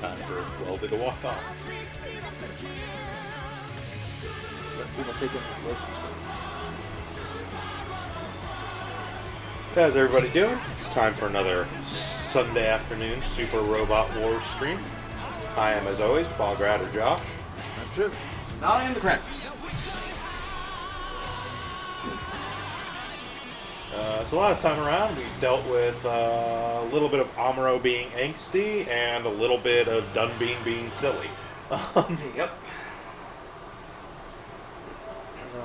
Time for Weldy to walk off. Let people take in this legend screen. How's everybody doing? It's time for another Sunday afternoon Super Robot Wars stream. I am, as always, Bograd or Josh. That's it. Now I am the Krampus. So last time around, we dealt with a little bit of Amuro being angsty and a little bit of Dunbean being silly. Yep.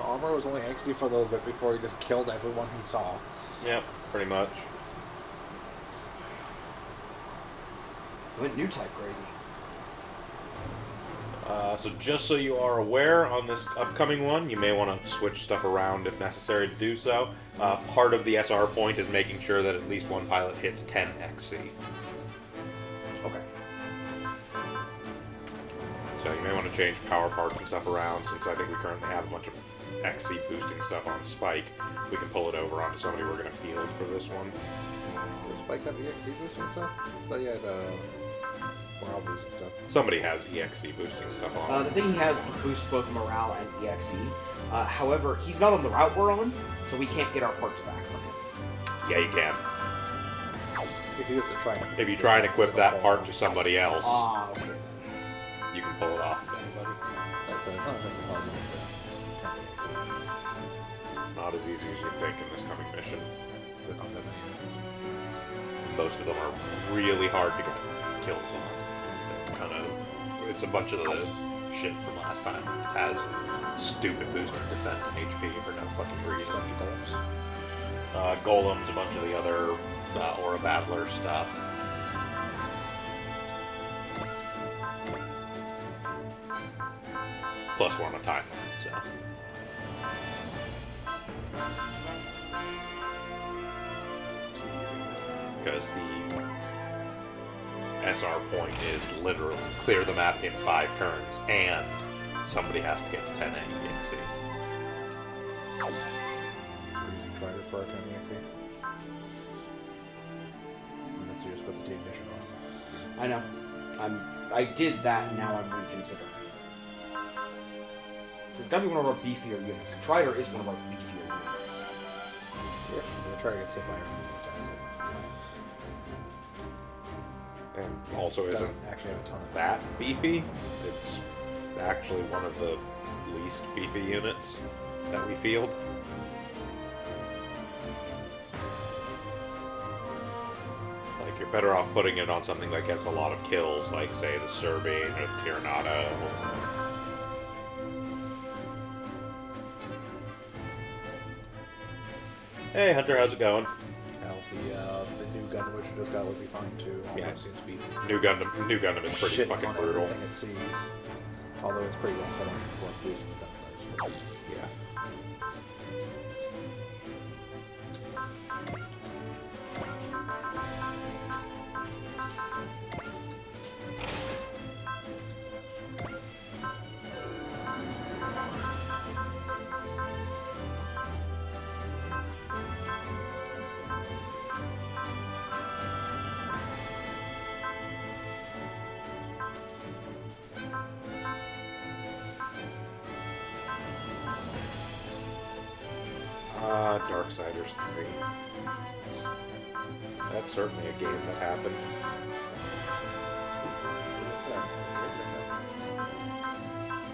Amuro was only angsty for a little bit before he just killed everyone he saw. Yep, pretty much. Went new type crazy. So just so you are aware, on this upcoming one, you may want to switch stuff around if necessary to do so. Part of the SR point is making sure that at least one pilot hits 10 XC. Okay. So you may want to change power parts and stuff around, since I think we currently have a bunch of XC boosting stuff on Spike. We can pull it over onto somebody we're going to field for this one. Does Spike have EXE boosting stuff? I thought he had morale boosting stuff. Somebody has EXC boosting stuff on. The thing he has boosts both morale and EXE. However, he's not on the route we're on, so we can't get our parts back from him. Yeah, you can. If you just try and If you try and equip that part to somebody else, Ah, okay. you can pull it off of anybody. That's it's not like a hard one, It's not as easy as you think in this coming mission. but they're not that many. Most of them are really hard to get kills on. They're kind of, it's a bunch of the shit from last time. It has stupid boosting defense and HP for no fucking reason. Bunch of golems. Golems, a bunch of the other Aura Battler stuff. Plus we're on a timeline, so. Because the SR point is literally clear the map in 5 turns, and somebody has to get to 10 EXC. We're using Trider for our 10 EXE. Unless you just put the team mission on. I know. I did that, and now I'm reconsidering. It's got to be one of our beefier units. Trider is one of our beefier units. Yeah, the Trider gets hit by everything he attacks it. And also Doesn't isn't actually have a ton of that beefy. It's actually one of the least beefy units that we field. Like, you're better off putting it on something that gets a lot of kills, like, say, the Serbine or the Tyrannata. Hey, Hunter, how's it going? Alfie, the new Gundam which we just got would be fine too. Yeah. Almost seems to be New Gundam is pretty shit fucking on brutal. everything it sees. Although it's pretty well set up for boosting stuff first. Yeah. Darksiders 3. That's certainly a game that happened.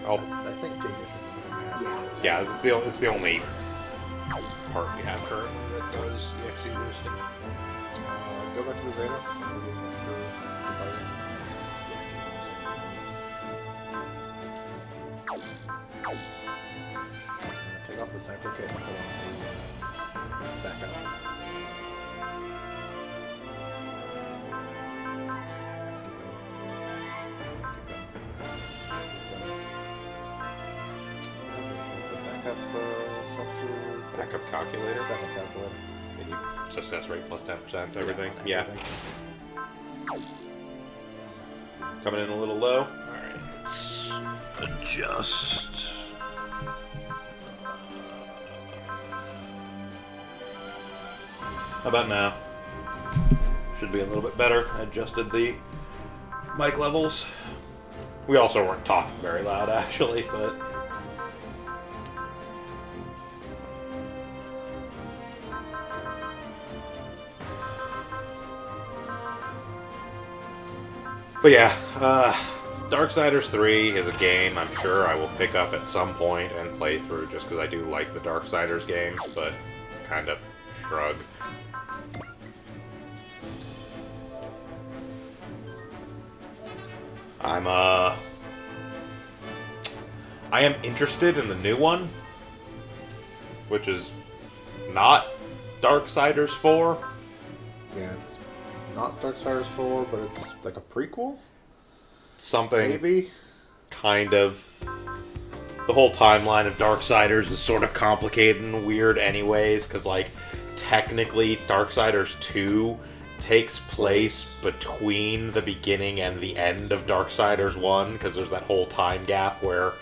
Oh, I think team missions are going to yeah, it's the only part we have currently that does EXE boosting. Go back to the Zeta. We're using it for fighting. Take off the sniper kit and put on the backup. The backup sensor. Backup calculator. Backup calculator. And you success rate plus 10%, everything. Yeah. Coming in a little low. Alright, let's adjust. How about now? Should be a little bit better. I adjusted the mic levels. We also weren't talking very loud, actually, but... But yeah, Darksiders 3 is a game I'm sure I will pick up at some point and play through just because I do like the Darksiders games, but kind of shrug. I am interested in the new one, which is not Darksiders 4. Yeah, it's not Darksiders 4, but it's like a prequel? Something. Maybe? Kind of. The whole timeline of Darksiders is sort of complicated and weird anyways, because, like, technically Darksiders 2 takes place between the beginning and the end of Darksiders 1, because there's that whole time gap where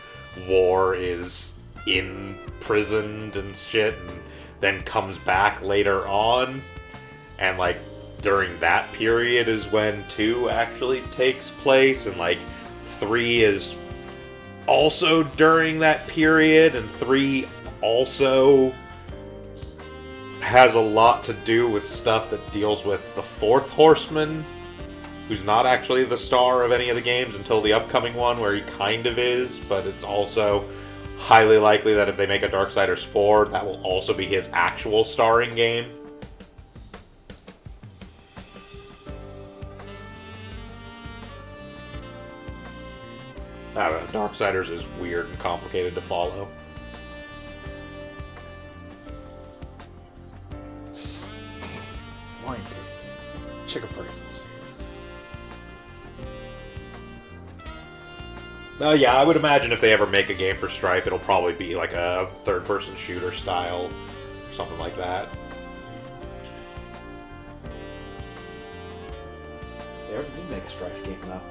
War is imprisoned and shit, and then comes back later on, and, like, during that period is when 2 actually takes place, and, like, 3 is also during that period, and 3 also has a lot to do with stuff that deals with the Fourth Horseman, who's not actually the star of any of the games until the upcoming one, where he kind of is, but it's also highly likely that if they make a Darksiders 4, that will also be his actual starring game. I don't know, Darksiders is weird and complicated to follow. Wine tasting. Chicken prices. Yeah, I would imagine if they ever make a game for Strife, it'll probably be like a third-person shooter style, something like that. They already did make a Strife game, though.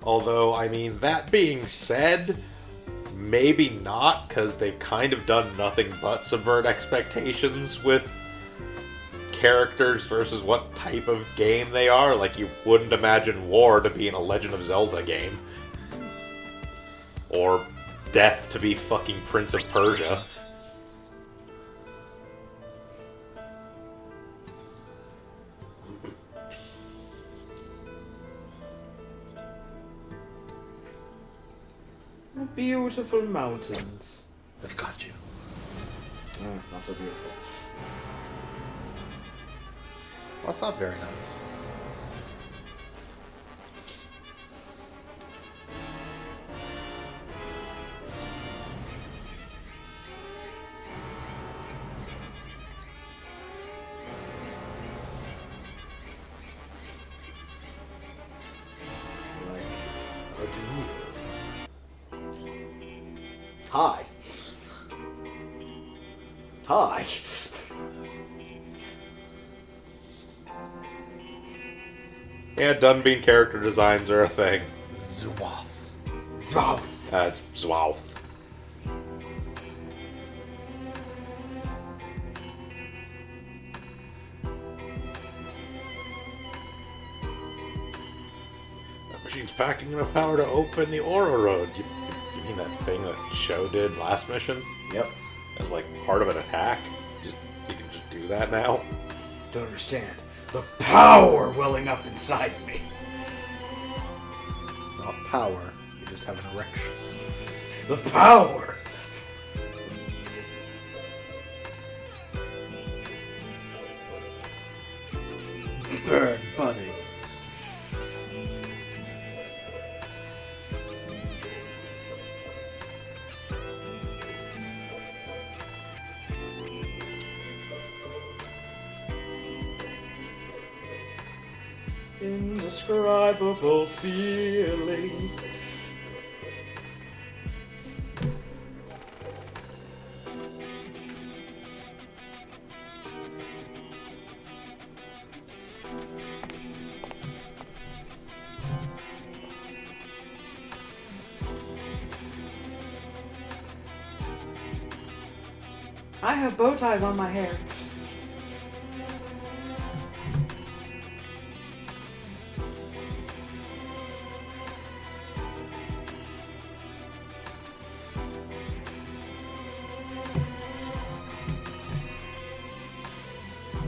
Although, I mean, that being said, maybe not, because they've kind of done nothing but subvert expectations with characters versus what type of game they are. Like, you wouldn't imagine War to be in a Legend of Zelda game. Or Death to be fucking Prince of Persia. Beautiful mountains. I've got you. Not so beautiful. Well, that's not very nice. Like, a duel. Hi. Hi. Yeah, Dunbean character designs are a thing. Zwaff. Zwaff. It's Zwalf. That machine's packing enough power to open the Aura Road. You mean that thing that Sho did last mission? Yep. As like part of an attack? You can just do that now? Don't understand. The power welling up inside me. It's not power. You just have an erection. The power. Burn Bunnings. Indescribable feelings. I have bow ties on my hair.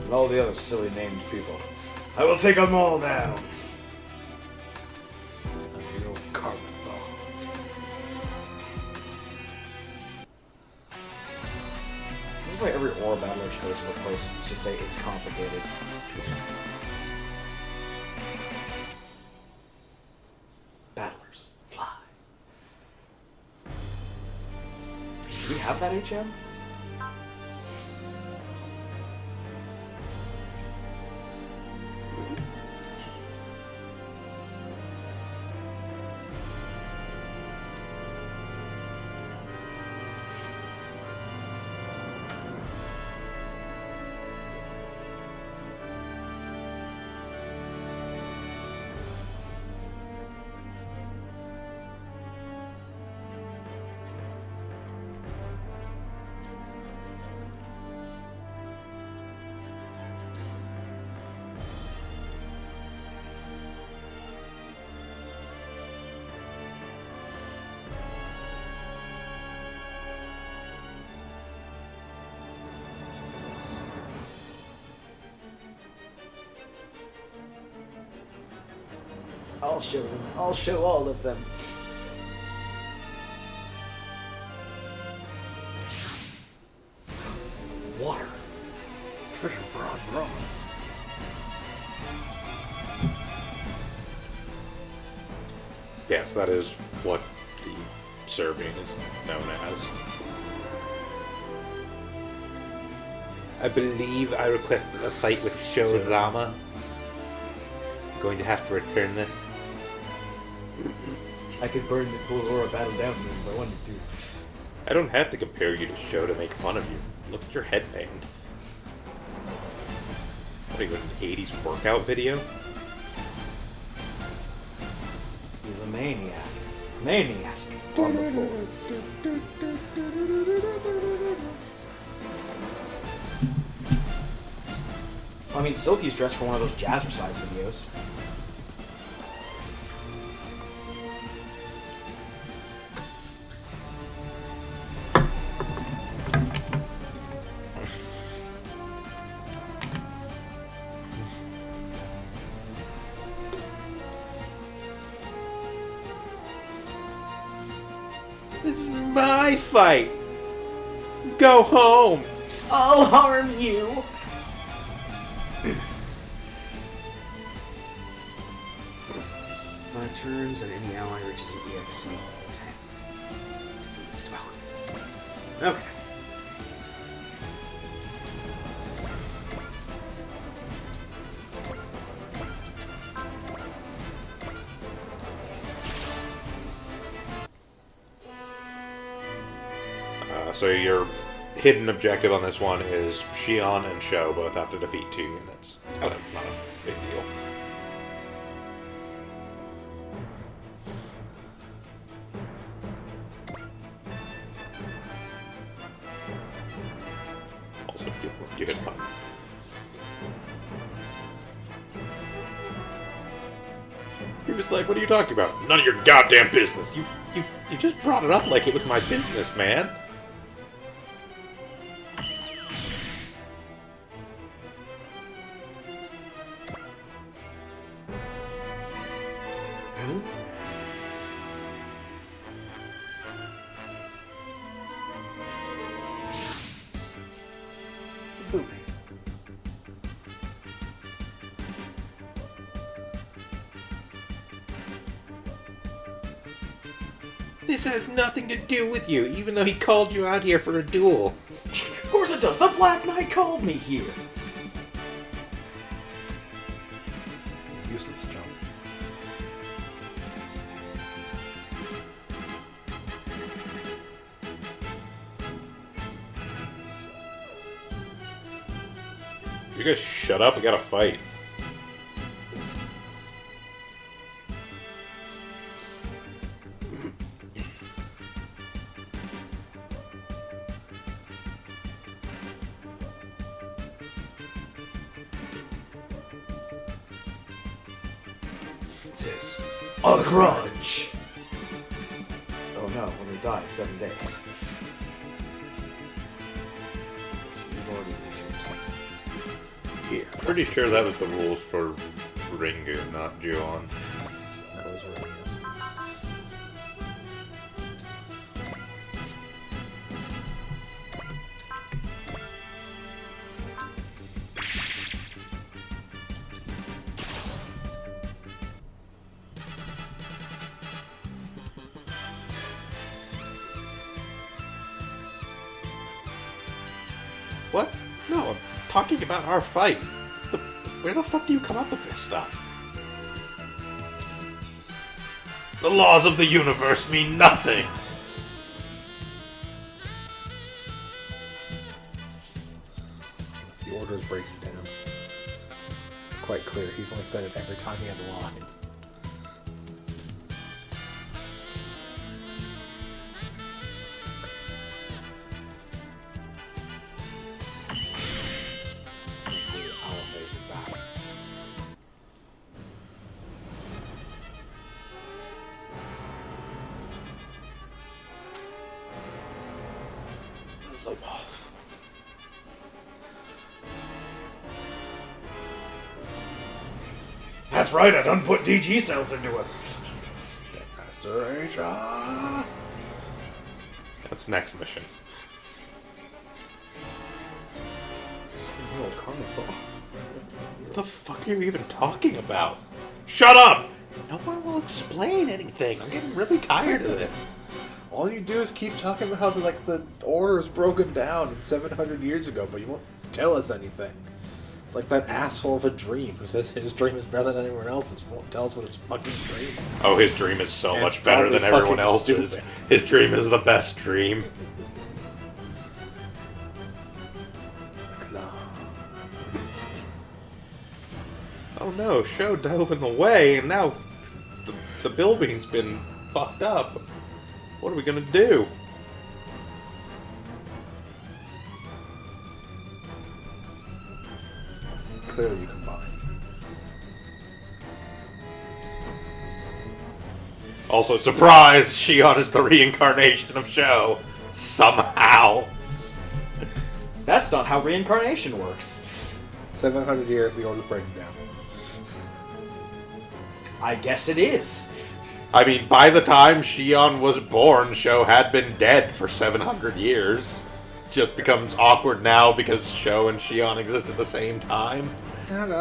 And all the other silly named people. I will take them all down. Your old carbon ball. This is why every Aura Battler's Facebook post is just say it's complicated. Battlers, fly. Do we have that HM? I'll show them. I'll show all of them. Water. Treasure broad broad. Yes, that is what the Serbian is known as. I believe I requested a fight with Shozama. Going to have to return this. I could burn the cool Aura battle down if I wanted to. I don't have to compare you to Sho to make fun of you. Look at your headband. What are you, an 80s workout video? He's a maniac. Maniac. On the floor. I mean, Silky's dressed for one of those jazzercise videos. This is my fight! Go home! I'll harm you! 5 turns and any ally reaches an EXC 10. Okay. So your hidden objective on this one is Shion and Sho both have to defeat 2 units. Not a big deal. Also, you hit one. He was like, what are you talking about? None of your goddamn business. You just brought it up like it was my business, man. Booby. This has nothing to do with you, even though he called you out here for a duel. Of course it does! The Black Knight called me here! Useless jump. You guys shut up, we gotta fight. differences. A grudge. Oh no, when we die in 7 days. So you've already Here. Pretty sure that was the rules for Ringu, not Juon. That was right, yes. What? No, I'm talking about our fight. Where the fuck do you come up with this stuff? The laws of the universe mean nothing. The order is breaking down. It's quite clear. He's only said it every time he has a line. So, That's right, I done put DG cells into it. Master that's next mission. old comic book. What the fuck are you even talking about? Shut up! No one will explain anything. I'm getting really tired of this. All you do is keep talking about how the order is broken down in 700 years ago, but you won't tell us anything. Like that asshole of a dream who says his dream is better than anyone else's. Won't tell us what his fucking dream is. Oh, his dream is so And much it's better than probably everyone fucking else's. stupid. His dream is the best dream. Oh no, Sho dove in the way, and now the building's been fucked up. What are we gonna do? Clearly you combine. Also, surprise! Shion is the reincarnation of Sho. Somehow. That's not how reincarnation works. 700 years, the order's breaking down. I guess it is. I mean, by the time Shion was born, Sho had been dead for 700 years. It just becomes awkward now because Sho and Shion exist at the same time. There's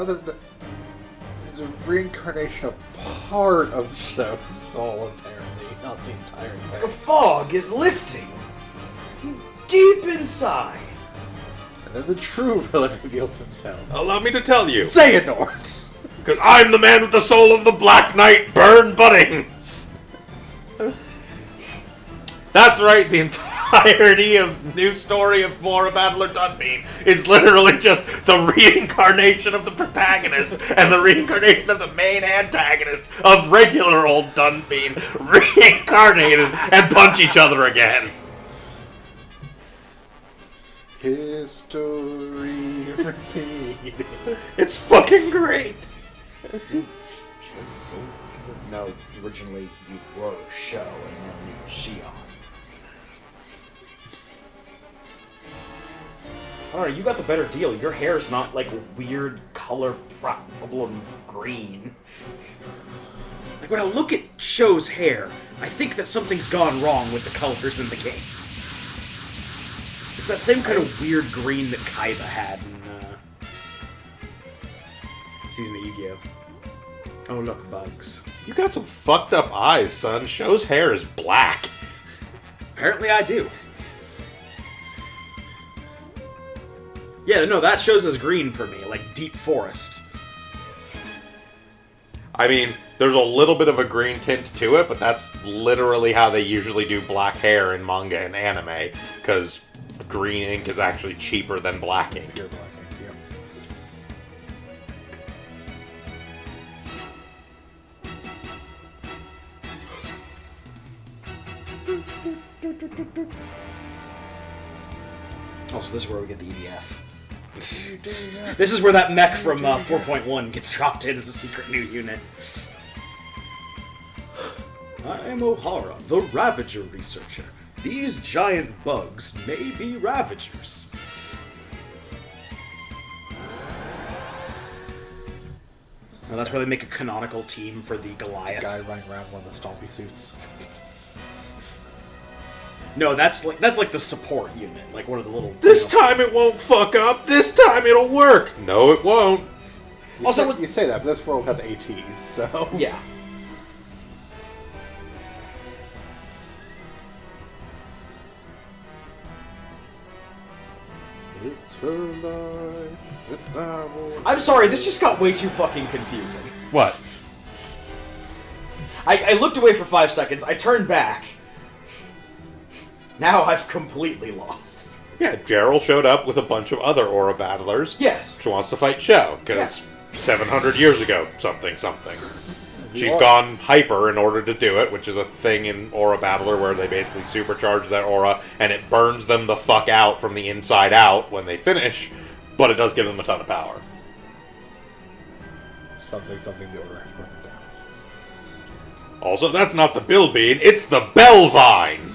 a reincarnation of part of Sho's soul, apparently, not the entire The thing. fog is lifting. Deep inside. And then the true villain reveals himself. Allow me to tell you. Say it, Nord! Because I'm the man with the soul of the Black Knight, Burn Buddings! That's right, the entirety of New Story of Mora Battler Dunbean is literally just the reincarnation of the protagonist and the reincarnation of the main antagonist of regular old Dunbean reincarnated and punch each other again. History repeated. It's fucking great! No, originally you were Sho and then you were Shion. I don't know, you got the better deal. Your hair's not like a weird color problem green. Like when I look at Sho's hair, I think that something's gone wrong with the colors in the game. It's that same kind of weird green that Kaiba had in Season of Yu-Gi-Oh! Oh, look, bugs. You got some fucked up eyes, son. Sho's hair is black. Apparently I do. Yeah, no, that shows as green for me, like deep forest. I mean, there's a little bit of a green tint to it, but that's literally how they usually do black hair in manga and anime, because green ink is actually cheaper than black ink. Pure black ink, yeah. Oh, so this is where we get the EDF. This is where that mech from 4.1 gets dropped in as a secret new unit. I am O'Hara, the Ravager researcher. These giant bugs may be Ravagers. And that's where they make a canonical team for the Goliath. Guy running around in one of the stompy suits. No, that's like the support unit, like one of the little. This time it won't fuck up. This time it'll work. No, it won't. You say that, but this world has ATs, so Yeah. It's her life. It's now. I'm sorry, this just got way too fucking confusing. What? I looked away for 5 seconds, I turned back. Now I've completely lost. Yeah, Gerald showed up with a bunch of other Aura battlers. Yes. She wants to fight Sho, because 700 years ago, something. She's gone hyper in order to do it, which is a thing in Aura Battler where they basically supercharge their aura, and it burns them the fuck out from the inside out when they finish, but it does give them a ton of power. Something the order has broken down. Also, that's not the Bilbean, it's the Bellvine!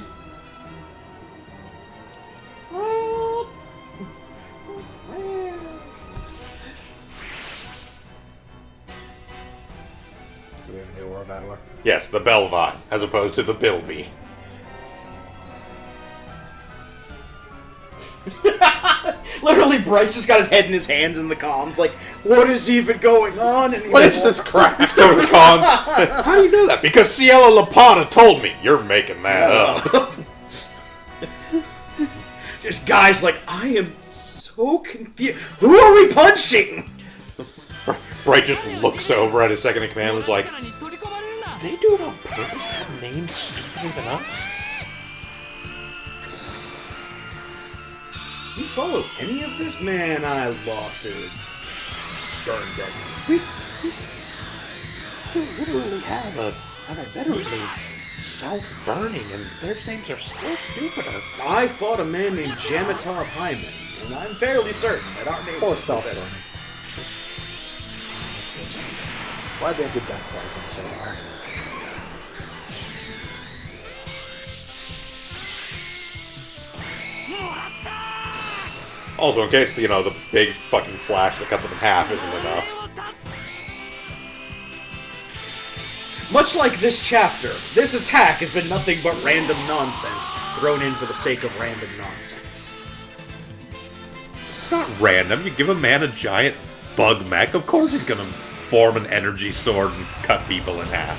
So we have a new Aura Battler. Yes, the Bellvine, as opposed to the Bilby. Literally, Bryce just got his head in his hands in the comms, like, what is even going on anymore? What is this crap? Over the cons. How do you know that? Because Ciela Lapata told me. You're making that up. Just guys like, I am so confused. Who are we punching? Bright just looks over at his second in command and is like, they do it on purpose to have names stupider than us? You follow any of this? Man, I lost it. Burn deadness. We literally have a veteran named South Burning, and their names are still stupider. I fought a man named Jamitar Hyman, and I'm fairly certain that our names Poor are still better. self-burning. Why'd they have to death flag him so hard? Also, in case, the big fucking slash that cut them in half isn't enough. Much like this chapter, this attack has been nothing but random nonsense, thrown in for the sake of random nonsense. Not random. You give a man a giant bug mech, of course he's gonna form an energy sword and cut people in half.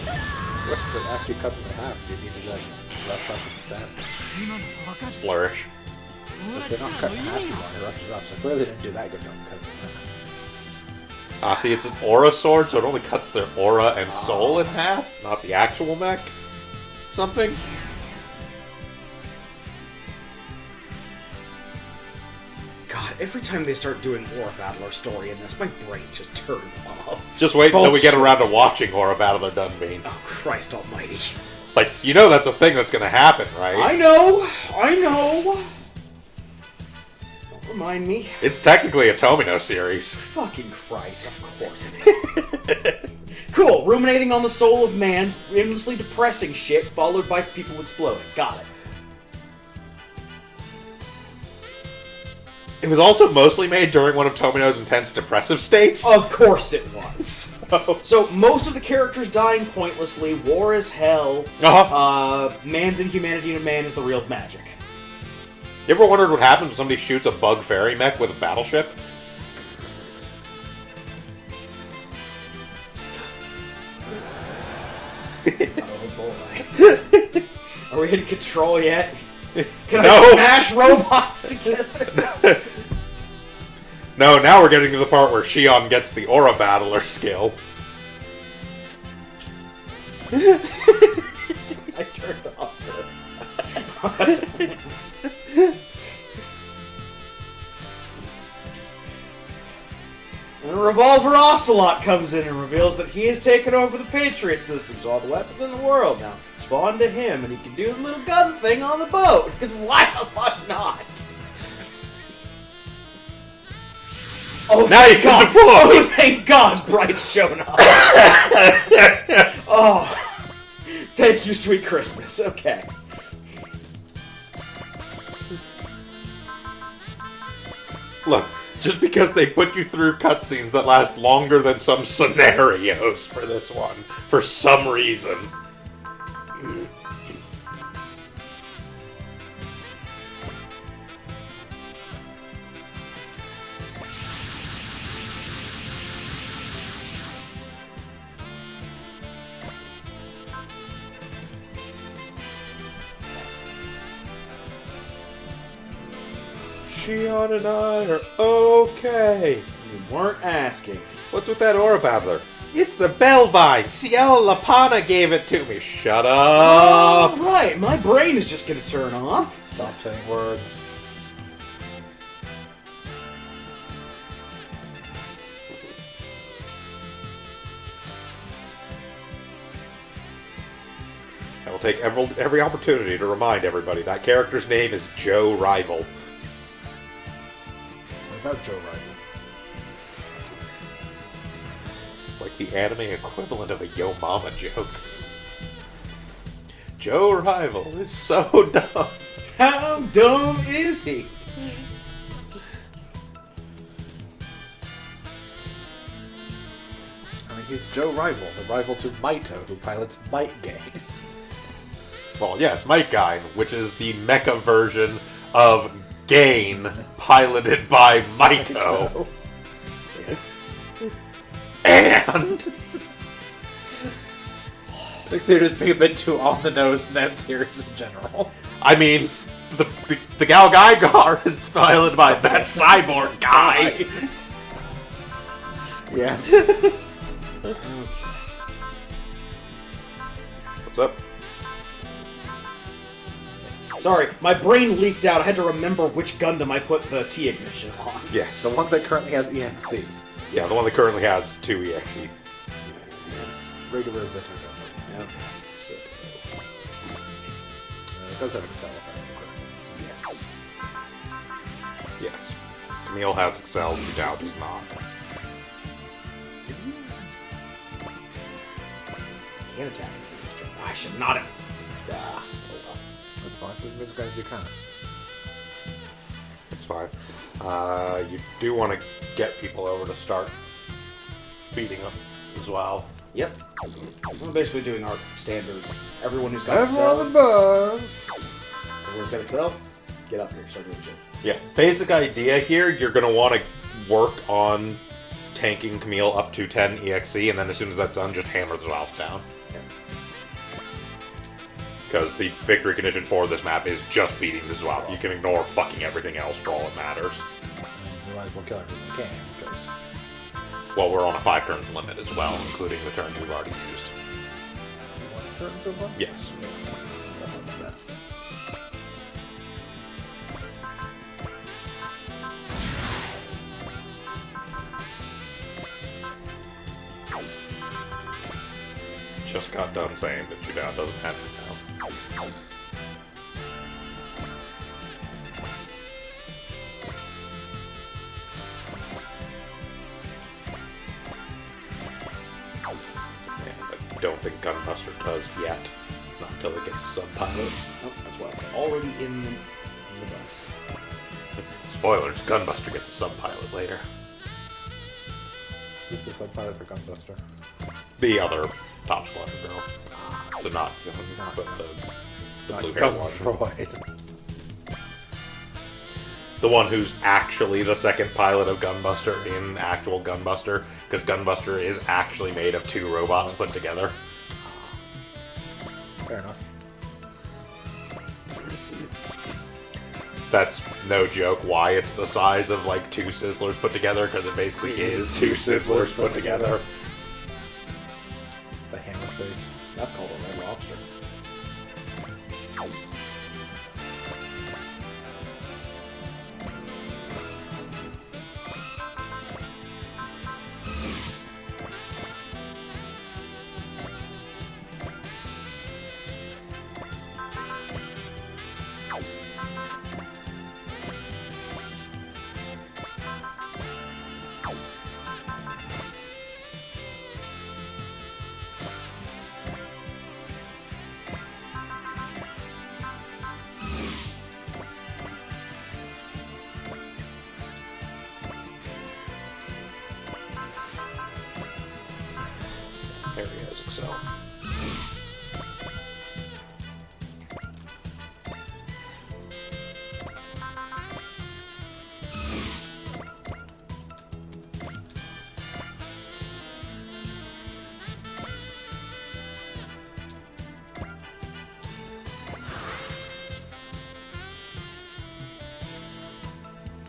But after you cut them in half, do you need to like rush up and stab? Flourish. If they're not cut in half, you want to rush up. So clearly they didn't do that good job cutting them in half. See, it's an aura sword, so it only cuts their aura and soul in half, not the actual mech. Something. God, every time they start doing Aura Battler story in this, my brain just turns off. Just wait until we get Bullshit. around to watching Aura Battler Dunbean. Oh, Christ almighty. Like, that's a thing that's gonna happen, right? I know! Don't remind me. It's technically a Tomino series. Fucking Christ, of course it is. Cool, ruminating on the soul of man, endlessly depressing shit, followed by people exploding. Got it. It was also mostly made during one of Tomino's intense depressive states. Of course it was. So, most of the characters dying pointlessly, war is hell, man's inhumanity in a man is the real magic. You ever wondered what happens when somebody shoots a bug fairy mech with a battleship? Oh boy. Are we in control yet? Can No. I smash robots together? No, now we're getting to the part where Shion gets the Aura Battler skill. I turned off the... And Revolver Ocelot comes in and reveals that he has taken over the Patriot system, so all the weapons in the world now spawn to him, and he can do a little gun thing on the boat, because why the fuck not? Oh, Now you can deploy! Oh, thank God Bright's shown up! Oh. Thank you, sweet Christmas. Okay. Look, just because they put you through cutscenes that last longer than some scenarios for this one, for some reason. Shion and I are okay. You weren't asking. What's with that aura babbler? It's the Bellvine! Ciel Lapana gave it to me! Shut up! Oh, right. My brain is just gonna turn off. Stop saying words. I will take every opportunity to remind everybody that character's name is Joe Rival. What about Joe Rival? It's like the anime equivalent of a Yo Mama joke. Joe Rival is so dumb. How dumb is he? I mean, he's Joe Rival, the rival to Maito, who pilots Might Gain. Well, yes, Might Gain, which is the mecha version of Gain, piloted by Maito. And I think they're just being a bit too on the nose in that series in general. I mean, the Gal Gaigar is piloted by that cyborg guy. Yeah. What's up? Sorry, my brain leaked out. I had to remember which Gundam I put the T ignition on. Yes. The one that currently has EXC. Yeah, the one that currently has 2 EXE. Yes. Regular Zeta Gundam. Okay, so... It does have Excel, if I remember correctly. Yes. Yes. Camille has Excel, Dao does not. Can't attack me this turn. I should not have... Ah, oh well. That's fine. We're just going to do kind of. It's fine. You do want to get people over to start beating them as well. Yep. We're basically doing our standard. Everyone who's got Everyone on the Excel. bus! Everyone's got Excel. Get up here. Start doing shit. Yeah, basic idea here, you're going to want to work on tanking Camille up to 10 EXE, and then as soon as that's done, just hammer the Ralph down. Because the victory condition for this map is just beating the Zwath. You can ignore fucking everything else for all it matters. And we might as well kill everything we can, because... Well, we're on a 5-turn limit as well, including the turn you've already used. One turn so far? Yes. That's not bad. Just got done saying that Judao doesn't have the sound. And I don't think Gunbuster does yet. Not until it gets a sub-pilot. Oh, that's why it's already in the bus. Spoilers, Gunbuster gets a sub-pilot later. Who's the subpilot for Gunbuster? The other top squadron girl. So not but the blue-haired one. Freud. The one who's actually the second pilot of Gunbuster in actual Gunbuster, because Gunbuster is actually made of 2 robots put together. Fair enough. That's no joke why it's the size of like 2 Sizzlers put together, because it basically is 2 Sizzlers put together. The hammer face. That's called a red lobster. so.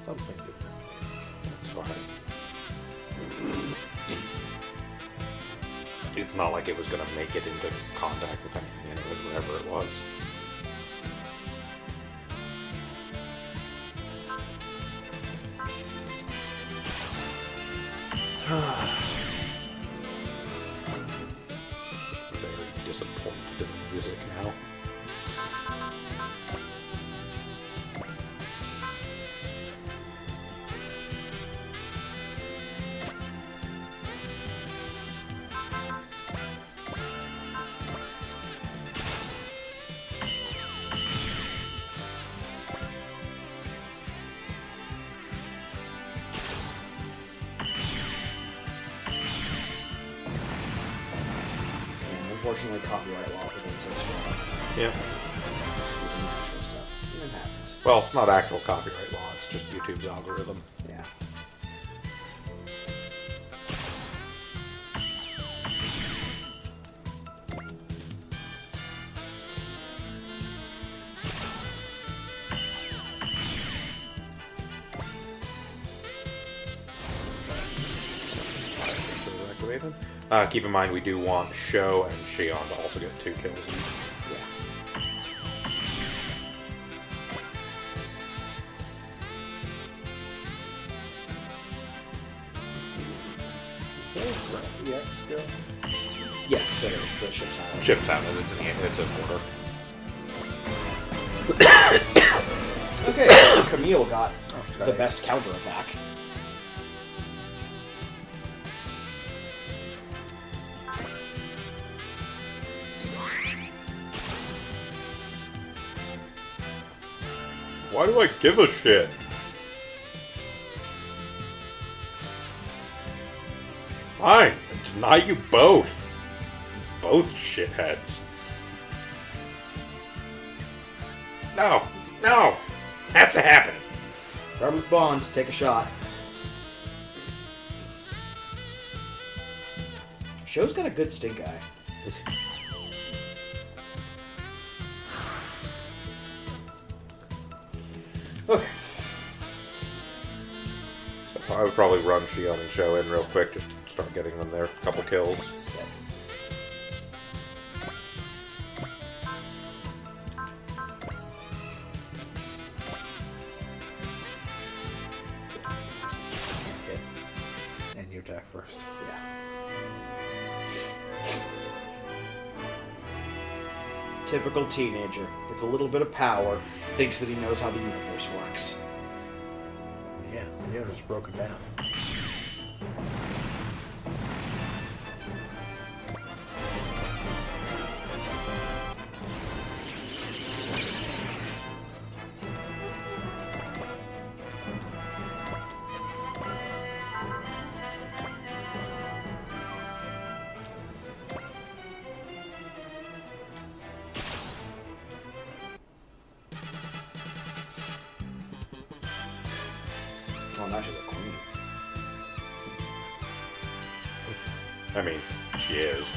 Something different. It's fine. It's not like it was going to make it into contact with anything, and it was whatever it was. Very disappointed in the music now. Unfortunately, copyright law prevents us from Yeah. using actual stuff. It happens. Well, it's not actual copyright law, it's just YouTube's algorithm. Yeah. Keep in mind we do want Sho and Shion to also get 2 kills. Yeah. Is there a Grand EX skill? Yes, there is the ship's island. Chip Town, it's an order. Okay, so Camille got the nice. best counterattack. Why do I give a shit? Fine, I deny you both. Both shitheads. No, no, has to happen. Robert Bonds, take a shot. Show's got a good stink eye. Okay. I would probably run Shion and Sho in real quick just to start getting them their couple kills. Okay. And you attack first. Yeah. Typical teenager. Gets a little bit of power, thinks that he knows how the universe works. Yeah, the universe is broken down. Well, now she's a queen. I mean, she is.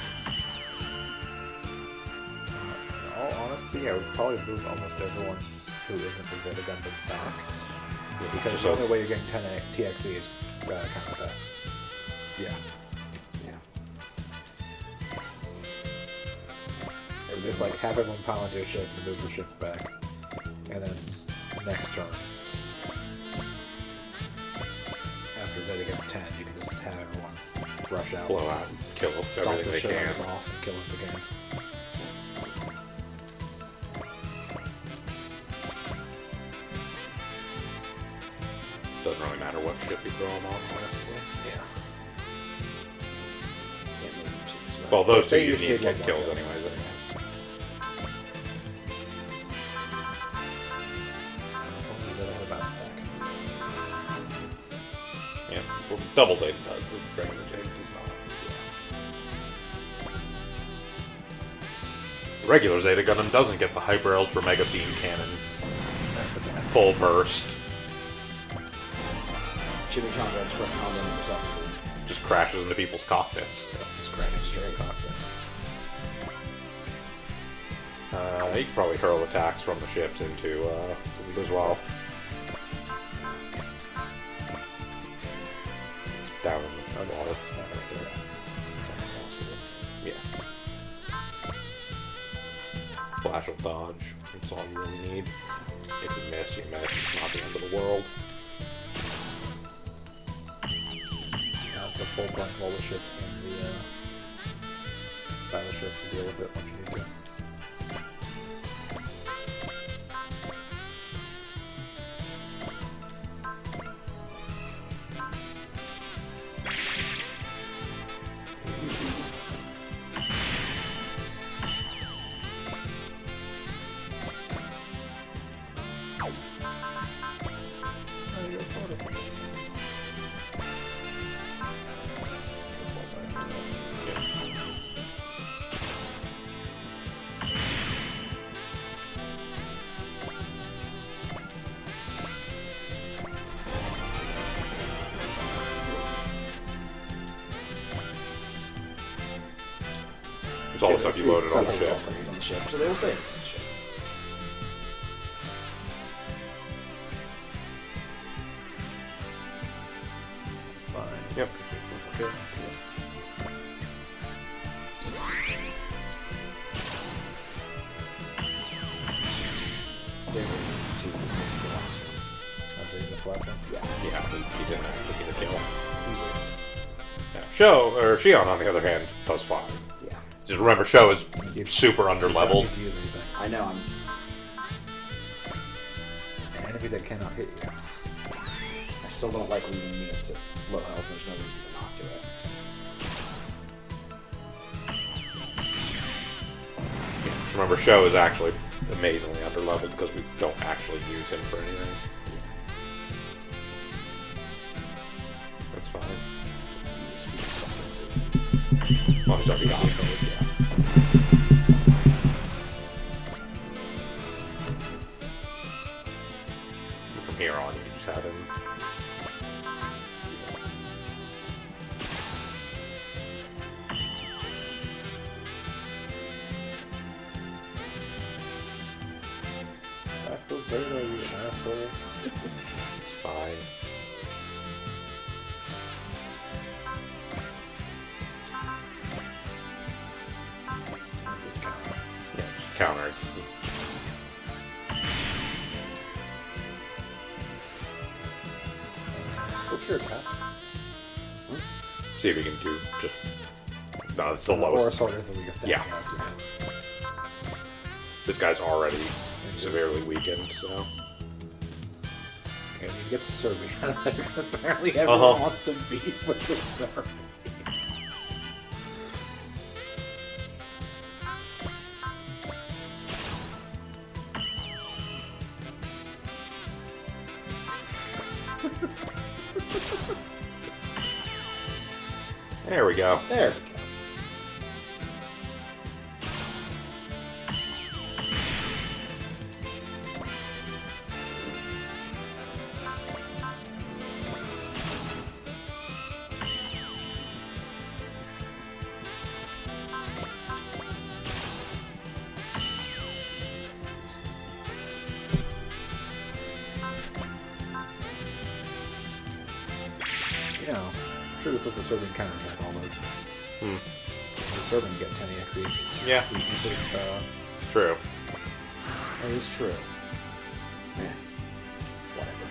In all honesty, I would probably move almost everyone who isn't the Zeta Gundam back. Because So- the only way you're getting 10 TXE is counterattacks. Yeah. Yeah. So just like have everyone pound your ship and move your ship back. And then next turn, after Zeta gets 10, you can just have everyone rush out. Blow out and kill Stomp everything the they shit out can. of the boss and kill if they can. Doesn't really matter what ship you throw them on, honestly. Yeah. Can't move you two as well. Well, those two They you usually need to get get one kills kill. anyways. Only Zeta had a bounce attack. Yeah, well, double Zeta does. The regular Zeta does not. Regular Zeta Gundam doesn't get the Hyper Ultra Mega Beam Cannon full burst. Chimichanga Express combo number 7. Just crashes into people's cockpits. Just crashing straight cockpit. You can probably hurl attacks from the ships into it as well. It's down in the water. Yeah. Flash will dodge. That's all you really need. If you miss, you miss. It's not the end of the world. Now it's a full bunch of all the ships and the battleships to deal with it once you need to. It's all the stuff you loaded on the ship. So they will stay on the ship. It's fine. Yep. Okay. They will move to basically the last one. After the flat one. Yeah, he didn't actually get a kill. Yeah. Sho, or Shion, on the other hand, does fine. Yeah. Just remember, Sho is super underleveled. If you use anything. I know, I'm... An enemy that cannot hit you. I still don't like leaving units at low health. There's no reason to not do it. Just remember, Sho is actually amazingly underleveled because we don't actually use him for anything. That's fine. This would be something too. Well, he's already got it. From here on, you can just have him. Back those Zeta, you assholes. It's fine. Yeah, just counter it. Switch your attack. See if you can do just. No, it's the Or lowest. sword is the weakest attack. Yeah. you have, This guy's already severely weakened, so. Okay, you get the Serbian out of that because apparently everyone wants to beef with the Serbian. There we go. There we go. You know, sure just let the Serbian counterattack all those. The Serbian get 10 EXE. Yeah. So you can put True. That is true. Yeah. Whatever.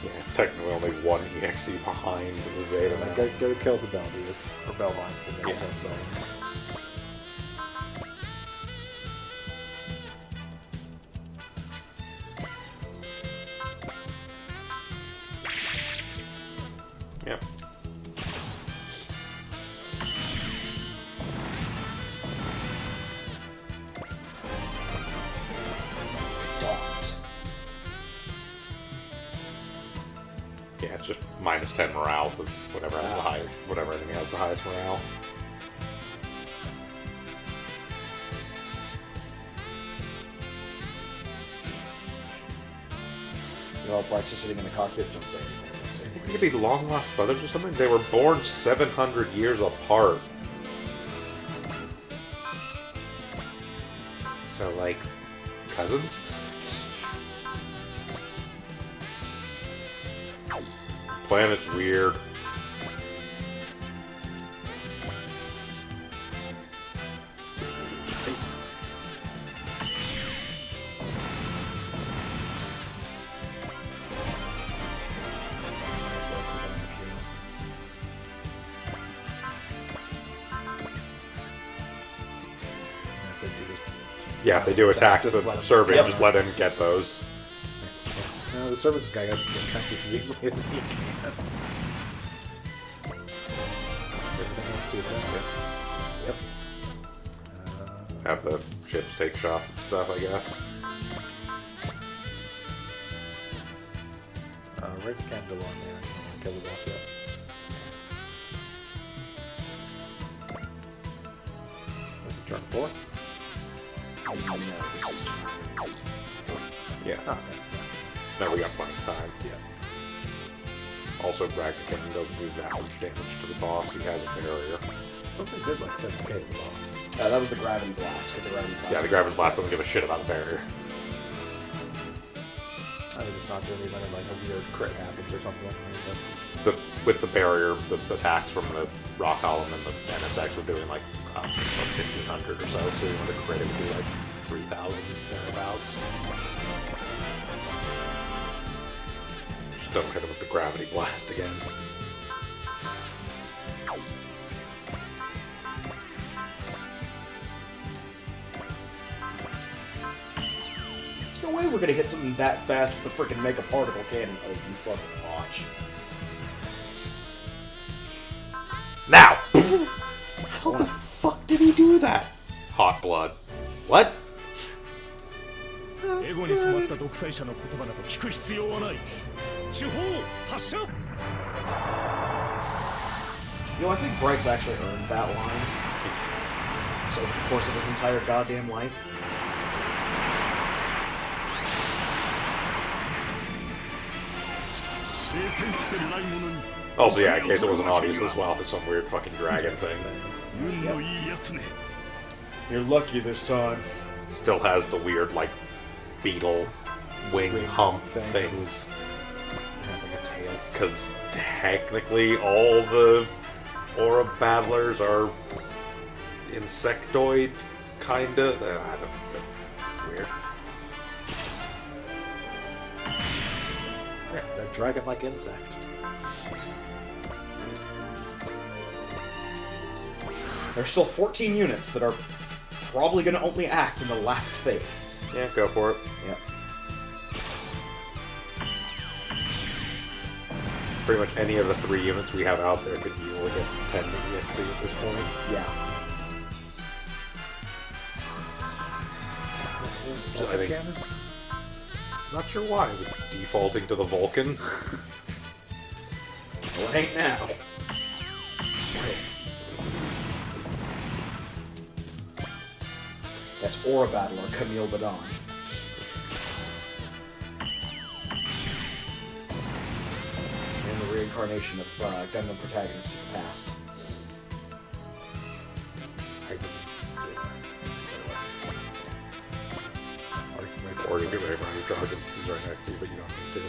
Yeah, it's technically only one EXE behind the Zeta now. go kill the Bell, dude. Or Bellvine. Yeah. Yep. Docked. Yeah, it's just minus 10 morale for whatever has the highest, whatever enemy has the highest morale. Well, Bryce just sitting in the cockpit, don't say anything. I think they could be long-lost brothers or something. They were born 700 years apart. So, like, cousins? Planet's weird. Yeah, if they do attack the Serbian, Yep. just let him get those. No, the Serbian guy doesn't get attacked as easily as he can. Everything else to attack, yep. Have the ships take shots and stuff, I guess. Right candle on there. Kill it off, yep. This is turn 4? Yeah. Oh, okay. No, we got plenty of time. Yeah. Also, Bragdon doesn't do that much damage to the boss. He has a barrier. Something good like 7k to the boss. That was the gravity blast, because the gravity blast. Yeah, the Gravity Blast doesn't give a shit about the barrier. I think it's not really when like a weird crit happens or something like that. With the barrier, the attacks from the Rock Column and the NSX were doing like 1,500 or so. So with a crit, it would be like 3,000 thereabouts. Just don't hit him with the Gravity Blast again. There's no way we're gonna hit something that fast with the freaking Mega Particle Cannon. Oh, you fucking watch. Now! How the fuck did he do that? Hot blood. What? エゴに染まった独裁者の言葉など聞く必要はない。手法発射。 You know, I think Bright's actually earned that line. So, over the course of his entire goddamn life. Also, yeah, in case it wasn't obvious, this WoW is some weird fucking dragon thing. You're lucky this time. Still has the weird, like, beetle wing hump things. things. Has like a tail. Because technically all the Aura Battlers are insectoid, kinda. I don't know. It's weird. Yeah, that dragon-like insect. There's still 14 units that are probably going to only act in the last phase. Yeah, go for it. Yep. Pretty much any of the 3 units we have out there could easily get to 10 EXC at this point. Yeah. I think. Not sure why. It was defaulting to the Vulcan. Well, it ain't now. Yes, Aura Battler, Camille Badon. And the reincarnation of Gundam protagonists of the past. Or you get ready for your dragons to right next to you, but you don't need to.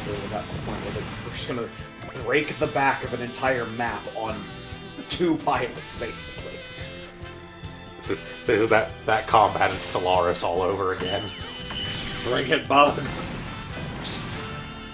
Really got to the point where they're just gonna break the back of an entire map on 2 pilots, basically. This is that combat in Stellaris all over again. Bring it, bugs!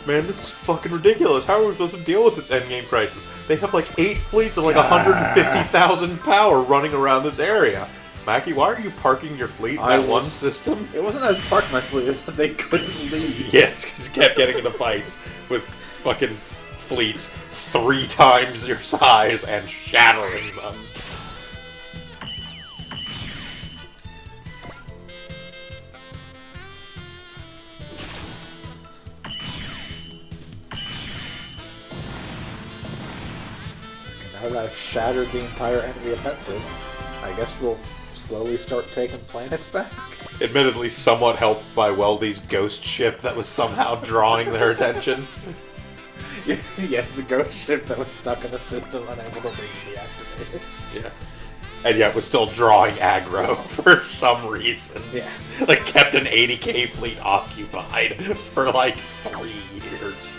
Man, this is fucking ridiculous. How are we supposed to deal with this endgame crisis? They have like 8 fleets of like 150,000 power running around this area. Mackie, why are you parking your fleet in that one system? It wasn't I was parking my fleet, it's that they couldn't leave. Yes, because you kept getting into fights with fucking fleets 3 times your size and shattering them. Now that I've shattered the entire enemy offensive, I guess we'll slowly start taking planets back. Admittedly, somewhat helped by Weldy's ghost ship that was somehow drawing their attention. Yeah, the ghost ship that was stuck in the system, unable to be deactivated. Yeah. And yet was still drawing aggro for some reason. Yes. Like, kept an 80k fleet occupied for like 3 years.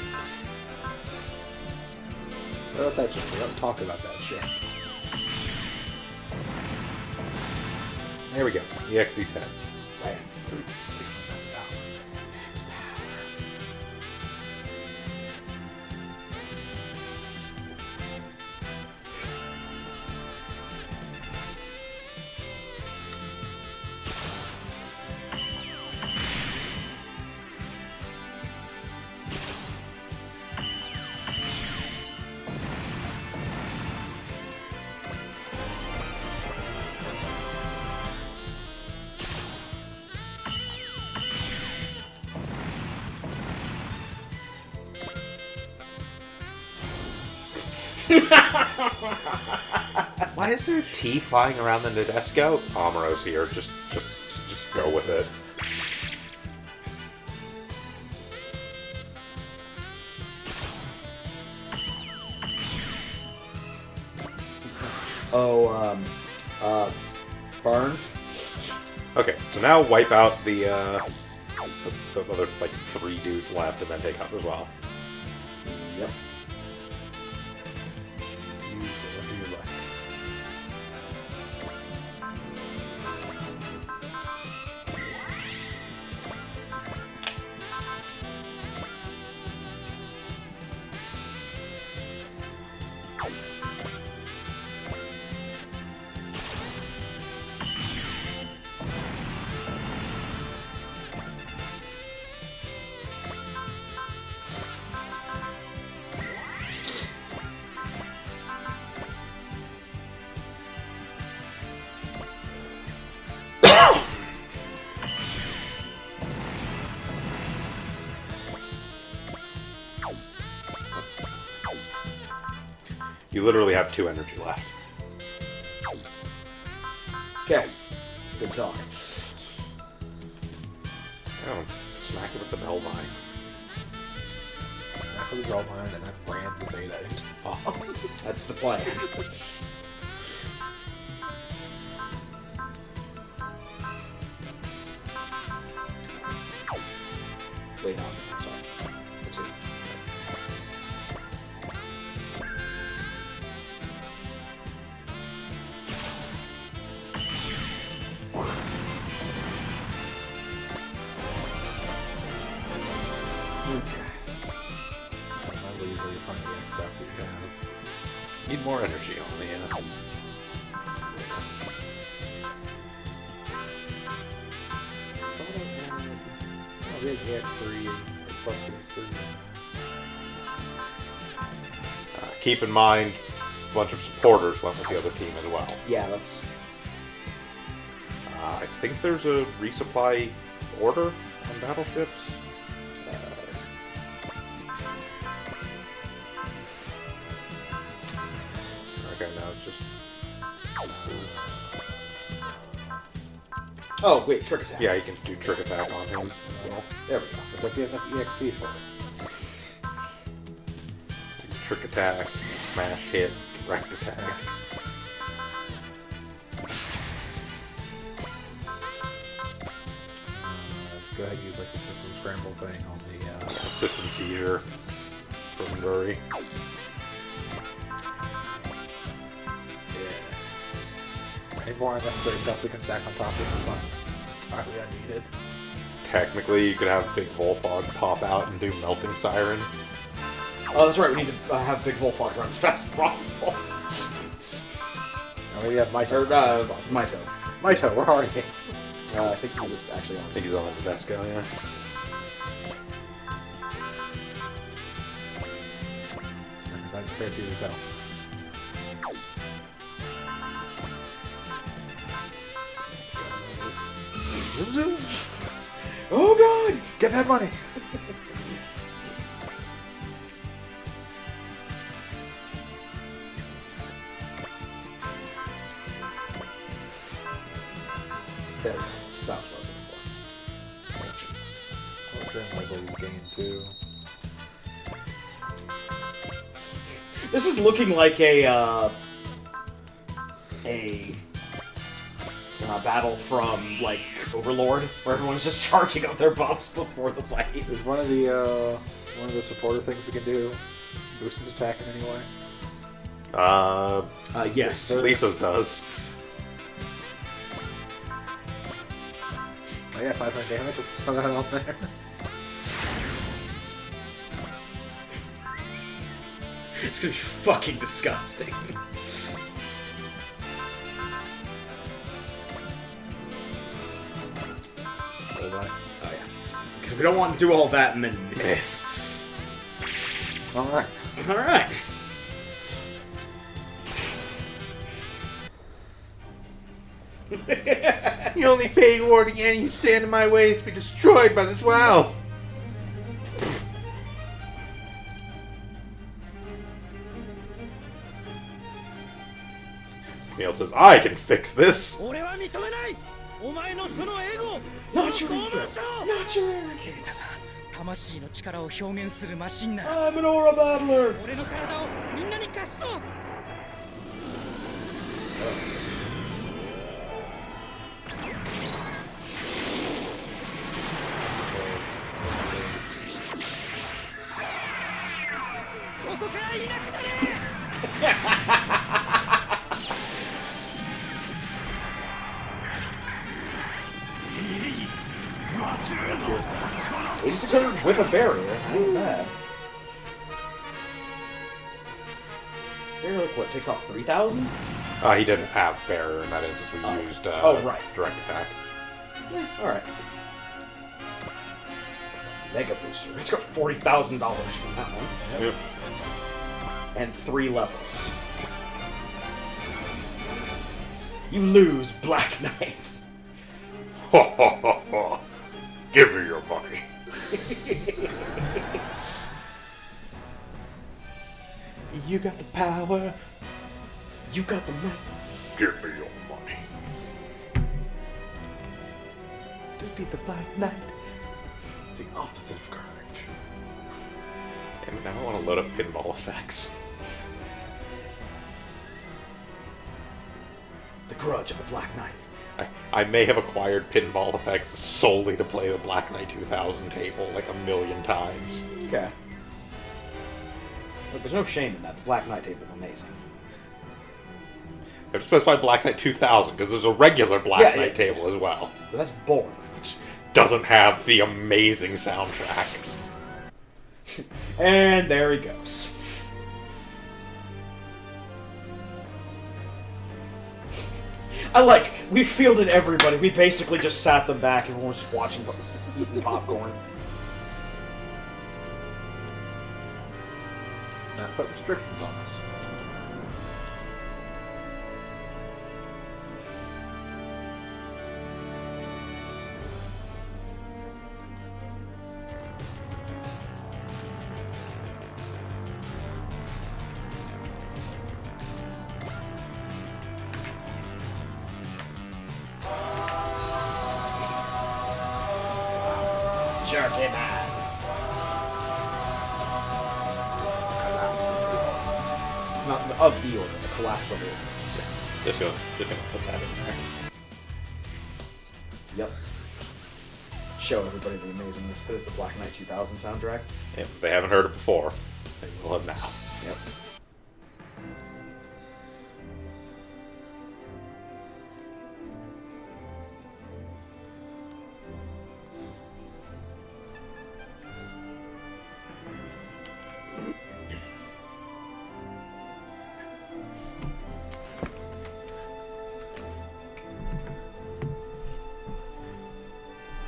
Let that just, we don't talk about that shit. There we go. The XC10. Right. That's power. That's power. Why is there a T flying around the Nadesco? Amuro's here. Just go with it. Burn. Okay, so now wipe out the other like 3 dudes left, and then take out those off. Yep. Use whatever you like. You literally have 2 energy left. Okay. Good talk. Oh, smack it with the Belvine. Back with the gold mine and then ran the Zeta into the boss. That's the plan. Wait, no, I'm sorry. The 2. I'll easily find the next stuff that you have. Need more energy on the. Oh, we had X3 plus X3. Keep in mind, a bunch of supporters went with the other team as well. Yeah, that's... I think there's a resupply order on battleships. Okay, no, it's just. Oh, wait, trick attack. Yeah, you can do trick attack on him. There we go. But does he have enough EXC for it? Trick attack, smash hit, direct attack. Go ahead and use like the system scramble thing on the. System seizure from Murray. Yeah. Any more unnecessary stuff we can stack on top? This is not entirely unneeded. Technically, you could have Big Volfog pop out and do Melting Siren. Oh, that's right. We need to have Big Volfog run as fast as possible. Now maybe have Mito. Or, Mito. Mito, where are you? I think he's actually on. I think he's on the Vesco, yeah. That's fair to yourself. Zoom zoom! Oh god! Get that money! Level you gain 2. This is looking like a battle from, like, Overlord, where everyone's just charging up their buffs before the fight. Is one of the supporter things we can do boost his attack in any way? Yes. Lisa's does. Oh yeah, 500 damage. Let's throw that on there. It's gonna be fucking disgusting. Oh, Oh yeah. Because we don't want to do all that and then miss. Alright. Alright. The only fate warding any who stand in my way is to be destroyed by this wealth. Camille says, I can fix this. Not your arrogance. 魂の力を表現するマシンなら I'm an aura battler. 俺の体をみんなに貸すぞ ここからいなくなれ 8600 with a barrier. Not bad. Barrier, like, what, takes off 3,000? He didn't have barrier in that instance. We used right. direct attack. Yeah, alright. Mega booster. It's got $40,000 from that one. Yep. And 3 levels. You lose, Black Knight. Ho ho ho ho. Give me your money. You got the power. You got the money. Give me your money. Defeat the Black Knight. It's the opposite of courage. Damn it, now I want to load up pinball effects. The grudge of the Black Knight. I may have acquired pinball effects solely to play the Black Knight 2000 table like a million times. Okay. Look, there's no shame in that. The Black Knight table is amazing. I have to specify Black Knight 2000 because there's a regular Black Knight table as well, But that's boring. which doesn't have the amazing soundtrack. And there he goes. We fielded everybody. We basically just sat them back. Everyone was just watching, eating popcorn. Not put restrictions on us. Jerky man. Not of the order, the collapse of the order. Just gonna put that in there. Yep. Show everybody the amazingness that is the Black Knight 2000 soundtrack. If they haven't heard it before, they will have now. Yep.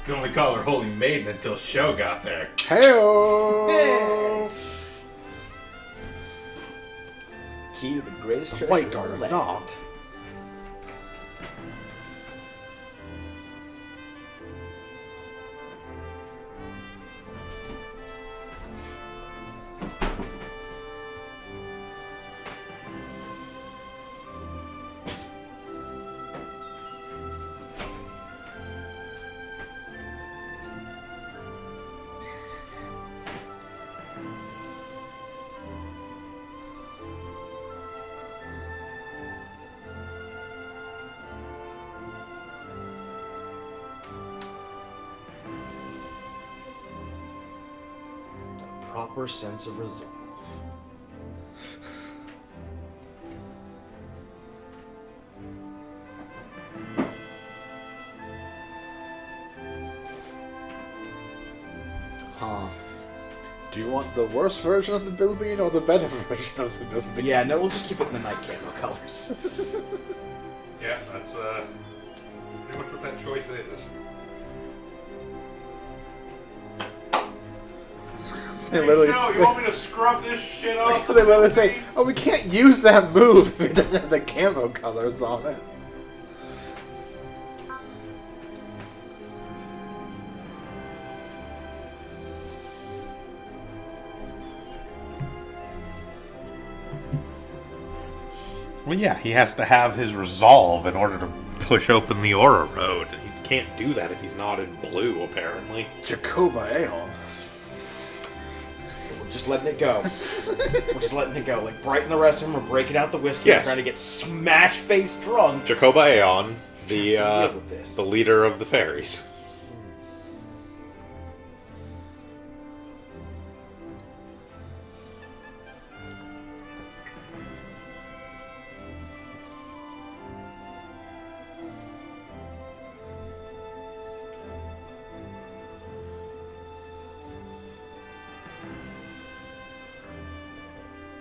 Could only call her Holy Maiden until Sho got there. Hey-o! Key to the greatest The treasure White in Guard the of land. Nod. proper sense of resolve. Huh. Do you want the worst version of the Bilby or the better version of the Bilby? Yeah, no, we'll just keep it in the night camo colors. Yeah, that's pretty much what that choice is. They literally No, you want me to scrub this shit up? they literally say, "Oh, we can't use that move if it doesn't have the camo colors on it." Well, yeah, he has to have his resolve in order to push open the Aura Road, and he can't do that if he's not in blue, apparently. Jacoba Aeon. We're just letting it go. We're just letting it go. Like, Bright and the rest of them are breaking out the whiskey and Yes. trying to get smash-faced drunk. Jacoba Aeon, Deal with this. the leader of the fairies.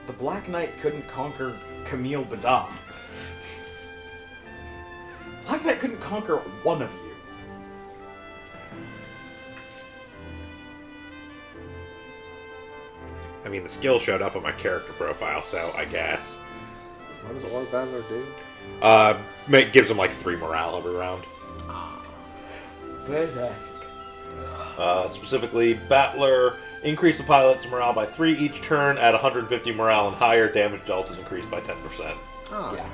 The Black Knight couldn't conquer Camille Badam. Black Knight couldn't conquer one of you. I mean, the skill showed up on my character profile, so I guess. What does Aura Battler do? Gives him like 3 morale every round. Specifically, Battler increase the pilot's morale by 3 each turn. At 150 morale and higher, damage dealt is increased by 10%. Oh. Yeah.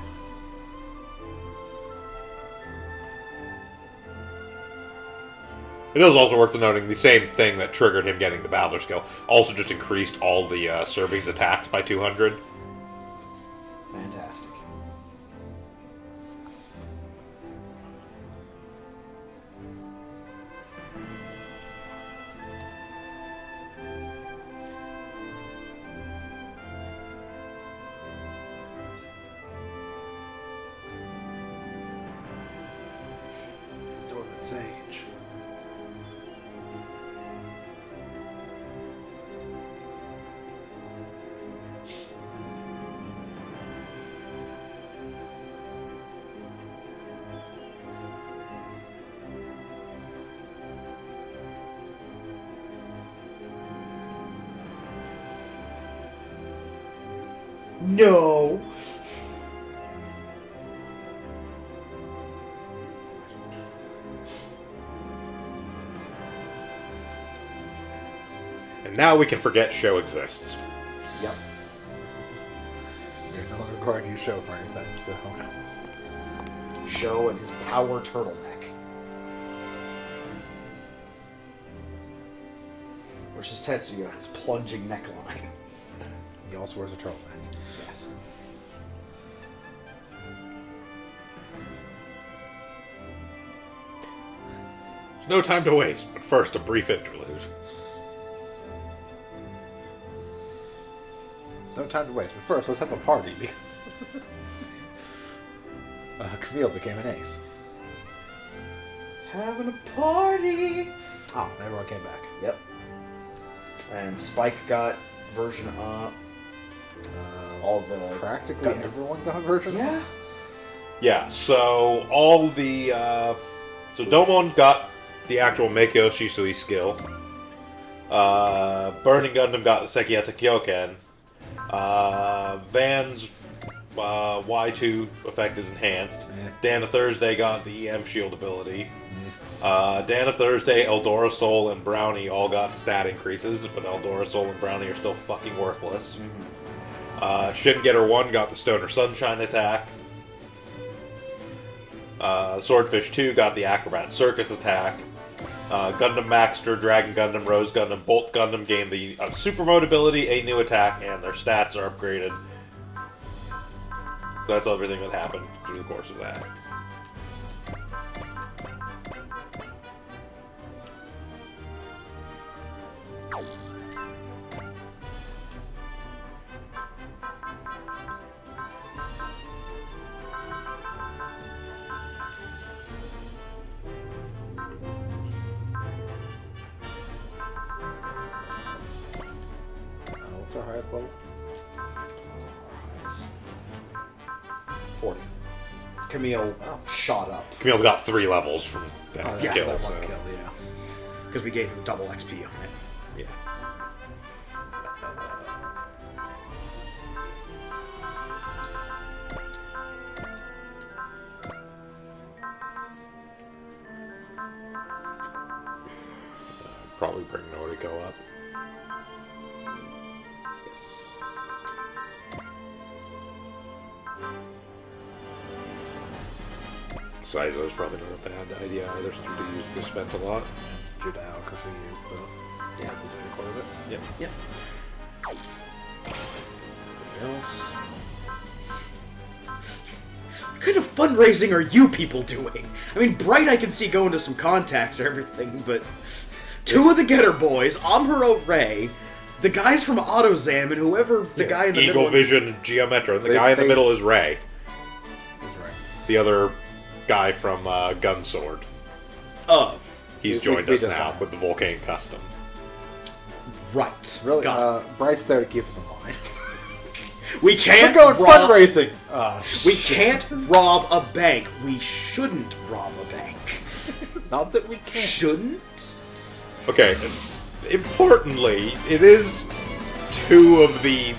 It is also worth noting the same thing that triggered him getting the Battler skill also just increased all the Serving's attacks by 200. Fantastic. Northern Sage. No! And now we can forget Show exists. Yep. You're no longer required to use show for anything, so. Show and his power turtleneck. Versus Tetsuya, his plunging neckline. He also wears a turtleneck. Yes. There's no time to waste, but first a brief interlude. No time to waste, but first let's have a party because Camille became an ace. Having a party! Oh, and everyone came back. Yep. And Spike got version up. All the Practically everyone got a version. Yeah. Yeah, so all the so Domon got the actual Meikyo Shisui skill. Burning Gundam got the Sekieta Kyoken. Van's Y2 effect is enhanced. Yeah. Dan of Thursday got the EM shield ability. Dan of Thursday, Eldora Soul, and Brownie all got stat increases, but Eldora Soul and Brownie are still fucking worthless. Shin Getter 1 got the Stoner Sunshine attack. Swordfish 2 got the Acrobat Circus attack. Gundam Maxter, Dragon Gundam, Rose Gundam, Bolt Gundam gained the Super Mode ability, a new attack, and their stats are upgraded. So that's everything that happened through the course of that. our highest level? 40. Camille shot up. Camille's got 3 levels from that yeah, kill. that So. one kill, yeah. Because we gave him double XP on it. Yeah. Probably bring Nora to go up. Yes. Saizo is probably not a bad idea either, since we use this spent a lot. Judao, because we used the... Yeah, he's doing quite a bit. Yep. Yep. Anything else? What kind of fundraising are you people doing? I mean, Bright I can see going to some contacts or everything, but... 2 of the Getter boys, Amuro Ray, the guys from AutoZam, and whoever the guy in the Eagle middle... Vision, Geometra. The guy in the middle is Ray. He's right. The other guy from Gunsword. Oh. He's joined us now with the Vulcan Custom. Right. Really, Got it. Bright's there to keep them in line. We can't We're going rob... fundraising! We can't rob a bank. We shouldn't rob a bank. Not that we can't. Shouldn't? Okay, importantly, it is 2 of the...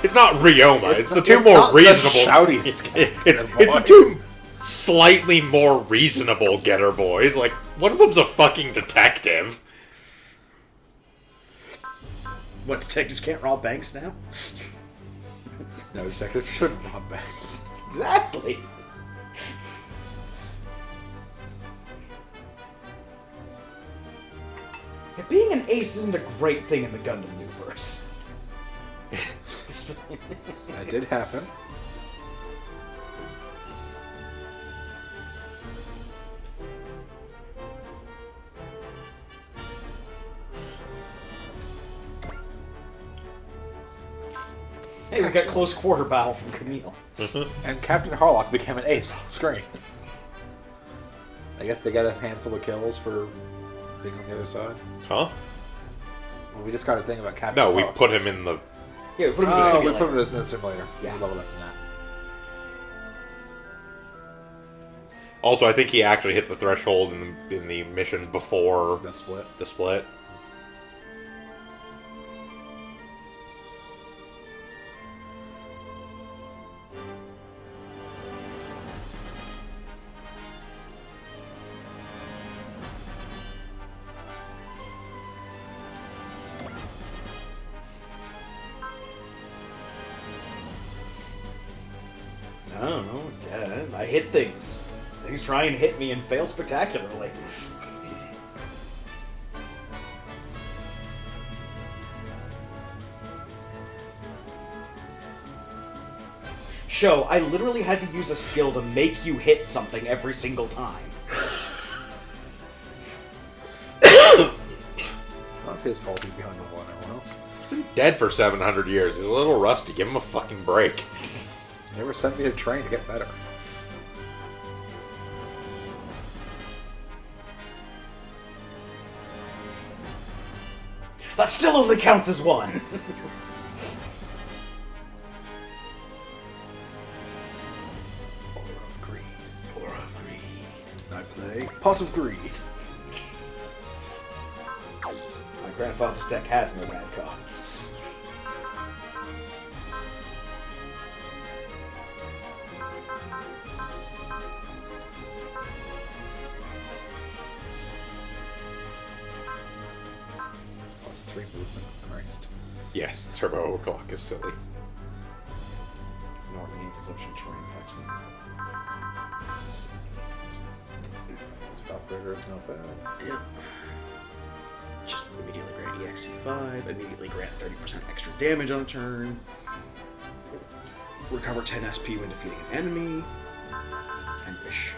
it's not Ryoma, it's the 2 more reasonable... shoutiest It's the 2 slightly more reasonable Getter boys. Like, one of them's a fucking detective. What, detectives can't rob banks now? No, detectives shouldn't rob banks. Exactly. Yeah, being an ace isn't a great thing in the Gundam universe. That did happen. Hey, we got close quarter battle from Camille. And Captain Harlock became an ace off screen. I guess they got a handful of kills for being on the other side. Huh? Well, we just got a thing about Captain No, we Harlock. put him in the... Yeah, we put him in the Oh, we simulator. put him in the simulator. Yeah. We leveled up in that. Also, I think he actually hit the threshold in the mission before The split. the split. I don't know. Yeah, I hit things. Things try and hit me and fail spectacularly. Show, I literally had to use a skill to make you hit something every single time. It's not his fault he's behind level on everyone else. Dead for 700 years. He's a little rusty. Give him a fucking break. He never sent me to train to get better. That still only counts as one. Aura of Greed. Aura of Greed. I play Pot of Greed. My grandfather's deck has no bad cards. Plus 3 movement. Christ. Yes, turbo clock is silly. Normally in consumption terrain effects. Stop Raider is not bad. Yeah. Just immediately grant EXC5, immediately grant 30% extra damage on a turn. Recover 10 SP when defeating an enemy. And wish.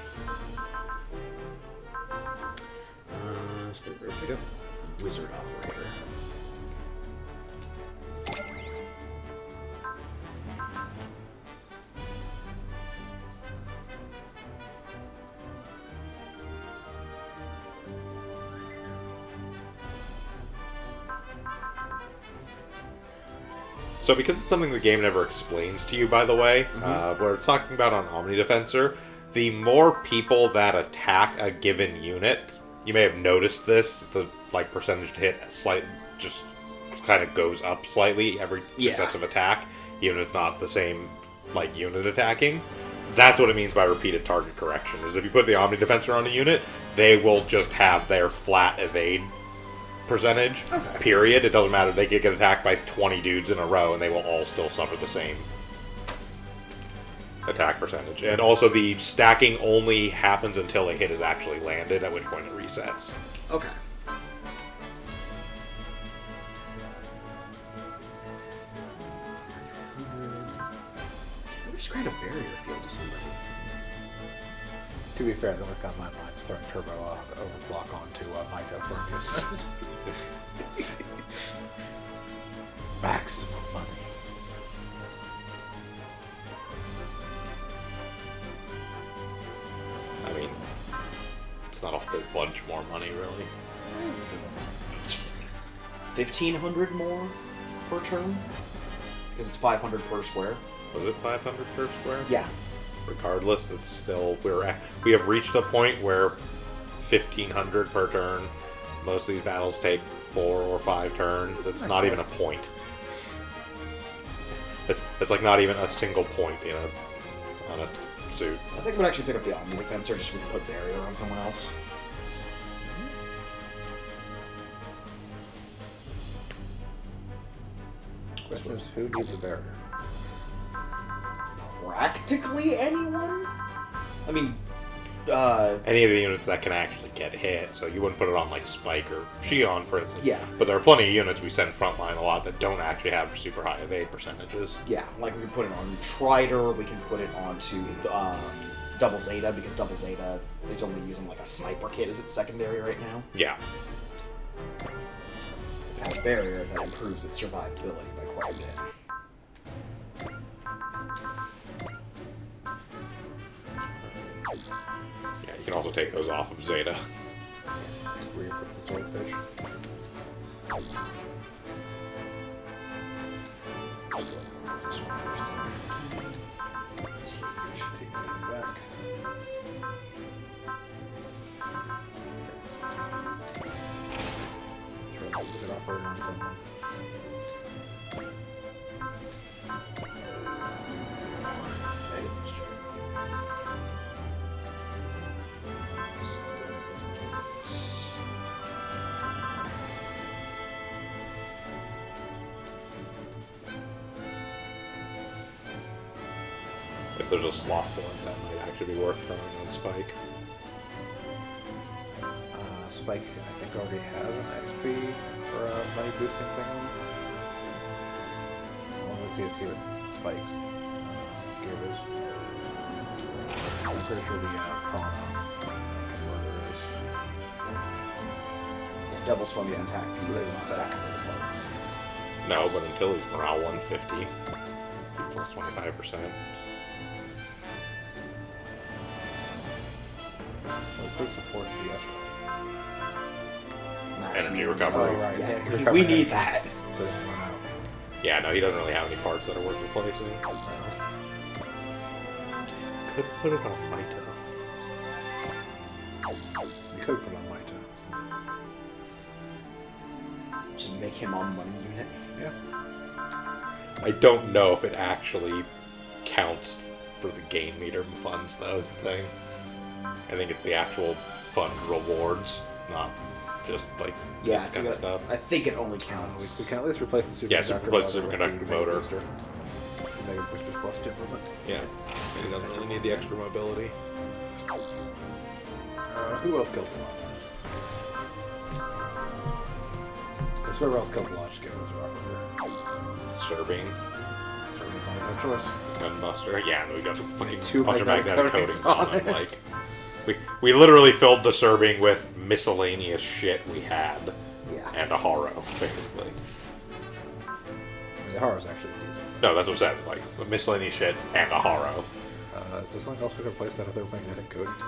So where did we go? Wizard Operator. So because it's something the game never explains to you, by the way, we're talking about on Omnidefensor, the more people that attack a given unit, you may have noticed this, the like percentage to hit just kind of goes up slightly every successive attack, even if it's not the same like unit attacking. That's what it means by repeated target correction, is if you put the Omnidefensor on a unit, they will just have their flat evade percentage, period. It doesn't matter. They could get attacked by 20 dudes in a row, and they will all still suffer the same attack percentage. And also, the stacking only happens until a hit is actually landed, at which point it resets. Okay. Maybe just create a barrier field to somebody. To be fair, the look on my mind is throwing Turbo Overclock onto Maito for amusement. Maximum money. I mean, it's not a whole bunch more money, really. 1,500 more per turn? Because it's 500 per square. Was it 500 per square? Yeah. Regardless, it's still we have reached a point where 1,500 per turn. Most of these battles take 4 or 5 turns. It's not even a point. It's like not even a single point on a suit. I think we'd actually pick up the Omnidefensor just so we can put barrier on someone else. Question is, who needs a barrier? Practically anyone? I mean, Any of the units that can actually get hit, so you wouldn't put it on like Spike or Shion, for instance. Yeah. But there are plenty of units we send frontline a lot that don't actually have super high evade percentages. yeah, like we can put it on Trider, we can put it onto Double Zeta, because Double Zeta is only using like a sniper kit as its secondary right now. Yeah. It has a barrier that improves its survivability by quite a bit. Yeah, you can also take those off of Zeta. Re-equip the swordfish. Take it back. Throw a good operator on someone. If there's a slot for it, that might actually be worth throwing on Spike. Spike, I think, already has an XP or a money boosting thing on. Well, let's see what Spike's gear is. I'm pretty sure the Prana converter is. Yeah, double swung is intact because it does not stack up with the parts. No, but until he's morale 150, plus 25%. What's the support DS? Energy recovery. Oh, right. Yeah, Recover we need energy. that. So it doesn't run out. Yeah, no, he doesn't really have any parts that are worth replacing. Could put it on Maito. You could put on Maito. Just make him on one unit. Yeah. I don't know if it actually counts for the game meter funds, though, is the thing. I think it's the actual fund rewards, not just like Yeah, this kind of stuff. I think it only counts. We can at least replace the superconductor. Yeah, replace the motor superconductor with the motor. booster. The mega booster's plus 2 movement. Yeah, and he doesn't really need the extra mobility. Who else killed the Lodge? Because whoever else killed the Lodge gave us Robert. Serving, No choice. Gunbuster. Yeah, no, we got a fucking Two bunch of magnetic magnetic coatings coatings on on it. it. Like, we literally filled the serving with miscellaneous shit we had, Yeah. and a Haro, basically. I mean, the horror's actually decent. No, that's what I said. Like, miscellaneous shit and a Haro. Is there something else we can replace that other magnetic coating? I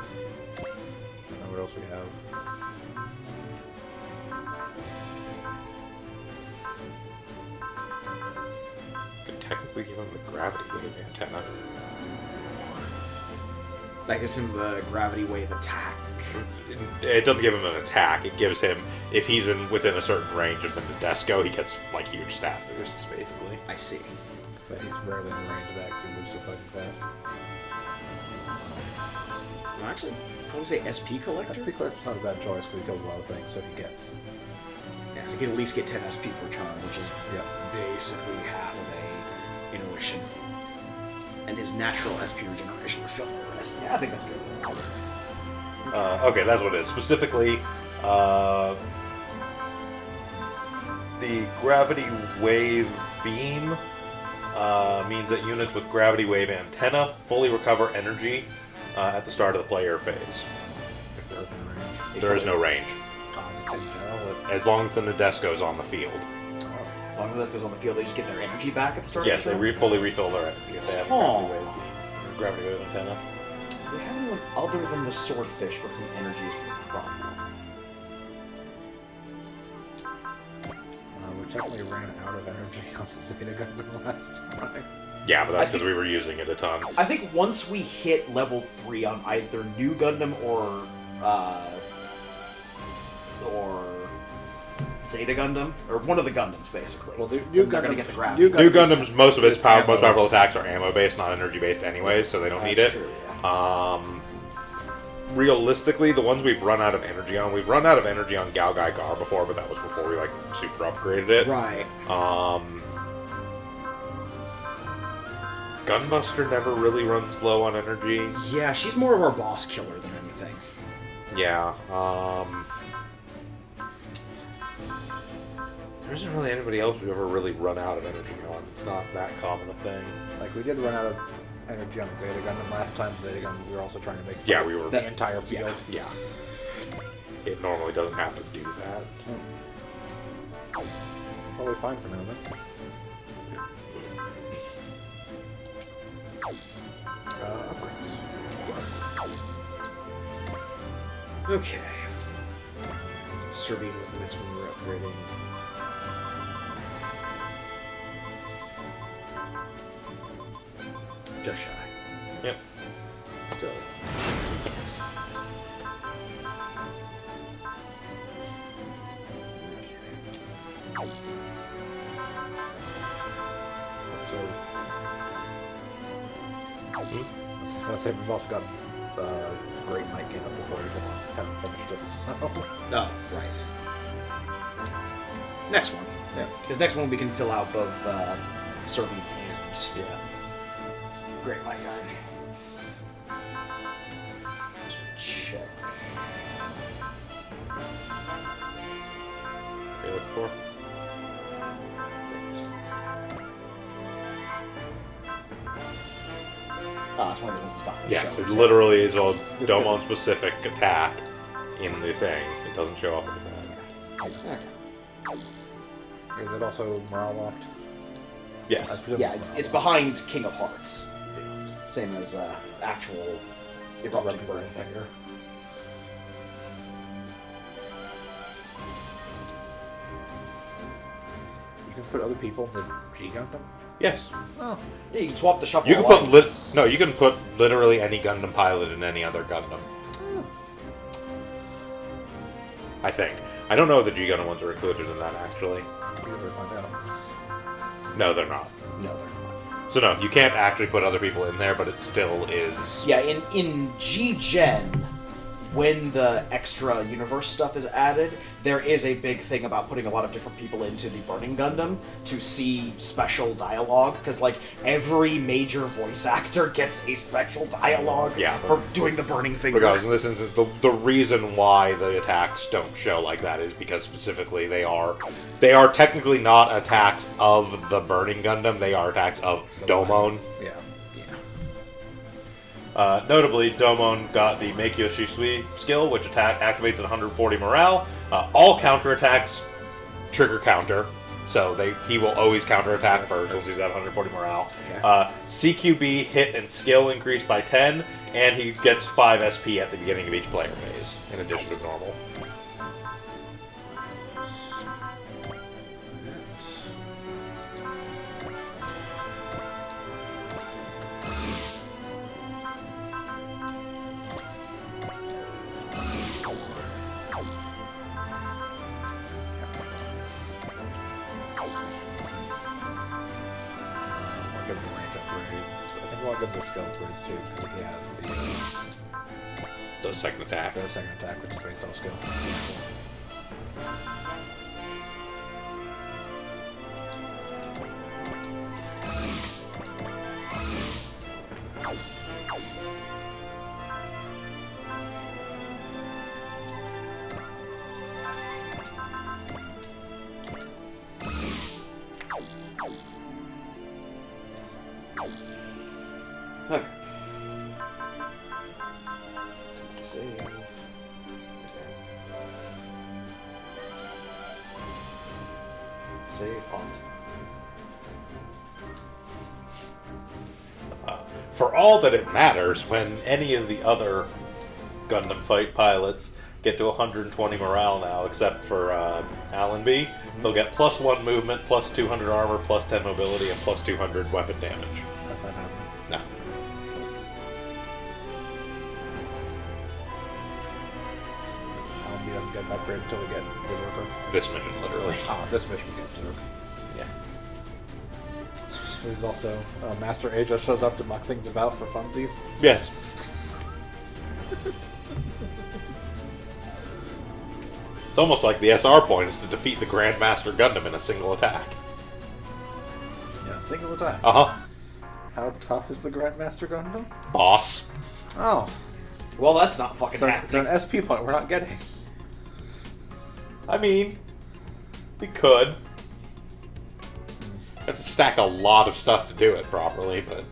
don't know what else we have. technically give him the gravity wave antenna. That gives him the gravity wave attack. It doesn't give him an attack. It gives him, if he's within a certain range of the Nadesco, he gets like huge stat boosts, basically. I see. But he's rarely in range of that because he moves so fucking fast. Well, actually, probably say SP Collector? SP Collector's not a bad choice because he kills a lot of things, so he gets. Yeah, so he can at least get 10 SP per turn, which is Yep. basically half of a intuition. And his natural SP regeneration will fill the rest. Yeah, I think that's good. Okay, that's what it is. Specifically, the gravity wave beam means that units with gravity wave antenna fully recover energy at the start of the player phase. If they're within range. There is no range, Just in general, as long as the Nadesco is on the field. As long as that goes on the field, they just get their energy back at the start Yes, of the they turn? fully refill their energy if they have a gravity wave antenna. Do we have anyone other than the swordfish for whom energy is a problem? we technically ran out of energy on the Zeta Gundam last time. Yeah, but that's I because we were using it a ton. I think once we hit level 3 on either New Gundam or Zeta Gundam, or one of the Gundams, basically. Well, the New New Gundam Gundam get the gravity. New Gundam's most of its is most ammo. powerful attacks are ammo based, not energy based, anyways, so they don't need it. That's true, yeah. Realistically, the ones we've run out of energy on, we've run out of energy on Galgai Gar before, but that was before we like super upgraded it. Right. Gunbuster never really runs low on energy. Yeah, she's more of our boss killer than anything. Yeah. There isn't really anybody else we've ever really run out of energy on. It's not that common a thing. Like, we did run out of energy on Zeta Gundam last time. Zeta Gundam, we were also trying to make Yeah, we were. the entire field. Yeah. It normally doesn't have to do that. Totally fine for now, then. Upgrades. Yes. Okay. Servine was the next one we were upgrading. Just shy. Yep. Still. Yes. Okay. So, let's say we've also got Great Might get up before we haven't finished it. So. Oh, right. Next one. Yeah. Because next one we can fill out both Serving and Great Might Guard. Just check. What are you looking for? That's one of the ones that's got the Yes, show, it too. literally is a It's Domon specific attack in the thing. It doesn't show up in the thing. Okay. Is it also morale locked? Yes. I presume Yeah, morale it's locked. behind King of Hearts. Same as actual Erupting Erupting Burn Burn Finger. You can put other people in the G Gundam? Yes. Oh. Yeah, you can swap the shuffle. You can put alliance. no. You can put literally any Gundam pilot in any other Gundam. I think. I don't know if the G Gundam ones are included in that actually. Easy to find out. No, they're not. No, they're not. So no, you can't actually put other people in there, but it still is. Yeah, in G-Gen, when the extra universe stuff is added, there is a big thing about putting a lot of different people into the Burning Gundam to see special dialogue, because, like, every major voice actor gets a special dialogue Yeah. for doing the Burning Finger. Because in this instance, the reason why the attacks don't show like that is because specifically they are technically not attacks of the Burning Gundam, they are attacks of Domon. Yeah. Notably, Domon got the Meikyo Shisui skill, which activates at 140 morale. All counterattacks trigger counter, so he will always counterattack first once he's at 140 morale. Okay. CQB hit and skill increased by 10, and he gets 5 SP at the beginning of each player phase, in addition to normal. give him rank upgrades. I think we'll give him the skill upgrades too, because he has The second attack. the second attack, which is based off skill. Okay. Save. Okay. Save pumped. For all that it matters, when any of the other Gundam fight pilots get to 120 morale now, except for Allenby, they'll get +1 movement, +200 armor, +10 mobility, and +200 weapon damage. That's not happening. No. He doesn't get an upgrade until we get Berserker. This mission, literally. Oh, this mission we get Berserker. Yeah. There's also Master Aja shows up to muck things about for funsies. Yes. It's almost like the SR point is to defeat the Grandmaster Gundam in a single attack. Yeah, single attack. Uh-huh. How tough is the Grandmaster Gundam? Boss. Oh, Well, that's not fucking so happening. an SP point we're not getting. I mean, we could. Have to stack a lot of stuff to do it properly, but...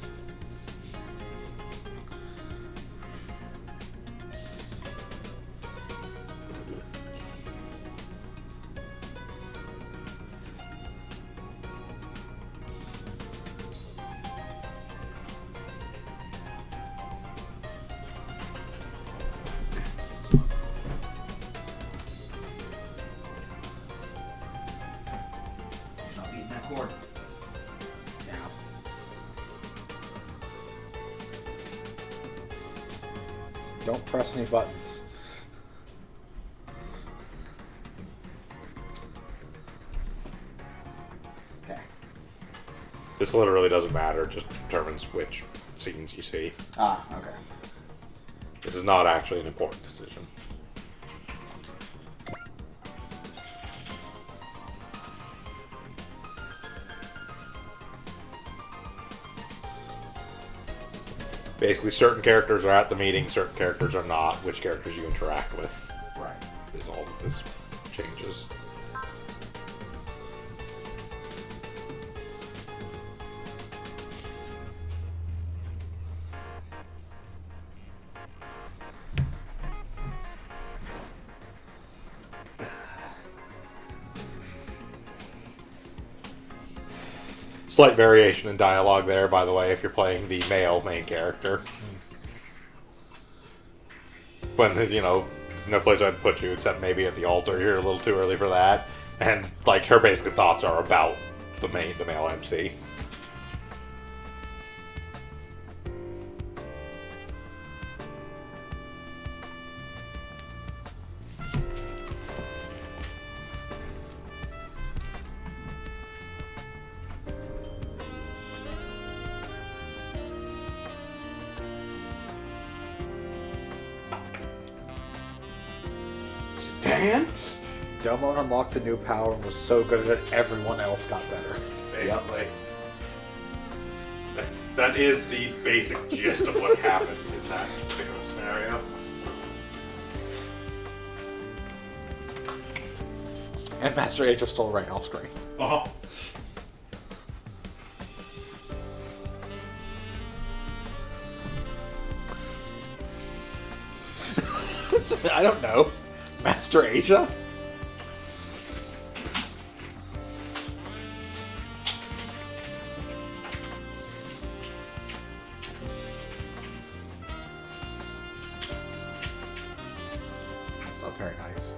He's not beating that cord. Yeah. Don't press any buttons. Okay. This literally doesn't matter, it just determines which scenes you see. Ah, okay. This is not actually an important decision. Basically, certain characters are at the meeting, certain characters are not. Which characters you interact with Right. is all that this changes. Slight variation in dialogue there, by the way, if you're playing the male main character. When, you know, no place I'd put you except maybe at the altar. You're a little too early for that. And, like, her basic thoughts are about the male MC. Van? Domo unlocked a new power and was so good at it, everyone else got better. Basically. That is the basic gist of what happens in that particular scenario. And Master H is still right off screen. Uh-huh. I don't know. Master Asia? It's not very nice.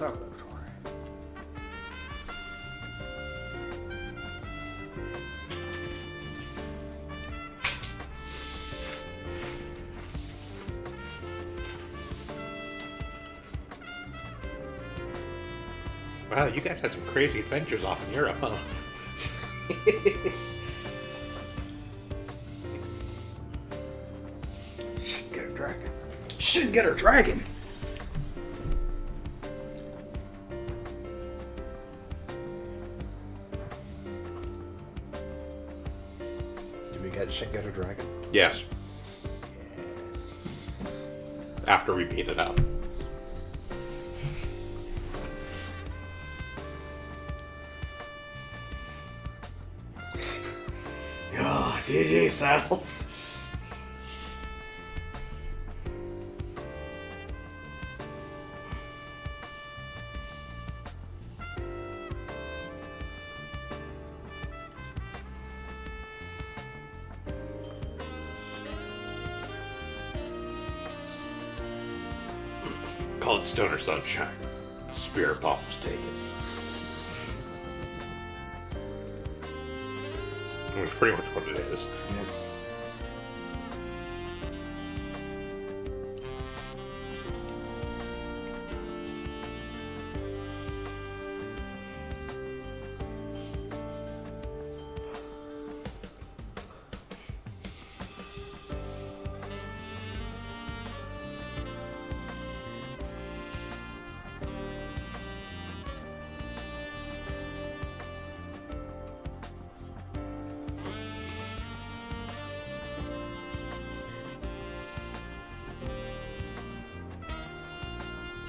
Laboratory. Wow, you guys had some crazy adventures off in Europe, huh? Shouldn't get a dragon. Shouldn't get her dragon. Did we get shouldn't get a dragon? Yes, Yes. after we beat it up. Oh, GG Cells. Call it Stoner Sunshine. Spirit bomb was taken. That's pretty much what it is.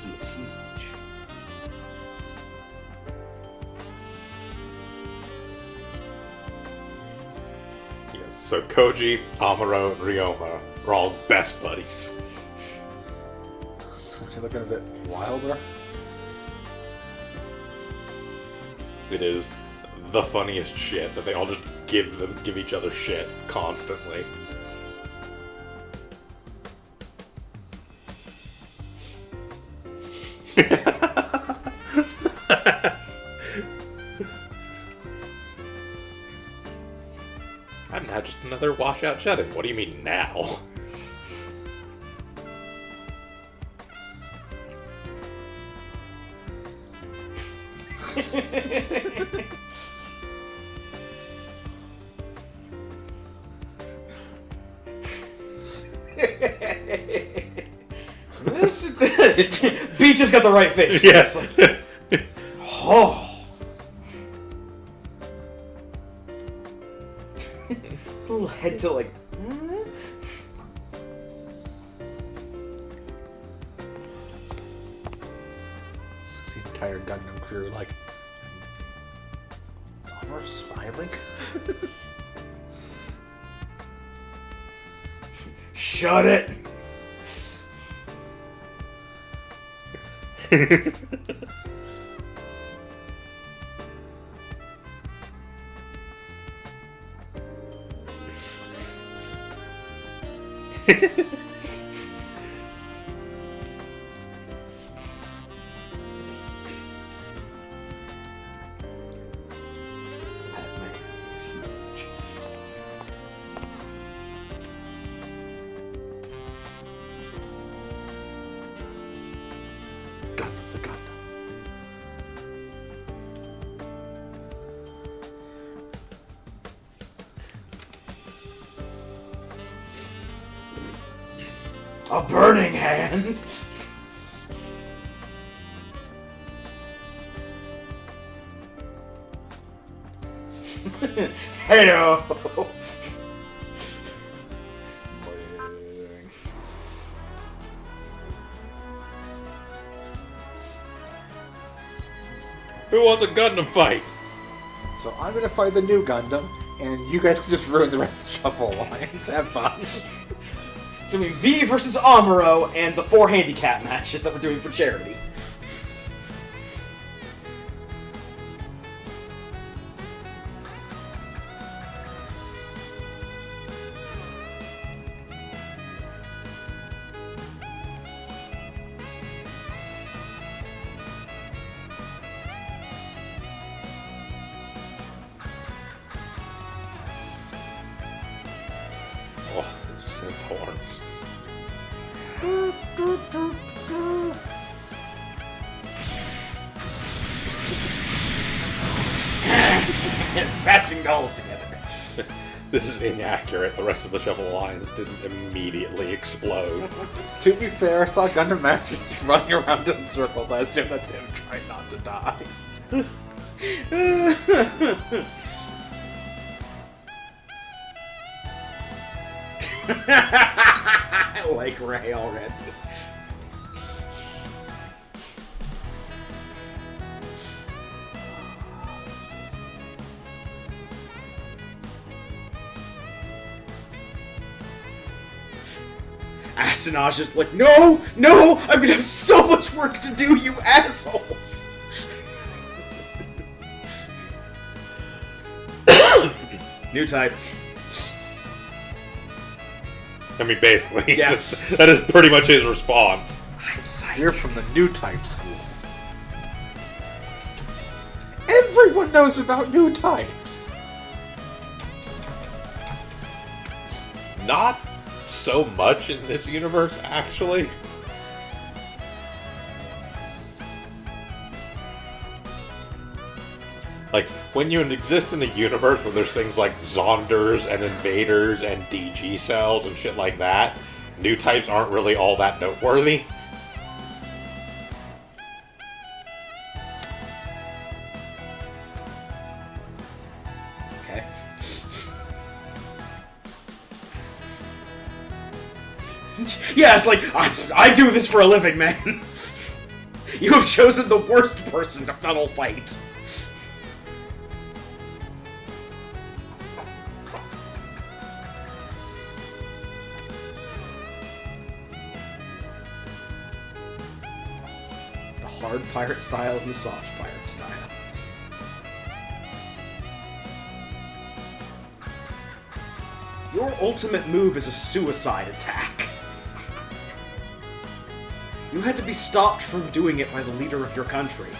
He is huge. Yes, so Koji, Amuro, and Ryoma are all best buddies. You're looking a bit wilder. It is the funniest shit that they all just give each other shit constantly. I'm now just another washout Shedden. What do you mean now? This Beach has got the right face. Yes. Oh. Little head to like. It's the entire Gundam crew like. Is Honor smiling? Shut it. That man is huge. Gundam the Gundam. A burning hand. Heyo. Who wants a Gundam fight? So I'm gonna fight the new Gundam, and you guys can just ruin the rest of the Shuffle Alliance. Have fun. It's gonna be V versus Amuro and the 4 handicap matches that we're doing for charity. Oh, synth horns. Smashing dolls together. This is inaccurate. The rest of the Shuffle Alliance didn't immediately explode. To be fair, I saw Gundam Match running around in circles. I assume that's him trying not to die. I like Ray already. Astonage is like, no! No! I'm gonna have so much work to do, you assholes! New type. I mean, basically, Yeah. that is pretty much his response. I'm psyched. You're from the new type school. Everyone knows about new types. Not so much in this universe, actually. Like, when you exist in a universe where there's things like Zonders and Invaders and DG cells and shit like that, new types aren't really all that noteworthy. Okay. Yeah, it's like, I do this for a living, man. You have chosen the worst person to funnel fight. The hard pirate style and the soft pirate style. Your ultimate move is a suicide attack. You had to be stopped from doing it by the leader of your country.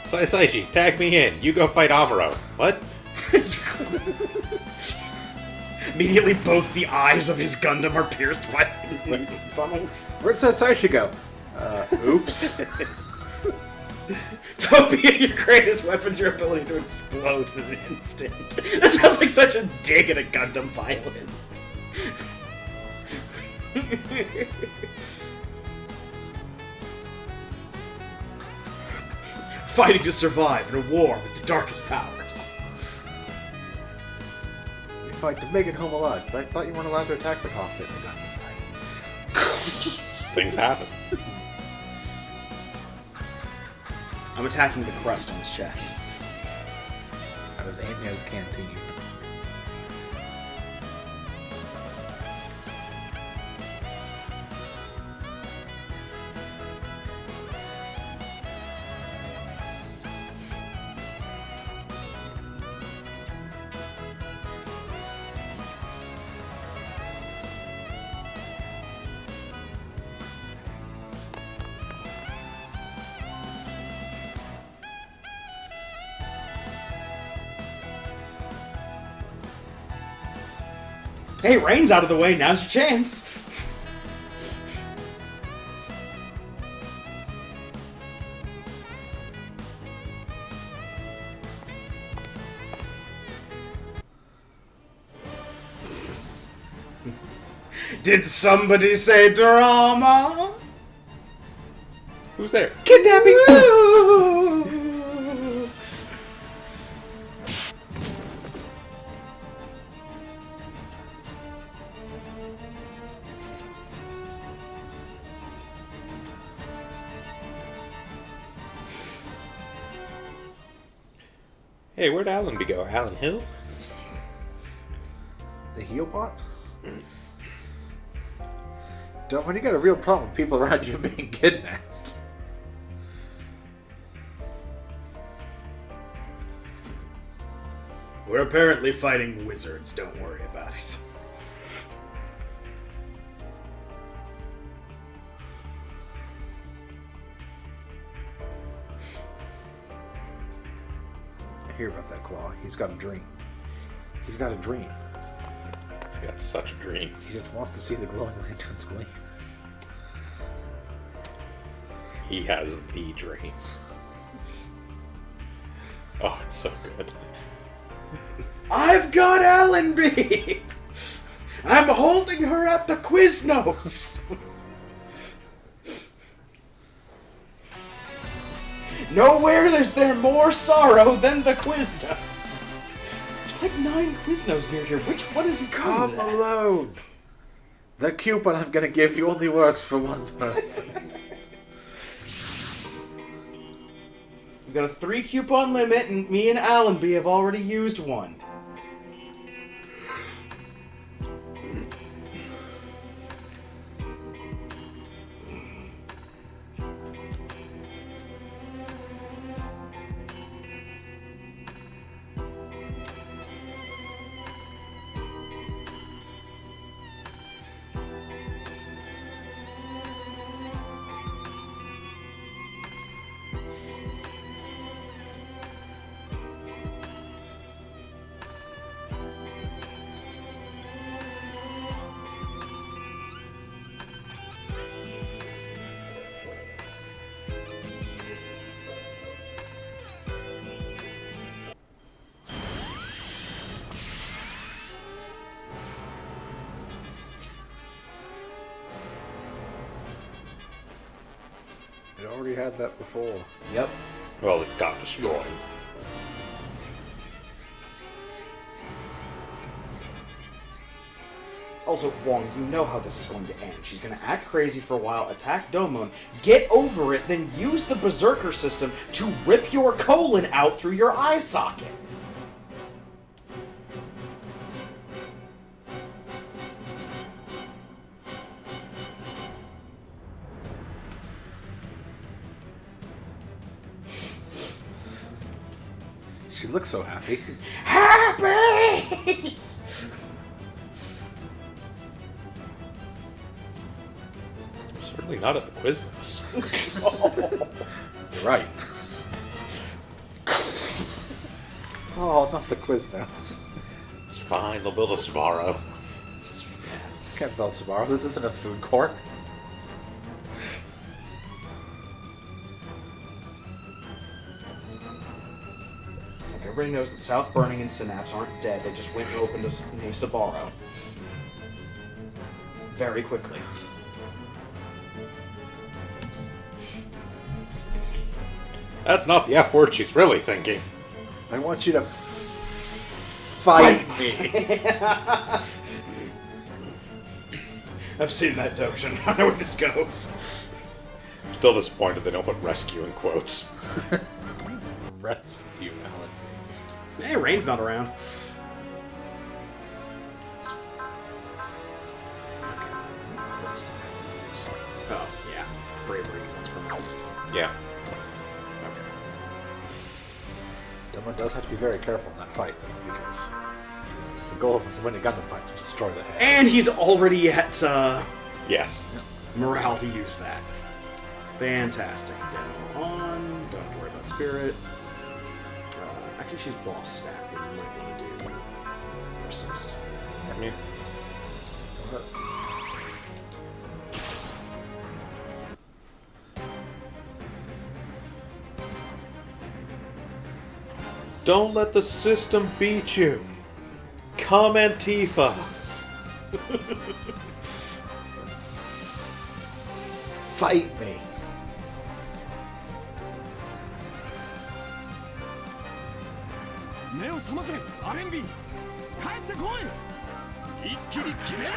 Saichi, tag me in. You go fight Amuro. What? Immediately, both the eyes of his Gundam are pierced by funnels. Where'd Sasashi go? Oops. Topia, your greatest weapon's your ability to explode in an instant. That sounds like such a dig at a Gundam pilot. Fighting to survive in a war with the darkest powers. You fight to make it home alive, but I thought you weren't allowed to attack the cockpit in the Gundam fight. Things happen. I'm attacking the crust on his chest. I was aiming at his canteen. Hey, Rain's out of the way, now's your chance! Did somebody say drama? Who's there? Kidnapping! Hey, where'd Alan go? Alan Hill? The heel bot? Don't when you got a real problem with people around you being kidnapped. We're apparently fighting wizards, don't worry about it. hear about that, Claw. He's got a dream. He's got a dream. He's got such a dream. He just wants to see the glowing lanterns gleam. He has the dream. Oh, it's so good. I've got Allenby! I'm holding her at the Quiznos! Nowhere is there more sorrow than the Quiznos. There's like 9 Quiznos near here. Which one is he Come calling that? alone! The coupon I'm gonna give you only works for one person. We've got a 3 coupon limit, and me and Allenby have already used one. It already had that before. Yep. Well, it got destroyed. Also, Wong, you know how this is going to end. She's going to act crazy for a while, attack Domon, get over it, then use the Berserker system to rip your colon out through your eye socket. She looks so happy. Happy! Certainly not at the Quiznos. You're right. Oh, not the Quiznos. It's fine, they'll build a Sbarro. Can't build Sbarro. This isn't a food court. Everybody knows that South Burning and Synapse aren't dead. They just went and opened a Sabaro. Very quickly. That's not the F word she's really thinking. I want you to fight me. I've seen that Dojin. I know where this goes. I'm still disappointed they don't put rescue in quotes. Rescue Allenby. Hey, Rain's not around. Oh, yeah. Bravery. That's promoted. Yeah. Domon does have to be very careful in that fight, though, because the goal of winning a Gundam fight is to destroy the head. And he's already at Yes. morale to use that. Fantastic. Demo on. Don't have to worry about Spirit. Actually, she's boss stat, but you might want to do persist. I mean, don't let the system beat you. Come Antifa. Fight me.目を覚ませアレンビー帰ってこい一気に決める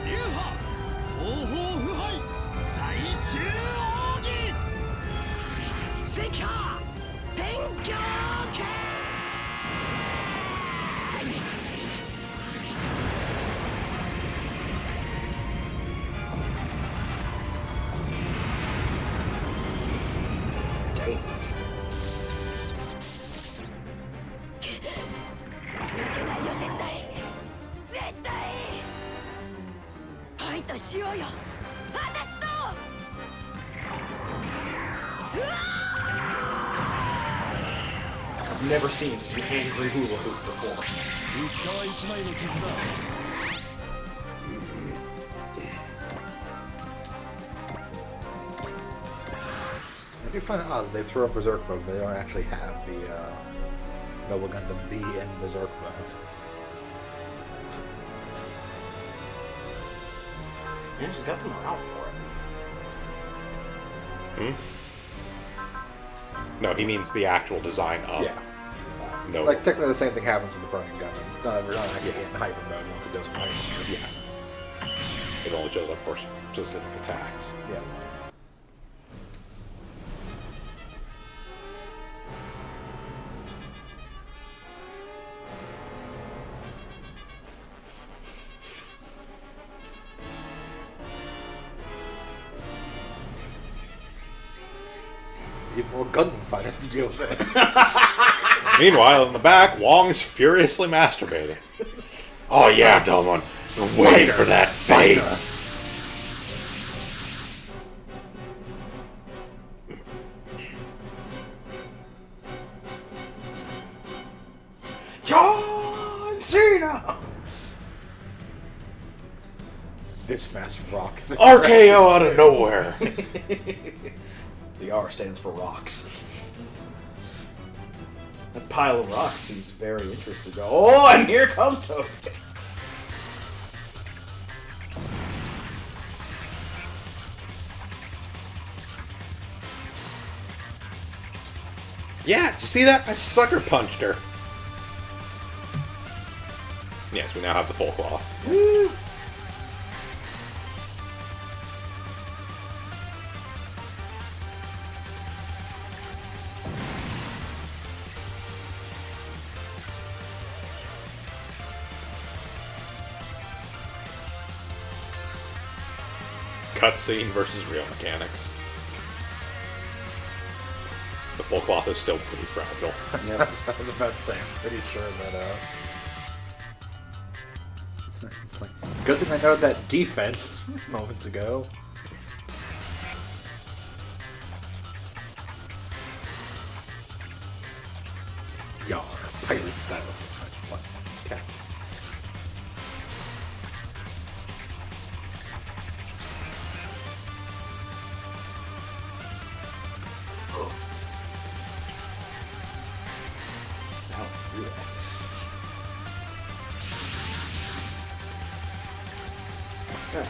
流派東方腐敗最終奥義赤波天狂剣しようよ私とうわ I've never seen such an angry hula hoop before. 薄皮一枚の傷だ I do find it odd that they threw up Berserk mode, but they don't actually have the Noble Gundam B in Berserk mode. They just got them around for it. No, he means the actual design of. Yeah. No. Like, technically the same thing happens with the Burning Gundam. Not every time I get hit in hyper mode once it goes in hyper mode. Yeah. It only shows up for specific attacks. Yeah. Need more Gundam fighters to deal with this. Meanwhile, in the back, Wong's furiously masturbating. Oh yeah, Yes. dumb one. I'm waiting for that face. John Cena! This massive rock is RKO out of nowhere. The R stands for rocks. That pile of rocks seems very interesting. Oh, and here comes Toby. Yeah, did you see that? I sucker punched her. Yes, we now have the full cloth. Woo! Cutscene versus real mechanics. The full cloth is still pretty fragile. I was about to say, I'm pretty sure that, it's like, good thing I know that defense moments ago. Yar, pirate style. What? Okay. Now it's through that. Yeah.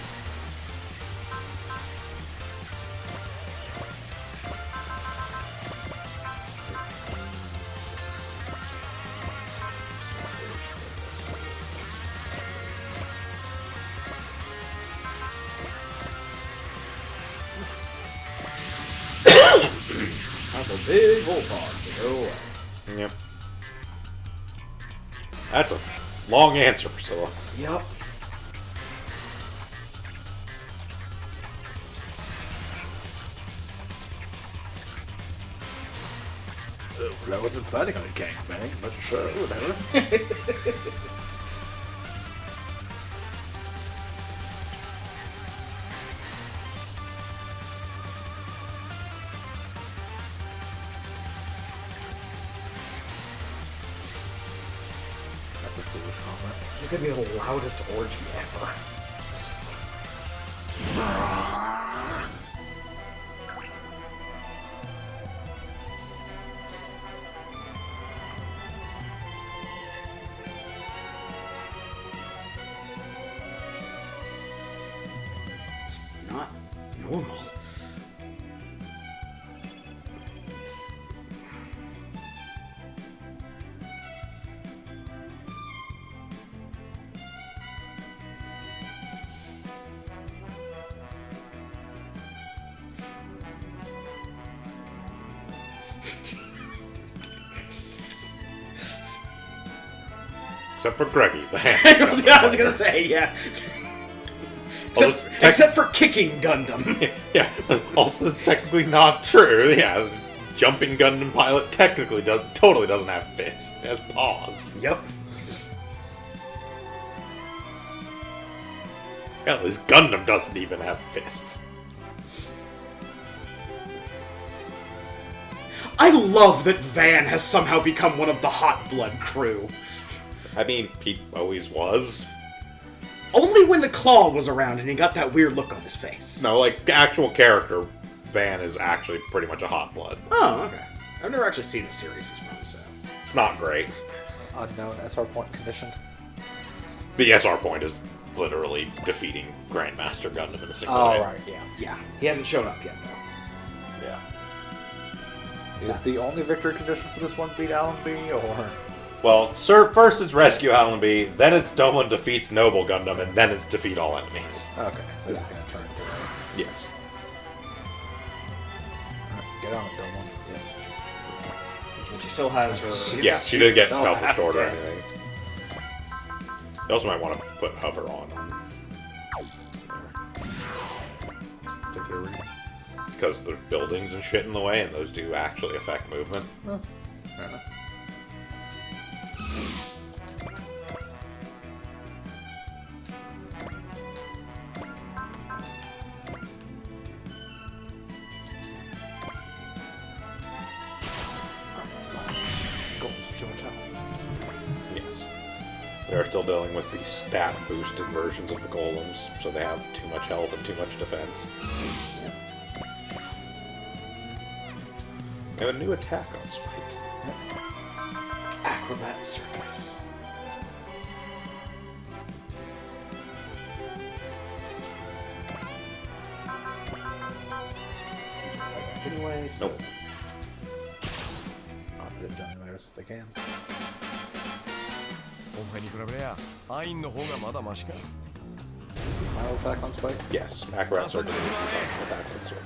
That's a big hole pod to go away. Yep. That's a long answer, Priscilla. Yep. I wasn't planning on a gangbang, but sure, whatever. That's a foolish comment. This is gonna be the loudest orgy ever. It's not normal. Except for Greggy, the hand. I was gonna say, yeah. Although, Except for kicking Gundam. Yeah, also it's technically not true. Yeah, jumping Gundam pilot technically totally doesn't have fists. It has paws. Yep. Hell, his Gundam doesn't even have fists. I love that Van has somehow become one of the hot blood crew. I mean, he always was. Only when the Claw was around and he got that weird look on his face. No, like, actual character, Van is actually pretty much a hot blood. Oh, okay. I've never actually seen the series he's from, so... It's not great. Unknown SR point conditioned. The SR point is literally defeating Grandmaster Gundam in a single Oh, day. right, yeah. Yeah, he hasn't shown up yet, though. Yeah. Is the only victory condition for this one beat Allenby, or...? Well, first it's rescue Allenby, then it's Dolan defeats Noble Gundam, and then it's defeat all enemies. Okay, so it's gonna turn into that. Yes. Alright, get on it, Dolan. But she still has her... Yeah, she didn't get still health half restored or dead. anything. You also might want to put hover on. Take their read. Because there's buildings and shit in the way, and those do actually affect movement. Oh, fair enough. Yes. They are still dealing with the stat-boosted versions of the golems, so they have too much health and too much defense. They have a new attack on Spike. Acrobat Circus. Anyway, so... Nope. Opposite generators if they can. お前に比べりゃアインの方がまだマシか Final attack on Spike? Yes, Acrobat Circus is the attack on Spike.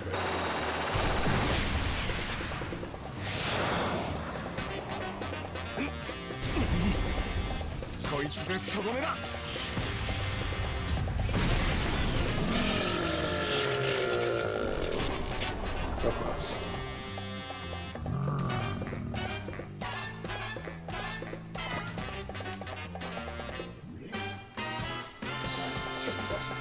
こいつでとどめだ So close. Certainly busted.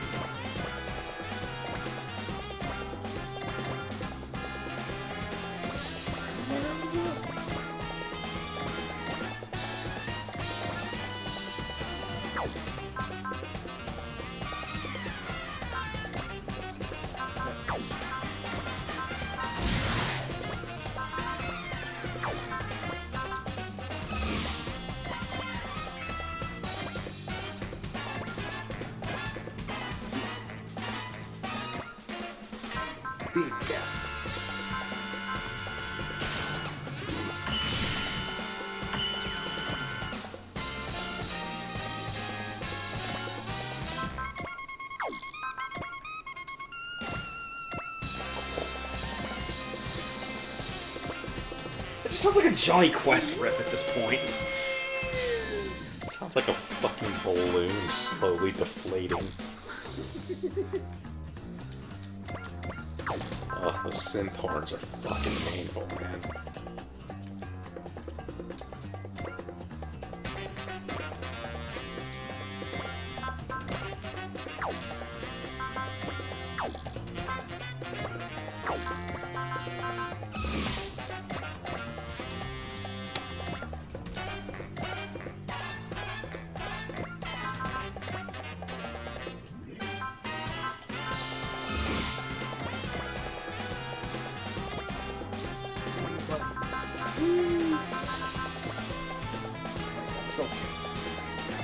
Beam cat. It just sounds like a Johnny Quest riff at this point. Sounds like a fucking balloon slowly deflating. Oh, those synth horns are fucking painful, man.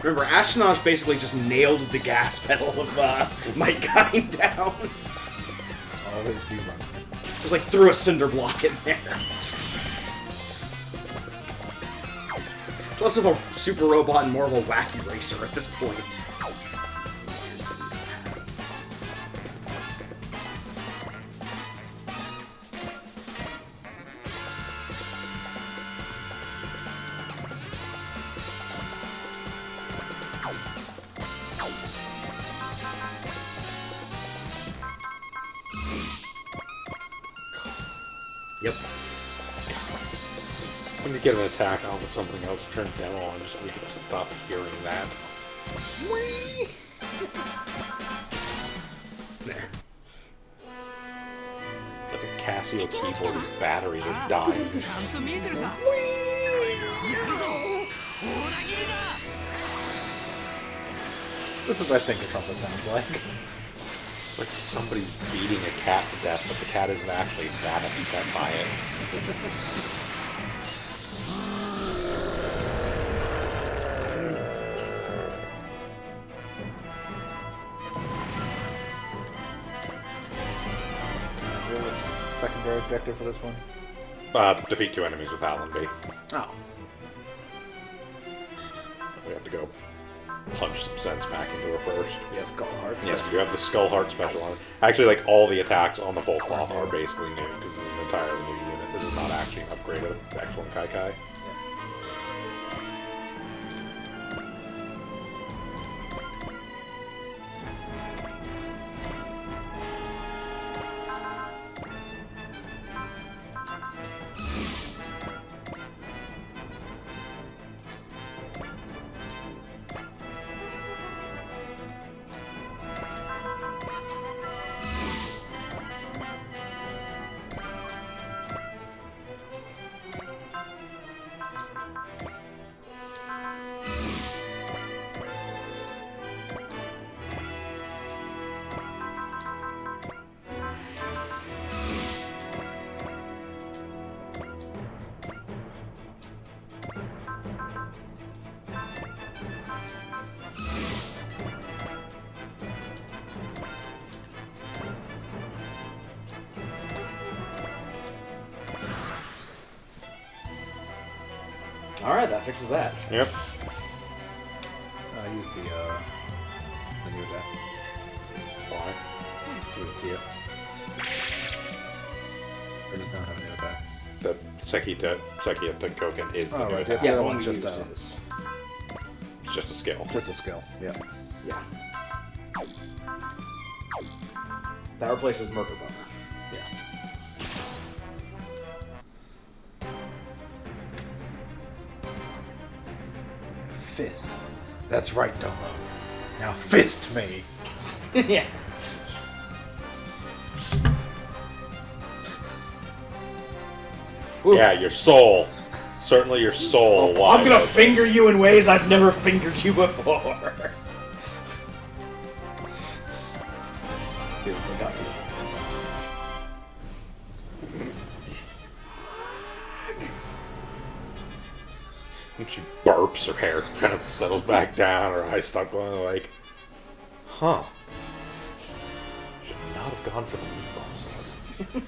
Remember, Ashnaj basically just nailed the gas pedal of Mike Guy down. Always be running. Just like threw a cinder block in there. It's less of a super robot and more of a wacky racer at this point. Yep. When you get an attack off of something else, turn demo on just so we can stop hearing that. There. Like a Casio keyboard whose batteries are dying. ちゃんと見えてるさやるぞ裏切りだ This is what I think a trumpet sounds like. It's like somebody's beating a cat to death, but the cat isn't actually that upset by it. Secondary objective for this one? Defeat 2 enemies with Allenby. Oh. We have to go punch some sense back into her first. Yep. Skull Hearts. Yes, you have the Skull Heart special on it. Actually, like, all the attacks on the full cloth are basically new, because this is an entirely new unit. This is not actually an upgrade of X1 Kai Kai. Alright, that fixes that. Yep. I use the new attack. Why? See what it's you. Or does not have a new attack. The Sekia Tenkoken is the new right. attack. Yeah, the the one one's we just used is. It's just a skill. Just a skill. Yeah. Yeah. That replaces Murder Boner. Yeah. Fist. That's right, Domo. Now fist me. Yeah. Ooh. Yeah, your soul. Certainly your soul. Why? I'm gonna finger you in ways I've never fingered you before. Beautiful ducky. When she burps, her hair kind of settles back down, her eyes start glowing like, huh. Should not have gone for the meatball sub.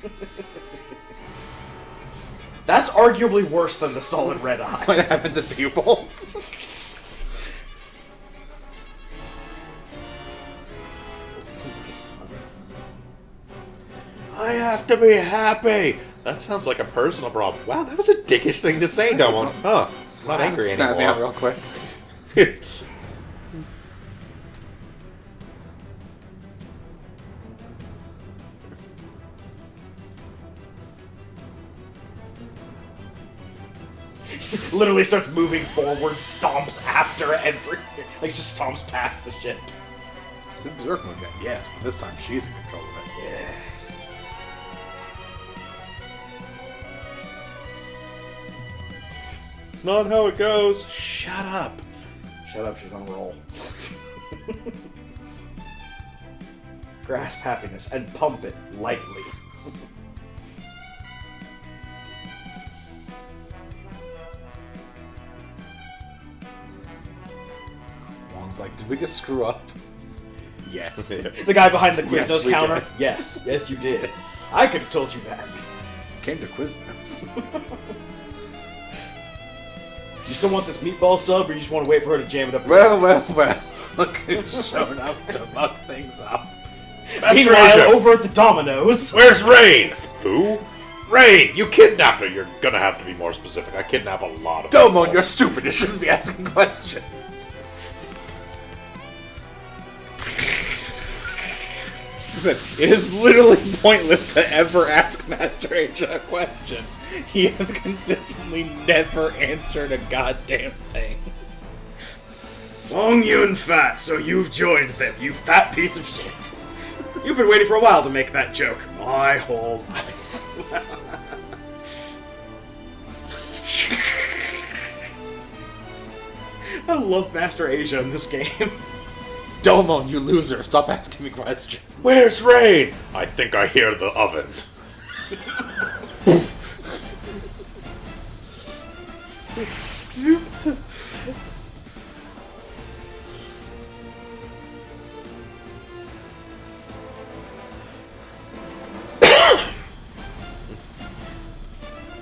That's arguably worse than the solid red eyes. What happened to pupils? I have to be happy. That sounds like a personal problem. Wow, that was a dickish thing to say, Domo. Huh. I'm not angry Snap me out anymore. real quick. Literally starts moving forward, stomps after every... Like, just stomps past the shit. It's a Berserk move again, yes, but this time she's in control of it. Yes. It's not how it goes. Shut up. Shut up, she's on a roll. Grasp happiness and pump it lightly. Wong's like, did we just screw up? Yes. The guy behind the Quiznos Yes, we counter? did. Yes. Yes, you did. I could have told you that. Came to Quiznos. You still want this meatball sub, or you just want to wait for her to jam it up? your Well, ass? well. Look who's shown up to muck things up. Meanwhile, over at the Domino's. Where's Rain? Who? Rain, you kidnapped her. You're gonna have to be more specific. I kidnap a lot of Domo, people. you're stupid. You shouldn't be asking questions. It is literally pointless to ever ask Master H a question. He has consistently never answered a goddamn thing. Long Yun fat, so you've joined them, you fat piece of shit. You've been waiting for a while to make that joke. My whole life. I love Master Asia in this game. Domon, you loser! Stop asking me questions. Where's Rain? I think I hear the oven.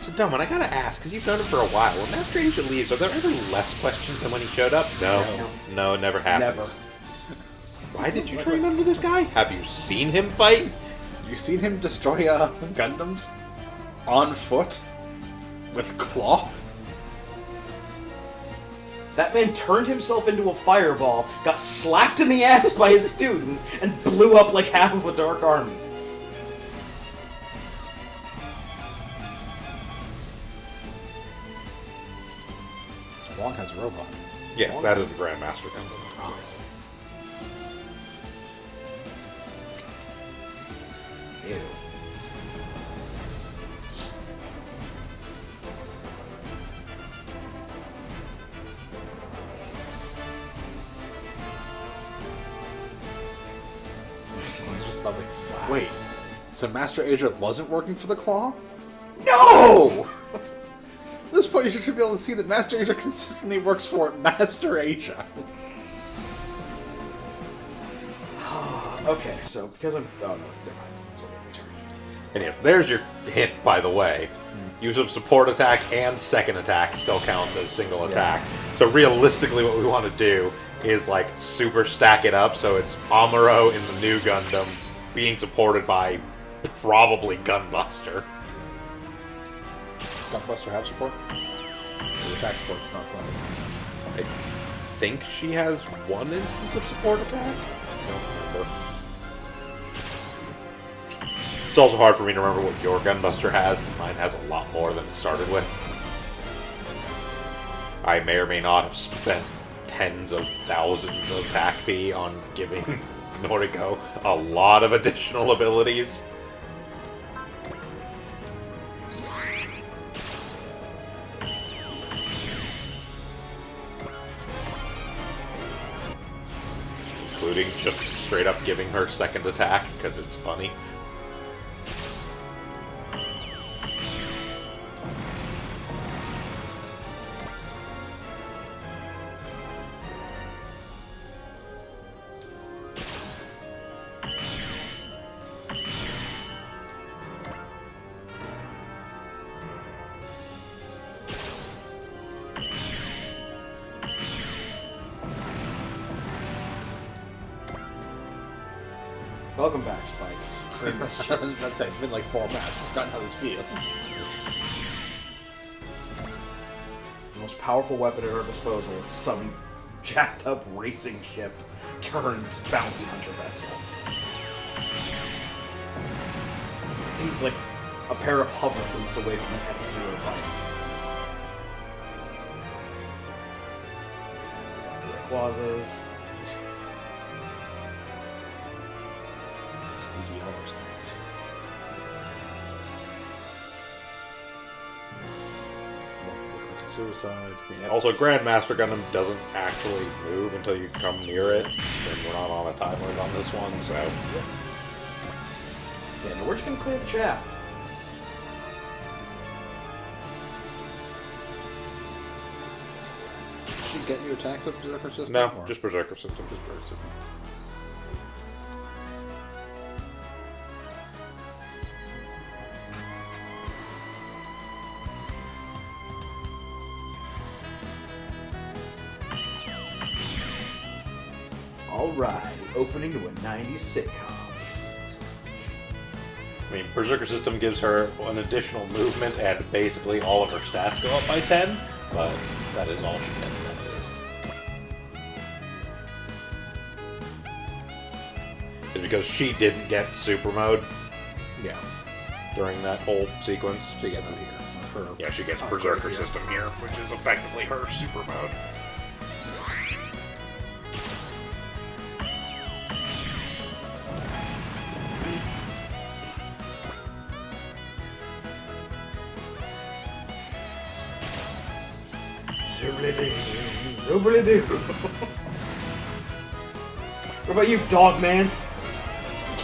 So, Dumb, I gotta ask, because you've known him for a while. When Master Asia leaves, are there ever less questions than when he showed up? No, it never happens. Never. Why did you train under this guy? Have you seen him fight? You seen him destroy Gundams on foot with cloth? That man turned himself into a fireball, got slapped in the ass by his student, and blew up like half of a Dark Army. Wong has a robot. Yes, that is the Grandmaster Gundam. Yes. Ew. Lovely. Wait, so Master Asia wasn't working for the Claw? No! At this point, you should be able to see that Master Asia consistently works for Master Asia. Okay, so because I'm... Oh, no, never mind. It's only my turn. And yes, there's your hint, by the way. Use of support attack and second attack still counts as single attack. So realistically, what we want to do is like super stack it up so it's Amuro in the new Gundam being supported by probably Gunbuster. Gunbuster have support? The attack support's not something. I think she has one instance of support attack. I don't remember. It's also hard for me to remember what your Gunbuster has, because mine has a lot more than it started with. I may or may not have spent tens of thousands of attack P on giving Noriko a lot of additional abilities. Including just straight up giving her second attack, because it's funny. Welcome back, Spike. Very nice I was about to say, it's been like 4 matches. I've forgotten how this feels. The most powerful weapon at our disposal is some jacked up racing ship turned bounty hunter vessel. These things like a pair of hover boots away from an F-Zero fight. Got the clauses. Sneaky overstands. Suicide. Also, Grandmaster Gundam doesn't actually move until you come near it, and we're not on a time limit on this one, so... Yeah, no, we're just gonna clear the chaff. Did she get new attacks with Berserker System? No, or- just Berserker System. Just Berserker System. Alright, opening to a 90s sitcom. I mean, Berserker System gives her an additional movement, and basically all of her stats go up by 10, but that is all she gets out of this. It's because she didn't get super mode Yeah. during that whole sequence. She gets it here. Her Yeah, she gets upgrade Berserker here. System here, which is effectively her super mode. Zoobly-doo. What about you, dog man?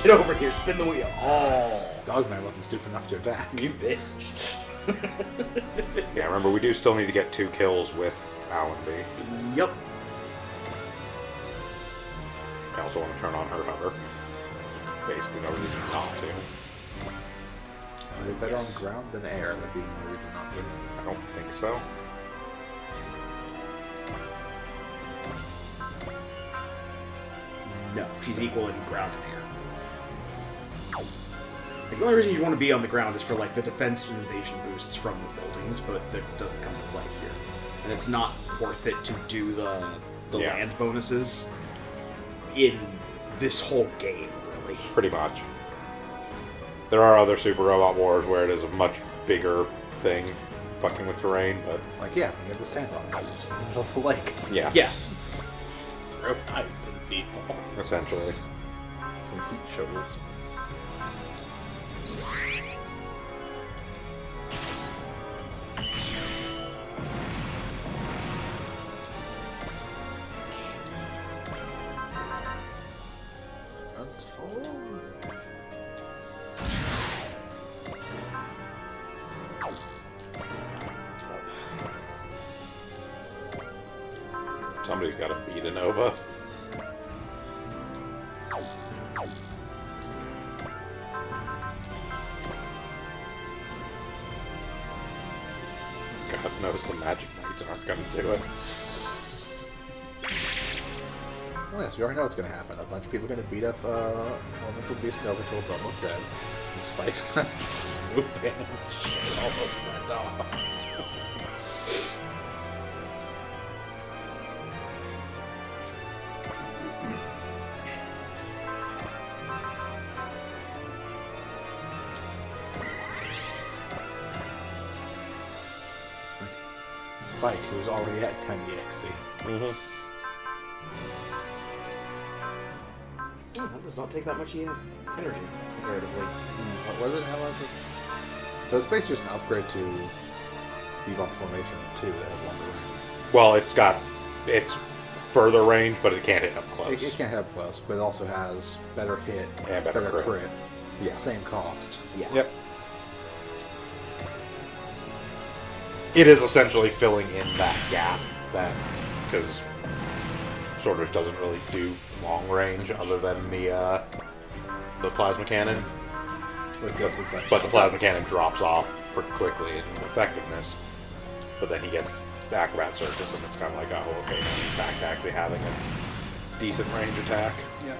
Get over here, spin the wheel. Oh, Dogman wasn't stupid enough to attack. you bitch. Yeah, remember, we do still need to get 2 kills with Allenby. Yup. I also want to turn on her hover. Basically, no reason not to. Are they better Yes. on the ground than air? That'd be no reason not to. I don't think so. No, she's equal in ground and air. Like, the only reason you want to be on the ground is for like the defense and invasion boosts from the buildings, but that doesn't come to play here. And it's not worth it to do the Yeah. land bonuses in this whole game, really. Pretty much. There are other Super Robot Wars where it is a much bigger thing, fucking with terrain, but Like, yeah, we have the sandbox just in the middle of the lake. yeah, Yes. Throw knives at people. essentially. Some heat shovels. That's full. Somebody's got to beat a Nova. God knows the Magic Knights aren't going to do it. Well, yes, we already know what's going to happen. A bunch of people are going to beat up Elemental Beast Nova until it's almost dead. And Spike's going to swoop in and shit all over my dog. Spike, who's already at 10 EXC. Mm-hmm. Oh, that does not take that much energy, comparatively. What was it? How much? So it's basically just an upgrade to Bebop Formation 2 that has longer range. Well, it's further range, but it can't hit up close. It can't hit up close, but it also has better hit And better crit. Yeah. Same cost. Yeah. Yep. It is essentially filling in that gap that, because Swordfish doesn't really do long range other than the plasma cannon, But but the plasma cannon drops off pretty quickly in effectiveness. But then he gets the Acrobat Circus, and it's kind of like, oh, okay, now he's back to actually having a decent range attack. Yeah.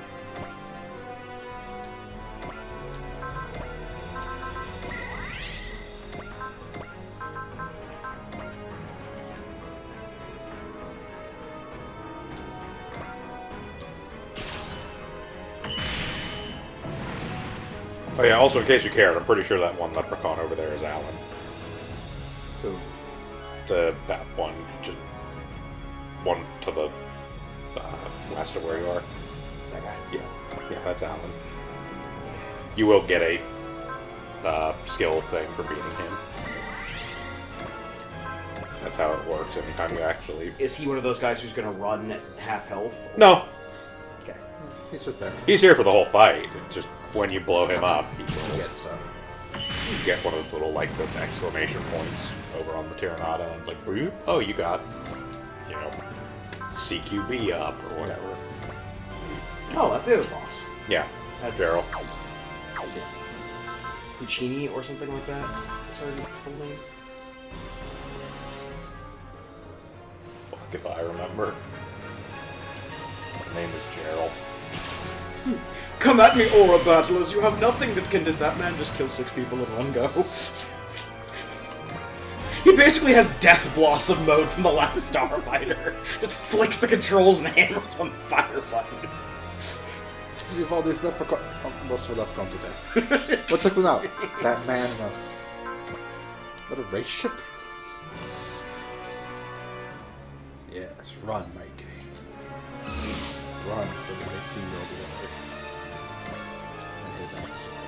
Oh yeah, also in case you cared, I'm pretty sure that one leprechaun over there is Alan. Who? That one, just one to the west of where you are. That guy. Yeah, that's Alan. You will get a skill thing for beating him. That's how it works. Anytime you actually. Is he one of those guys who's going to run at half health? No, Okay. He's just there. he's here for the whole fight. It's just when you blow him up, he To will get stuff. get one of those little like the exclamation points over on the Tyrannada, and it's like, boop. Oh, you got, you know, CQB up or whatever. Oh, that's the other boss. Yeah, That's Gerald. Puccini or something like that. That's her full name. Fuck if I remember. His name is Gerald. Come at me, Aura Battlers! You have nothing that can do that man just kill 6 people in one go. He basically has Death Blossom mode from the last Starfighter. Just flicks the controls and hammers on the fire button. We have all these leprechauns. Oh, most of the leprechauns are dead. What took them out? That man in a... What, a race ship? Yes, run, Mikey. Run so that they see you over there. And hit that sword.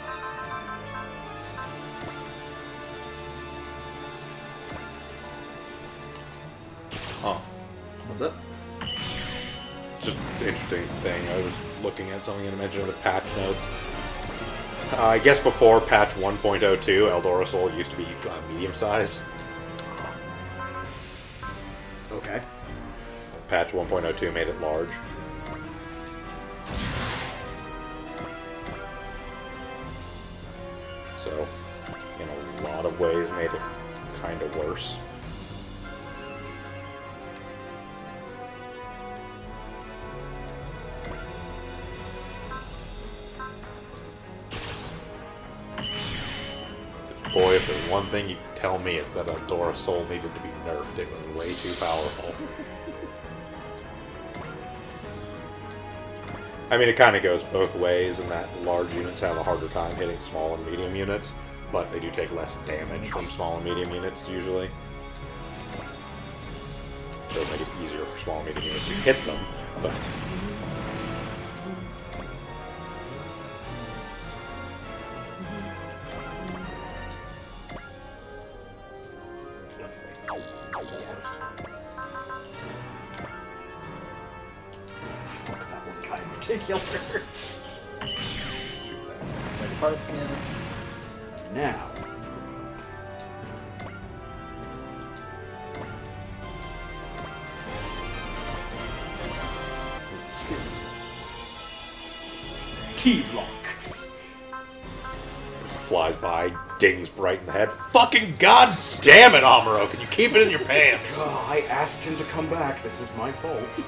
Oh, What's up? just an interesting thing. I was looking at something and mentioned in the patch notes. I guess before patch 1.02, Eldora Soul used to be medium size. Okay. Patch 1.02 made it large. So, in a lot of ways, made it kind of worse. Boy, if there's one thing you can tell me, it's that Eldora Soul needed to be nerfed. It was way too powerful. I mean, it kind of goes both ways in that large units have a harder time hitting small and medium units, but they do take less damage from small and medium units, usually. So it'll make it easier for small and medium units to hit them, but... Fuck that one guy in particular. Now. T-Lock. Flies by, dings bright in the head. Fucking god damn it, Amuro! Can you keep it in your pants? I asked him to come back. This is my fault.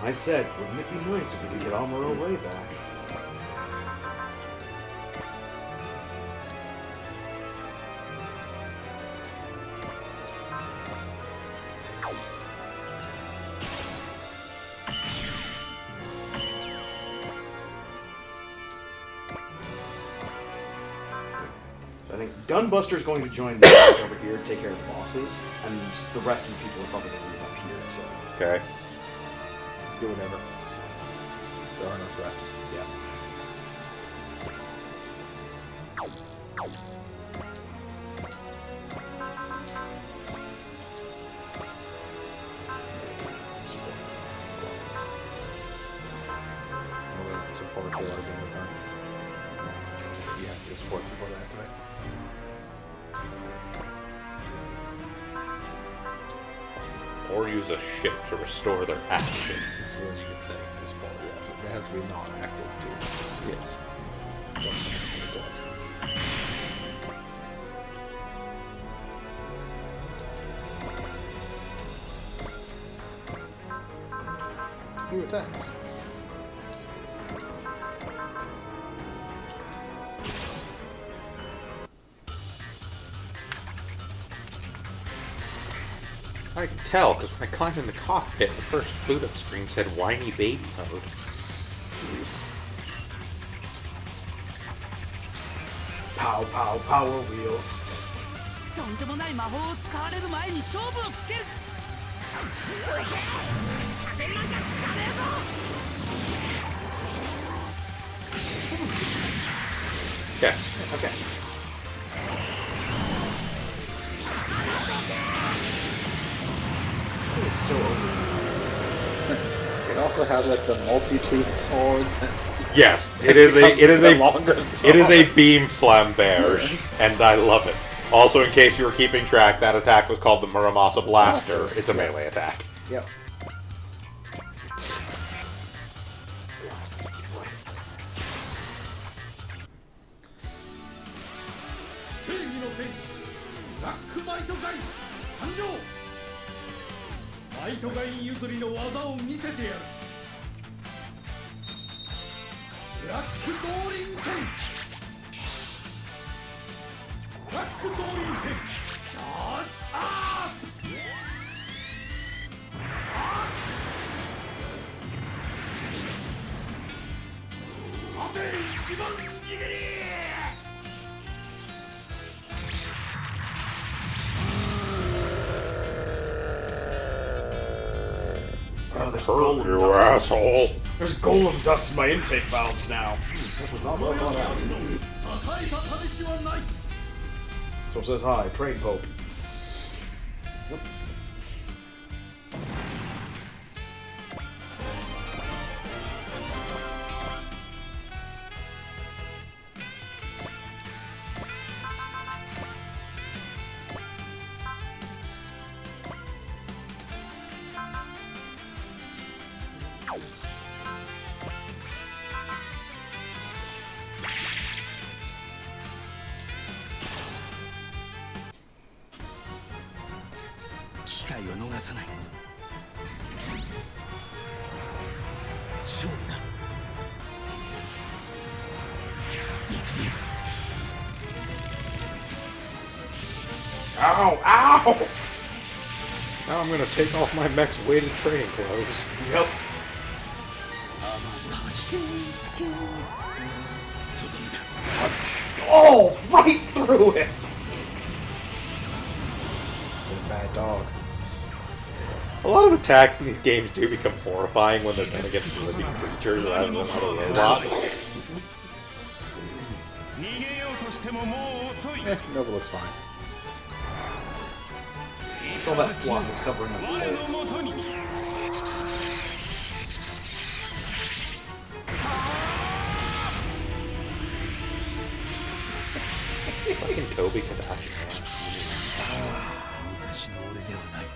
I said, wouldn't it be nice if we could get Amuro way back? I think Gunbuster's going to join the guys over here, take care of the bosses, and the rest of the people are probably going to move up here, so... Okay. Do whatever. There are no threats. Yeah. Support the other game turn. You have to support before they activate. Or use a ship to restore their action. So then you can think this ball, yeah. So they have to be non-active too. Yes. Who attacks? I can tell, because when I climbed in the cockpit, the first boot-up screen said whiny baby mode. Pow, pow, power wheels. とんでもない魔法を使われる前に勝負をつける。 Yes. Okay. It is so over. It also has like the multi-tooth sword. Yes, it is a longer sword. it is a beam flamberge, and I love it. Also, in case you were keeping track, that attack was called the Muramasa Blaster. It's a melee attack. Yep. 正義の戦士ブラックマイトガイ参上。マイトガイ譲りの技を見せてやる。ブラック動輪剣。ブラック動輪剣。チャージアップ。当て一番ギリギリ。 Oh, there's Hurt golem you, dust. asshole! There's golem dust in my intake valves now. This was not well thought out. 栄えた試しはない。 So says hi, Trade Pope. 機会を逃さない勝負だ行くぜ Ow! Ow! Now I'm gonna take off my mech's weighted training clothes. Yep. パチとどめだ Oh, right through it. He's a bad dog. A lot of attacks in these games do become horrifying when they're done against living creatures rather than other robots. 逃げようとしてももう遅い Nova looks fine. All that fluff is covering up the 我 hole. のもとに Fucking Toby Kadashi. 昔の俺ではない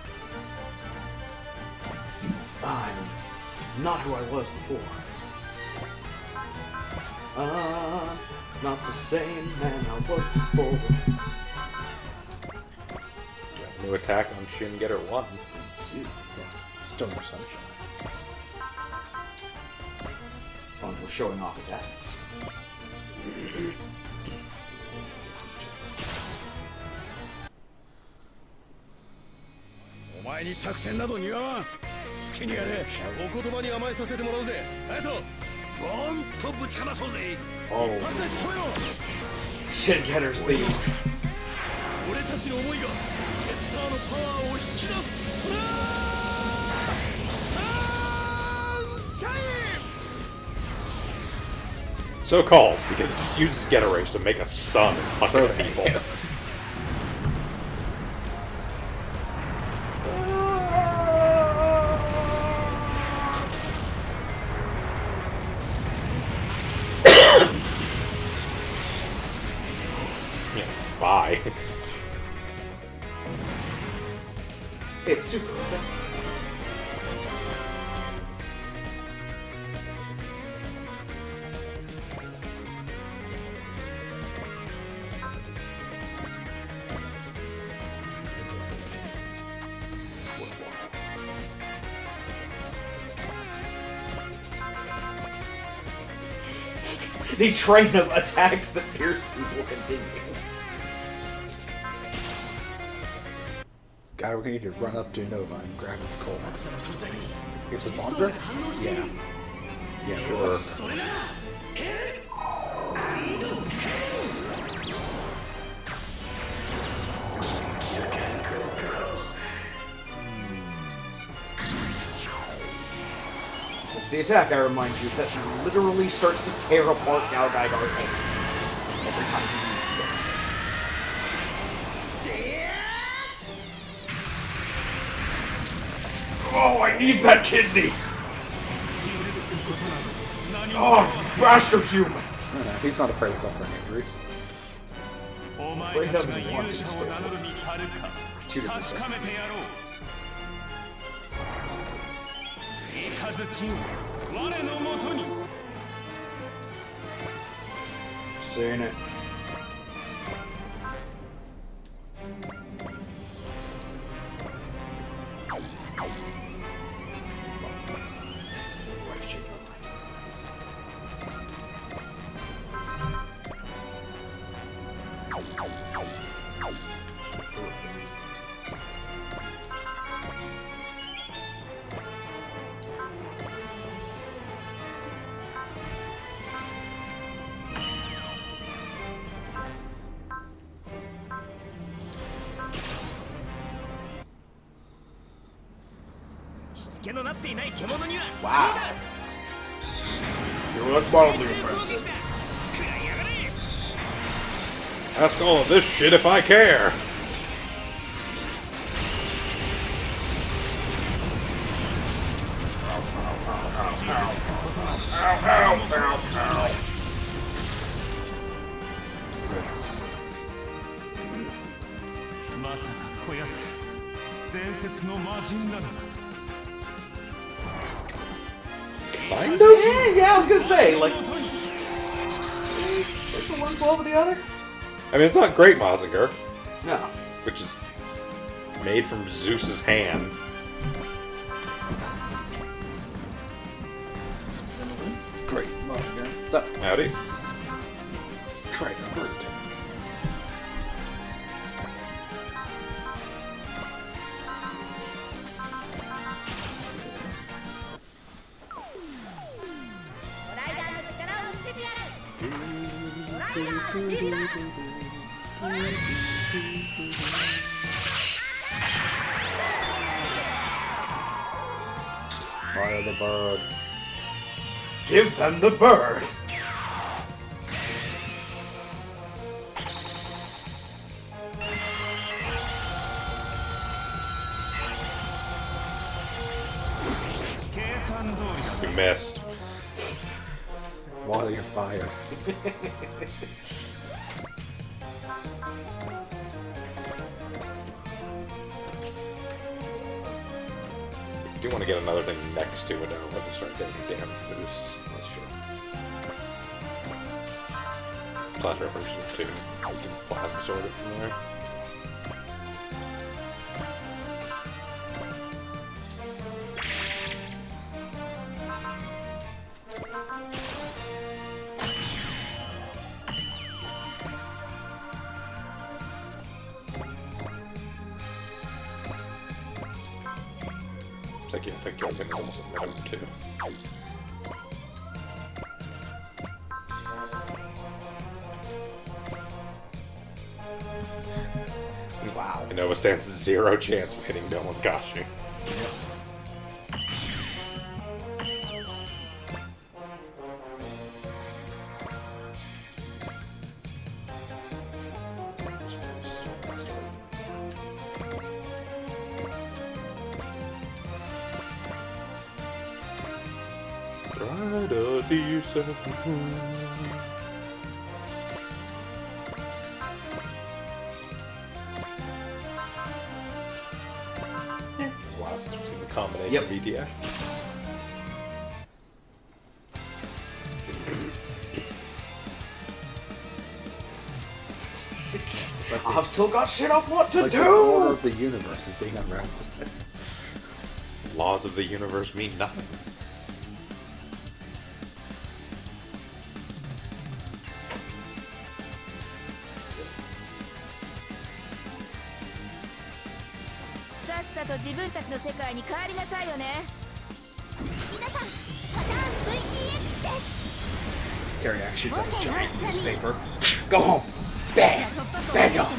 I'm not who I was before. Not the same man I was before. New attack on Shin Getter 1. Dude, Yes, still no sunshine. as long as we're showing off attacks. お前に作戦など似合わん好きにやれお言葉に甘えさせてもらうぜあとボーンとぶちかまそうぜ Oh, パスしろよ Shin Getter's theme. 俺たちの思いがゲッターのパワーを引き出すサンシャイン So called because it just uses Getter Race to make a sun and fucking people. Yeah, bye. It's super open. The train of attacks that pierce people continues. God, we're gonna need to run up to Nova and grab its core. Guess it's on her? Yeah. Yeah, Sure. それならヘッ It's the attack, I remind you, that literally starts to tear apart Gal Gaigar's hands every time he uses it. Oh, I need that kidney! Oh, bastard humans! No, he's not afraid of suffering injuries. お前たちが勇者を名乗るに足るか Two different 確かめて things. やろう雷鎮我のもとに Saying it. Wow. You look mildly impressive. Ask all of this shit if I care. Ow. まさかこやつ伝説の魔人なのか Kind of? Yeah, I was gonna say, like, there's the one below the other? I mean, it's not great Mazinger, No. which is Made from Zeus's hand. Great. What's up? Howdy. Try to hurt. Fire the bird. Give them the bird. We missed. Water your fire. Do want to get another thing next to it, though, when we start getting damage boosts. That's true. Flash reference too. Plasma sword it from there. I can't think of anything else in round 2. Wow. Innova stands 0 chance of hitting Dome with Gashi. Try to do something. Wow, did you see the combination Yep. of VTX? It's like I've still got shit I want to like the order do. of the universe is being unraveled. Laws of the universe mean nothing. Carriac shoots out a giant newspaper. Go home. Bam. Bad dog.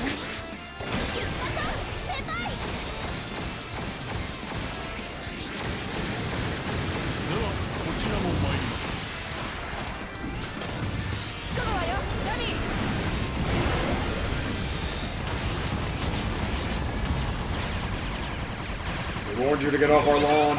We warned you to get off our lawn.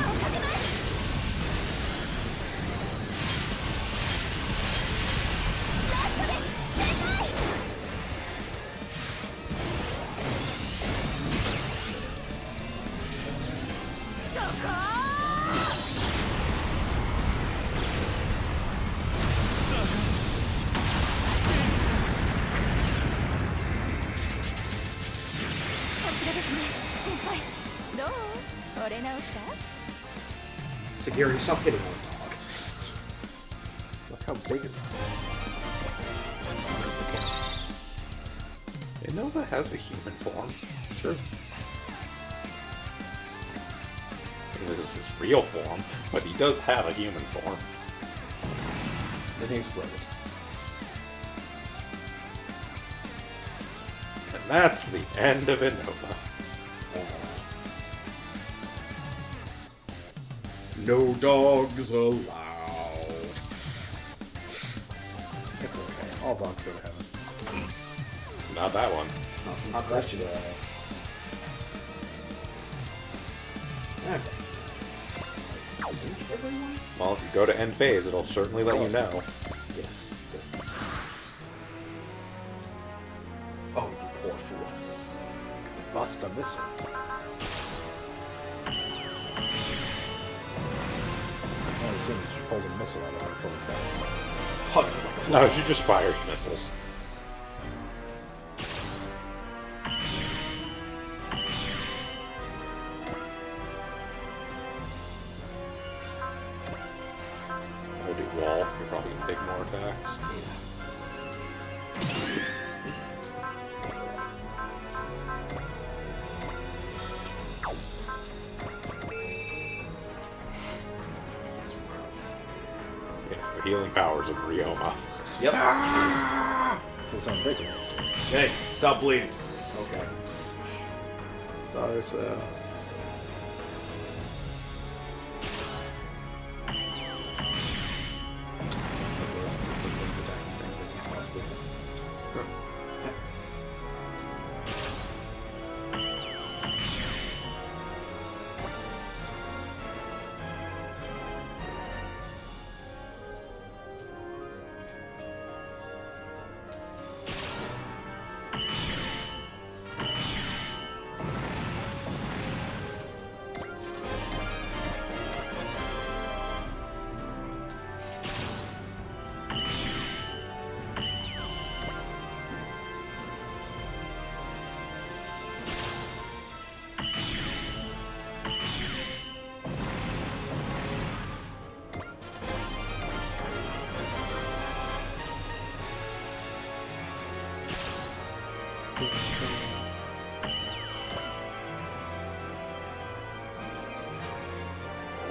Security, stop hitting our dog. Look how big it is. Innova has a human form. It's true. This is his real form, but he does have a human form. Then he exploded. And that's the end of Innova. No dogs allowed. It's okay. All dogs go to heaven. Not that one. Not question. Everyone? Well, if you go to end phase, it'll certainly let you know. Yes. Good. Oh, you poor fool. Get the bust on this one. As soon as she pulls a missile out of her, pulls back. Hugs it like a No, she just fires missiles. healing powers of Ryoma. Yep. For some bigger. Hey, stop bleeding. Okay. Sorry, so.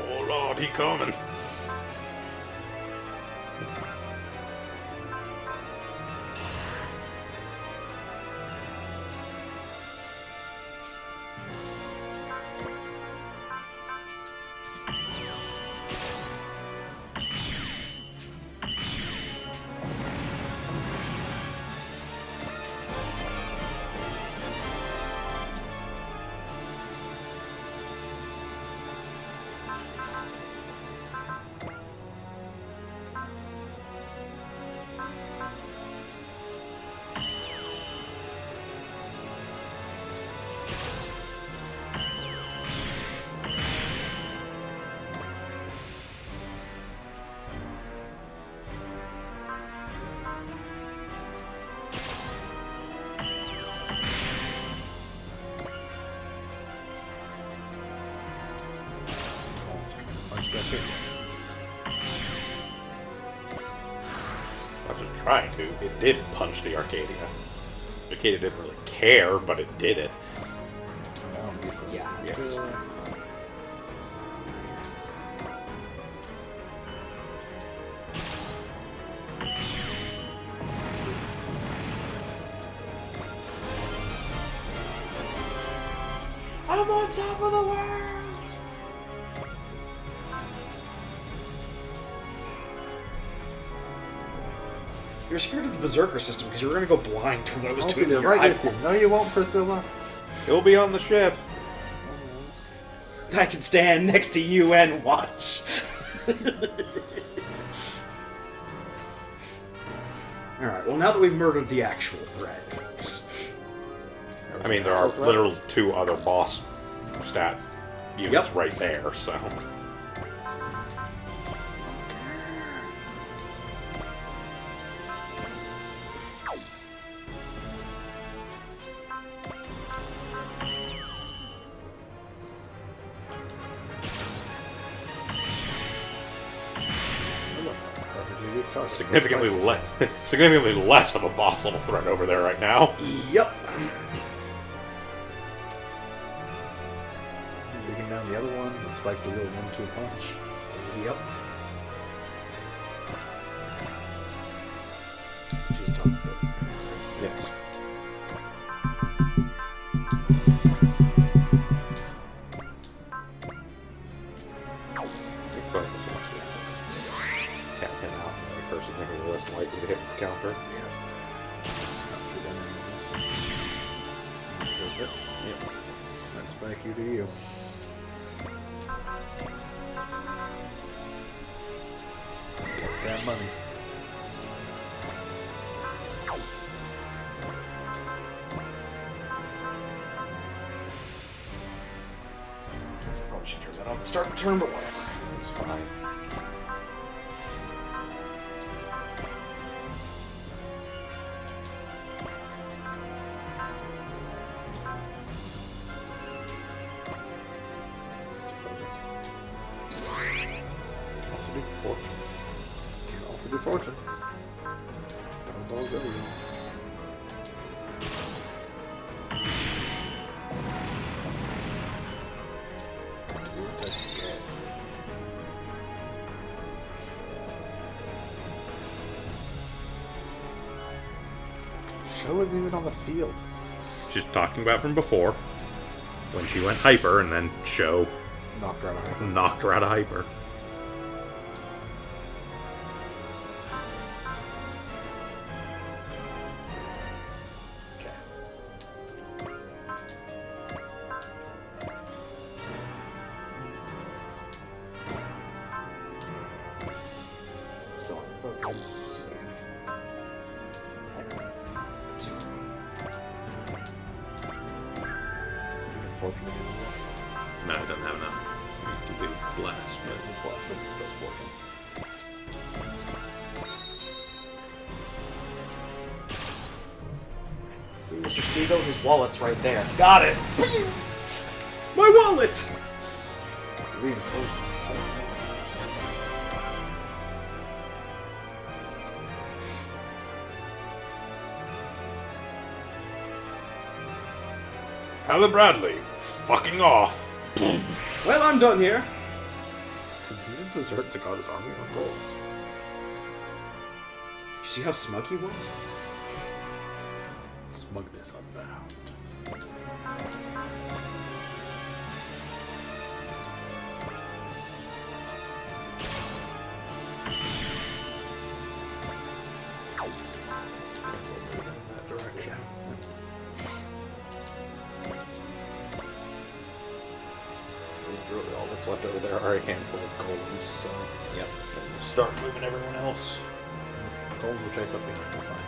Oh lord, he coming. Punch that thing. Not just trying to. It did punch the Arcadia. Arcadia didn't really care, but it did it. Yeah. Yes. I'm on top of the world! You're scared of the Berserker system because you were going to go blind from what was I'll doing be there your right with eyeball. you. No, you won't, Priscilla. He'll be on the ship. I can stand next to you and watch. Alright, well now that we've murdered the actual threat. I mean, there are literally 2 other boss stat units right there, so. Significantly less of a boss level threat over there right now. Yep. Digging down the other one, the spike the little 1-2 punch. Yep. She's talking about. Yes. Big focus, actually. Tap him out, and the person thinking less likely to hit the counter. Yep. That spike you to you. Get that money. Probably should turn that on. Start the turn, but whatever. It's fine. Also do fortune. Can also do fortune. Don't all go you. Show wasn't even on the field. She's talking about from before, when she went hyper, and then Show Knocked her out of hyper. knocked her out of hyper. Still on focus. Unfortunately, No, it doesn't have enough to do blast, but plus for fortune. Mr. Spiegel, his wallet's right there. Got it! My wallet! Reinforced. Halle Bradley, fucking off. Well, I'm done here. Since he didn't desert Zakata's army of goals. You see how smug he was? Smugness unbound. That direction. Really all that's left over there are a handful of golems, so Yep. Start moving everyone else. golems will chase up behind, that's fine.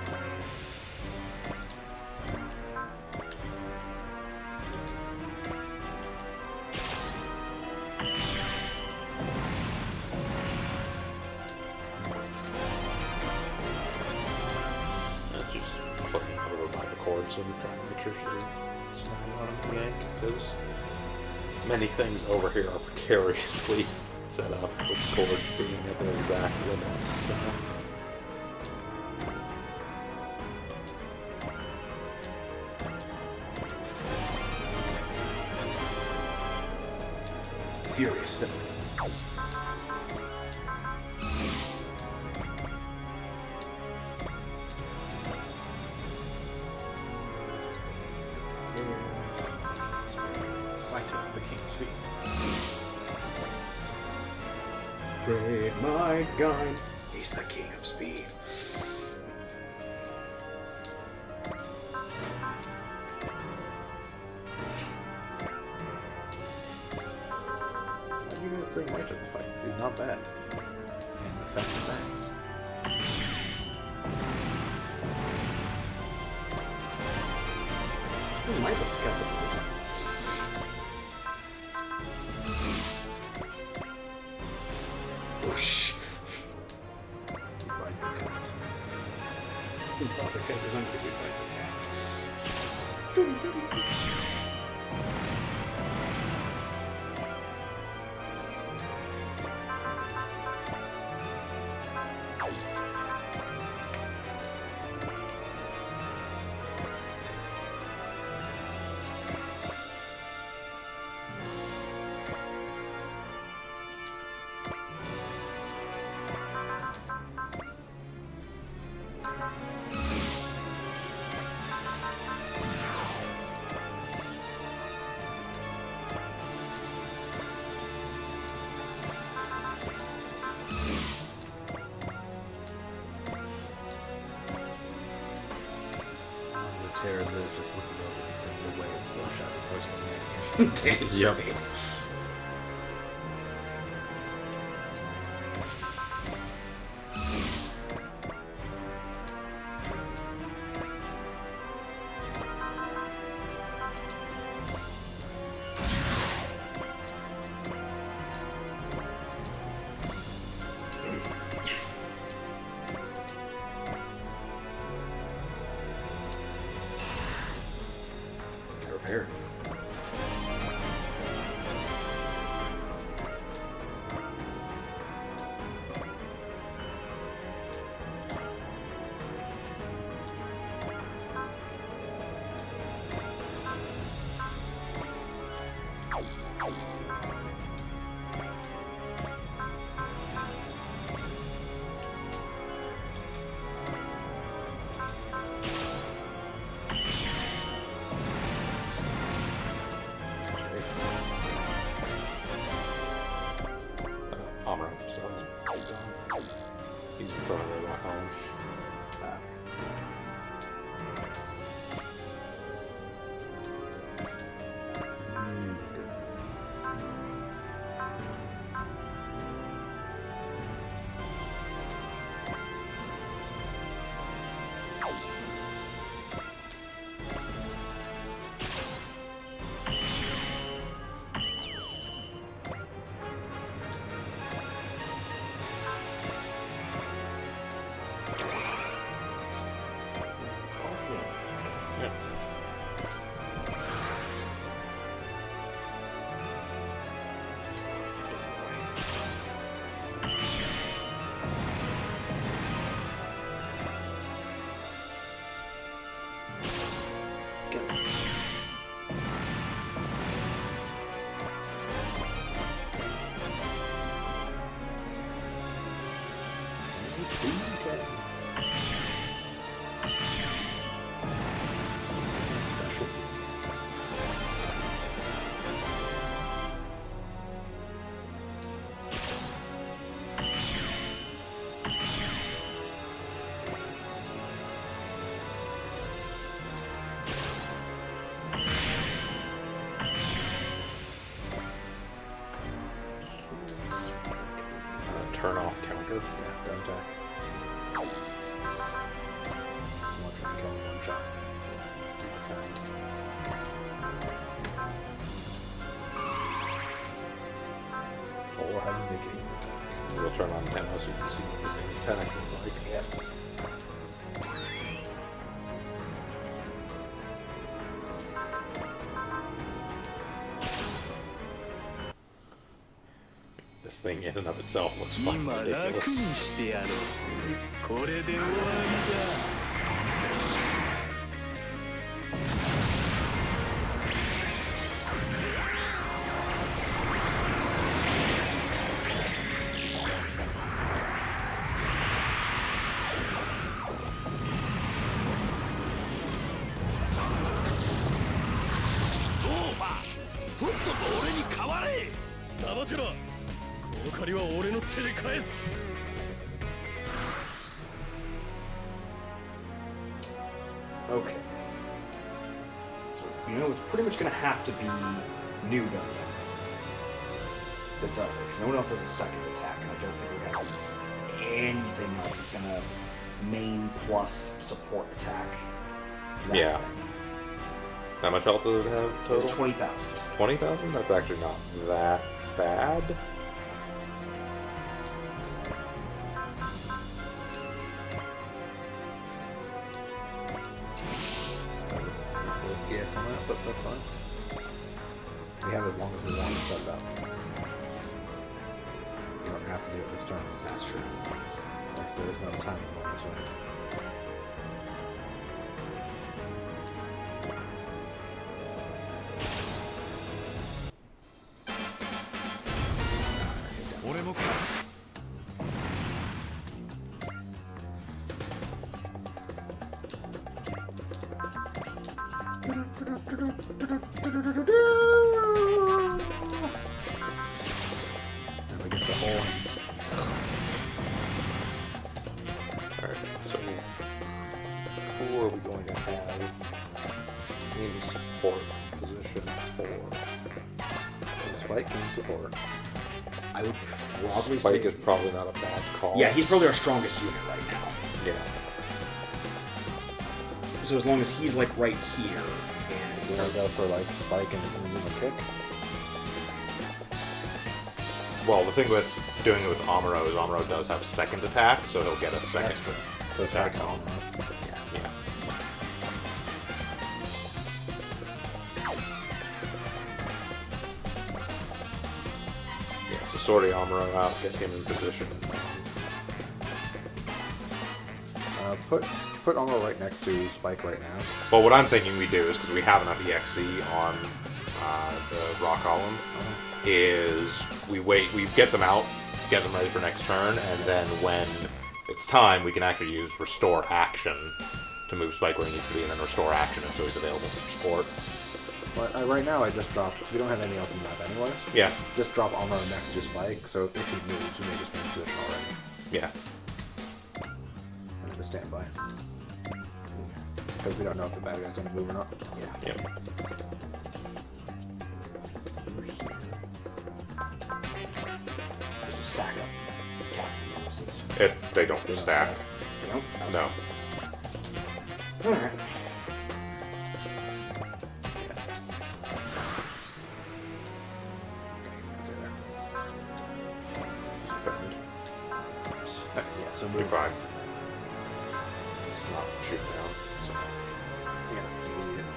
That's just putting over by the cords and trying to make sure she's not on him yank, because many things over here are precariously set up with cords being at their exact limits, so... Furious villain. Fighting the King of Speed. Raid my gun. He's the king of speed. Why do you guys bring Mike to the fight? He's not bad. And the fastest tanks. He might have kept it for this. Whoosh. Ride your cut. Who thought the cat was ungrateful by the cat? The terror lives just looking over and seeing the way of the shot the horse coming at you. Damn. Yep. Repair. Or, yeah, gun attack. I'm not trying to kill him in one shot. Do defend. Four having the king attack. We'll turn on 10 so you can see what this thing's attack looks like. Yeah. This thing in and of itself looks 今 fucking 楽に ridiculous. してやろうこれで終わりだ オーバーとっとと俺に代われ黙ってろお借りは俺の手で返す Okay. So, you know, it's pretty much going to have to be new Gundam that does it, because no one else has a second attack, and I don't think we have anything else that's going to main plus support attack. that Yeah. thing. How much health does it have total? It's 20,000. 20,000? That's actually not that bad. There's DS on that, but that's fine. We have as long as we want to set that. You don't have to do it this turn. That's true. Like, there is no timing on this one. And we get the horns. Alright, so who are we going to have in support position for? Spike can support. I would probably Spike say... is probably not a bad call. Yeah, he's probably our strongest unit right now. Yeah. So as long as he's, like, right here, You want to go for like Spike and Inazuma kick? Well, the thing with doing it with Amuro is Amuro does have second attack, so he'll get a second That's true. So attack Spike on. on. Yeah. Yeah, so sorting Amuro out, get him in position. Put Armor right next to Spike right now. Well, what I'm thinking we do is, because we have enough EXC on the Rock Column, is we get them out, get them ready for next turn, and then when it's time, we can actually use Restore Action to move Spike where he needs to be, and then Restore Action, and so he's available for support. But right now I just dropped, because we don't have anything else in the map anyways. Yeah. Just drop Armor next to Spike, so if he moves, you may just be in position already. Yeah. And then just stand by. Because we don't know if the bad guy's going to move or not. yeah. Yep. Just stack up Captain bonuses. They don't stack. You know? No. Alright. Defend. Yeah, so You're move. fine. It's not shoot down. So. Yeah, you need it.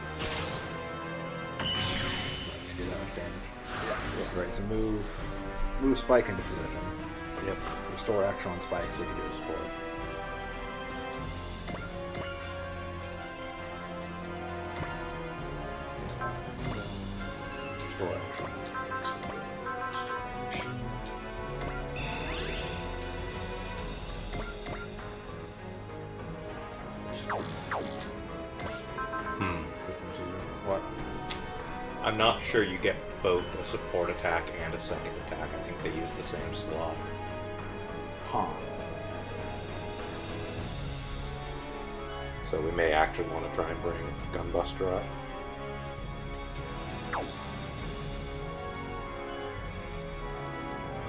Do that much damage. Yeah. Right, so move Spike into position. Yep. Restore action on Spike so you can do a support. Restore action. System procedure. What? I'm not sure you get both a support attack and a second attack. I think they use the same slot. Huh. So we may actually want to try and bring Gunbuster up.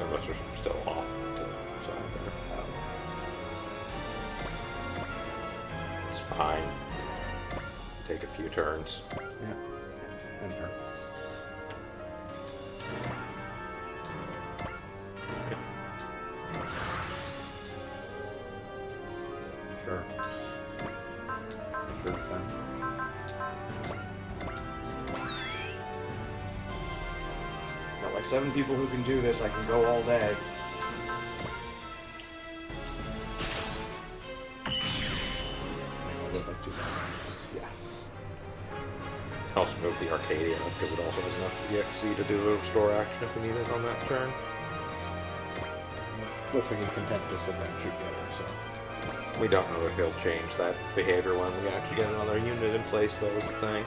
Gunbuster's still off to side there. It's fine. Take a few turns. Yeah. And her. Sure. Sure, fine. Got like 7 people who can do this. I can go all day. Yeah. Also move the Arcadia because it also has enough EXC to do a restore action if we need it on that turn. Looks like he's content to sit there and shoot getter, so. We don't know if he'll change that behavior when we actually get another unit in place, though, is the thing.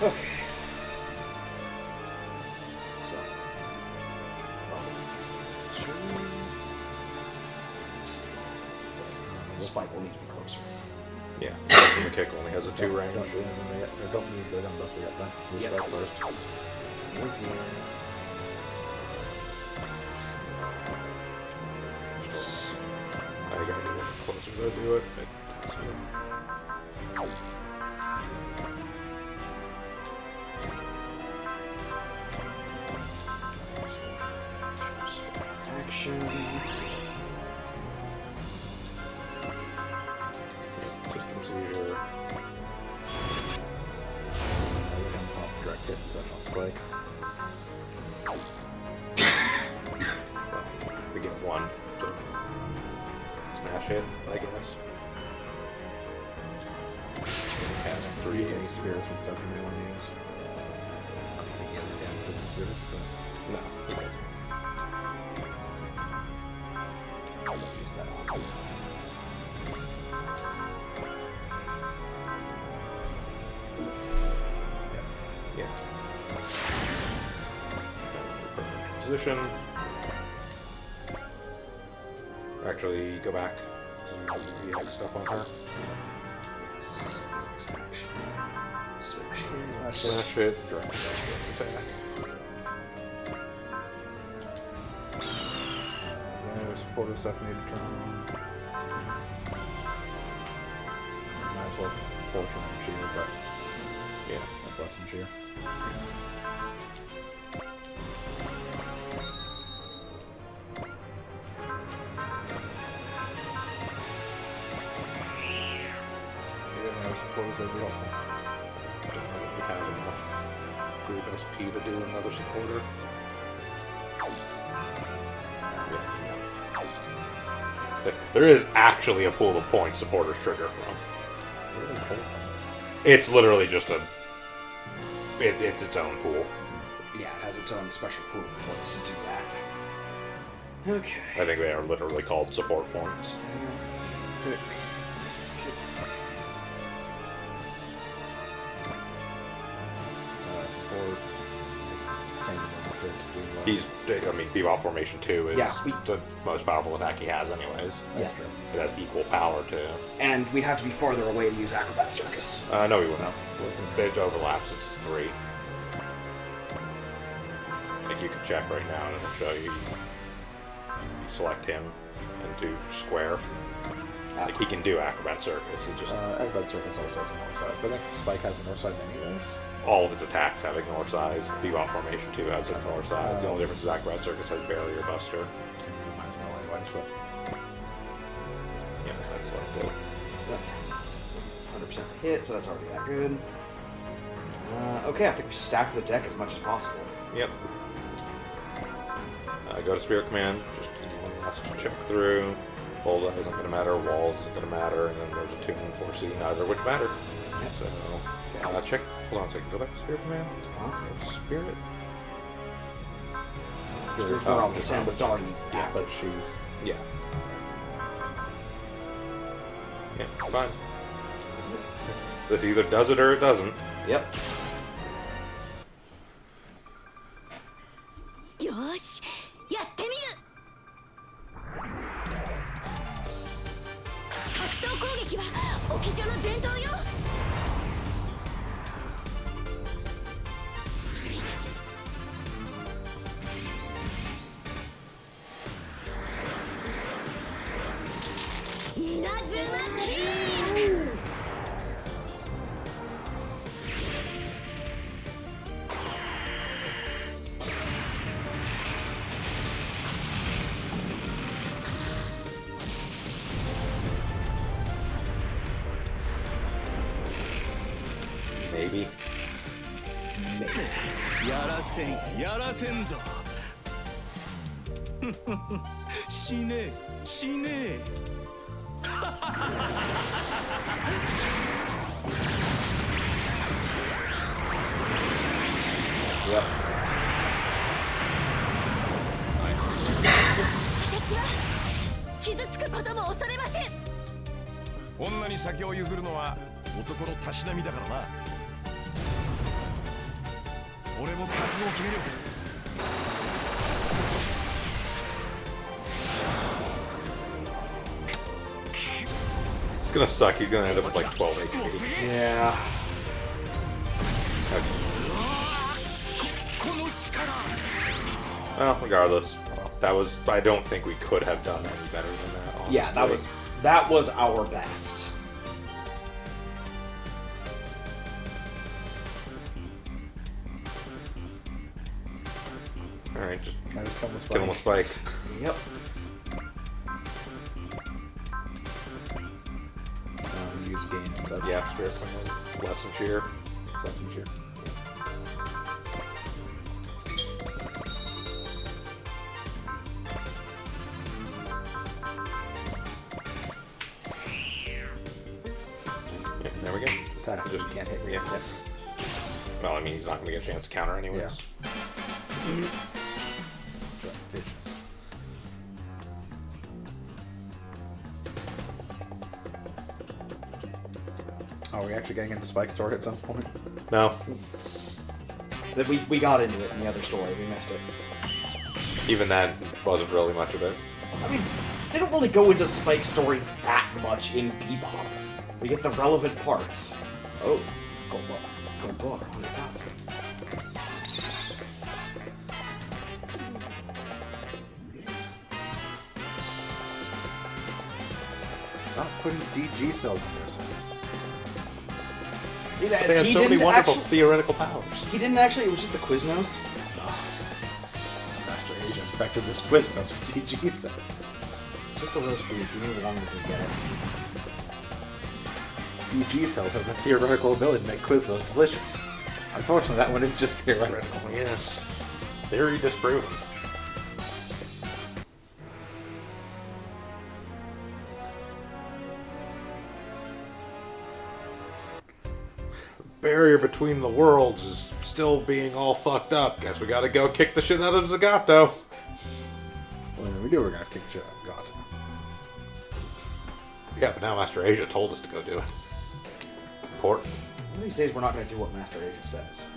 Okay. So. Spike will need to be closer. Yeah, the kick only has a 2 range. Don't shoot anything yet. Or don't move the gun bust we got then. Move Yeah. strike first. Move here. I gotta do it closer to do it. Action. System seizure. I would have pop direct hit, so I don't spike. We get 1 to smash it, I guess. It has 3. Use any spirits and stuff you may want to use. I don't think he has any damage with the spirits, but No, he doesn't. I'll let use that on. Yeah. Position. Actually, go back. You have stuff on her. Smash it. Direct attack. Is there any other supportive stuff we need to turn on? Might as well fortune and cheer, but Yeah. that's less than cheer. Any other supporters that would be helpful? Don't know that we have enough group SP to do another supporter. There is actually a pool of points supporters trigger from. It's literally just a... it's its own pool. Yeah, it has its own special pool of points to do that. Okay. I think they are literally called support points. Pick. Support. He's... I mean, Bebop Formation 2 is Yeah, the most powerful attack he has anyways. Yeah. true. It has equal power too. And we'd have to be farther away to use Acrobat Circus. No, we wouldn't. It overlaps, it's 3. I think you can check right now and it'll show you. You select him and do square. Like he can do Acrobat Circus, he just... Acrobat Circus also has a north side, but I think Spike has a north side anyways. all of its attacks have ignore size. Bebop Formation 2 has ignore size. The only difference is Acrobat Circus has Barrier Buster. Might as well anyways, but Yeah, that's like good. 100% hit, so that's already that good. Okay, I think we stacked the deck as much as possible. Yep. Go to Spirit Command, just one last check through. Bullseye isn't going to matter, Walls isn't going to matter, and then there's a 2 and 4C, neither of which matter. So, check, hold on a second, go back to Spirit Command. Spirit? Spirit's not on the 10, but it's already yeah, but she's Yeah. Yeah, fine. This either does it or it doesn't. Yep. よし頭攻撃は沖女の伝統よ。稲妻キー Maybe. やらせんぞ死ね死ね Yep. 私は傷つくことも恐れません。女に先を譲るのは男のたしなみだからな。俺も覚悟を決める。 It's gonna suck. He's gonna end up with like 12 HP. Yeah. Well, regardless, I don't think we could have done any better than that. Honestly. Yeah, that was our best. All right, just Now just kill him with Spike. Yep. Use gain and such. Yeah, Spirit Queen, Lesson Cheer. Lesson cheer. Yeah, there we go. Attack. Just Can't hit me. Yeah. Well, I mean, he's not gonna get a chance to counter anyways. Yeah. Vicious. Are we actually getting into Spike's story at some point? No, That we got into it in the other story. We missed it. even that wasn't really much of it. I mean, they don't really go into Spike's story that much in Bebop. We get the relevant parts. Oh, gold bar, 100,000. Stop putting DG cells in there, son. They They have so many wonderful theoretical powers. He didn't actually. It was just the Quiznos. Master Agent infected this Quiznos with DG cells. Just the roast beef. You knew long to get it. DG cells have the theoretical ability to make Quiznos delicious. Unfortunately, that one is just theoretical. Yes. Theory disproven. Barrier between the worlds is still being all fucked up. Guess we gotta go kick the shit out of Zagato. Well, we knew we were gonna have to kick the shit out of God. Yeah, but now Master Asia told us to go do it. It's important. One of these days, we're not going to do what Master Asia says.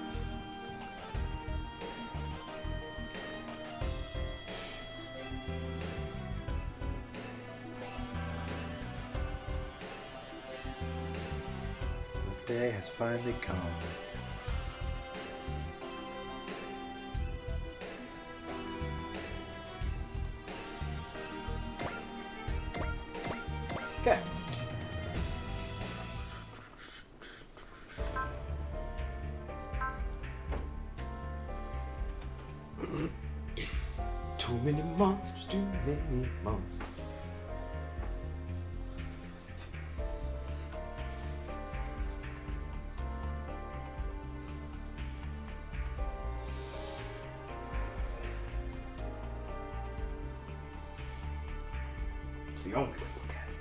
The day has finally come. Okay. Too many monsters, too many monsters. It's the only way to look at it.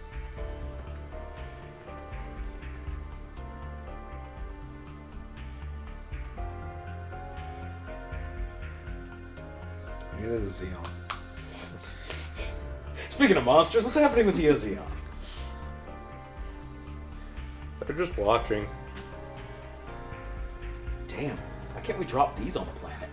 Neither is Xeon. Speaking of monsters, what's happening with the Xeon? They're just watching. Damn, why can't we drop these on the planet?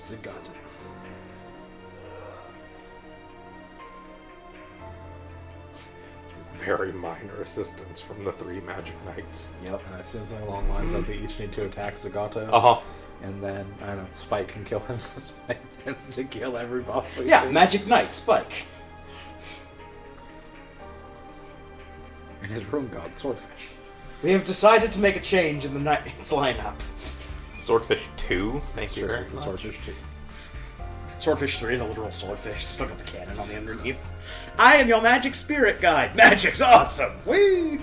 Zagato. Very minor assistance from the 3 Magic Knights. Yep. And I assume something along the lines of they each need to attack Zagato. Uh-huh. And then, I don't know, Spike can kill him. Spike tends to kill every boss we Yeah, see. Magic Knight, Spike. And his room god, Swordfish. We have decided to make a change in the Knight's lineup. Swordfish 2? Thank you Sure, very it's the much. Swordfish too. Swordfish 3 is a literal swordfish. Still got the cannon on the underneath. I am your magic spirit guide. Magic's awesome. Woo!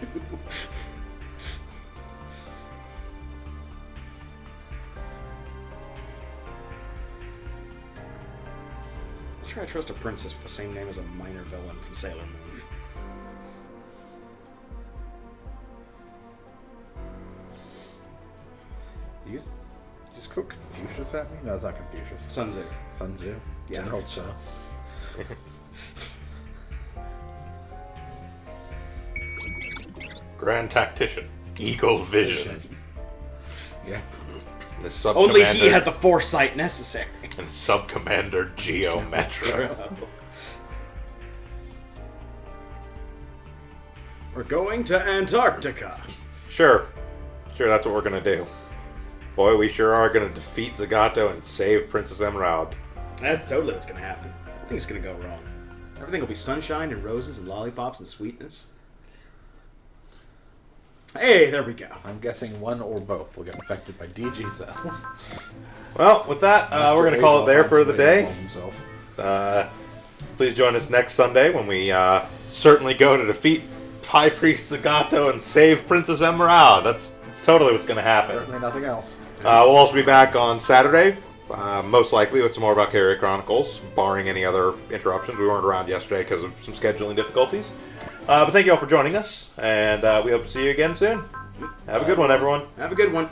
Sure, I trust a princess with the same name as a minor villain from Sailor Moon. You just quote Confucius at me? No, it's not Confucius. Sun Tzu. Sun Tzu. Yeah. General Cho. Grand Tactician. Eagle Vision. Yeah. The sub Only commander, he had the foresight necessary. and Sub Commander Geometric. We're going to Antarctica. Sure, that's what we're gonna do. Boy, we sure are gonna defeat Zagato and save Princess Emerald. That's totally what's gonna happen. I think it's gonna go wrong. Everything will be sunshine and roses and lollipops and sweetness. Hey, there we go. I'm guessing one or both will get affected by DG cells. Well, with that, we're gonna call it there for the day. Himself. Please join us next Sunday when we certainly go to defeat High Priest Zagato and save Princess Emerald. That's totally what's gonna happen. Certainly nothing else. We'll also be back on Saturday, most likely with some more Valkyria Chronicles, barring any other interruptions. We weren't around yesterday because of some scheduling difficulties. But thank you all for joining us, and we hope to see you again soon. Have a good one, everyone. Have a good one.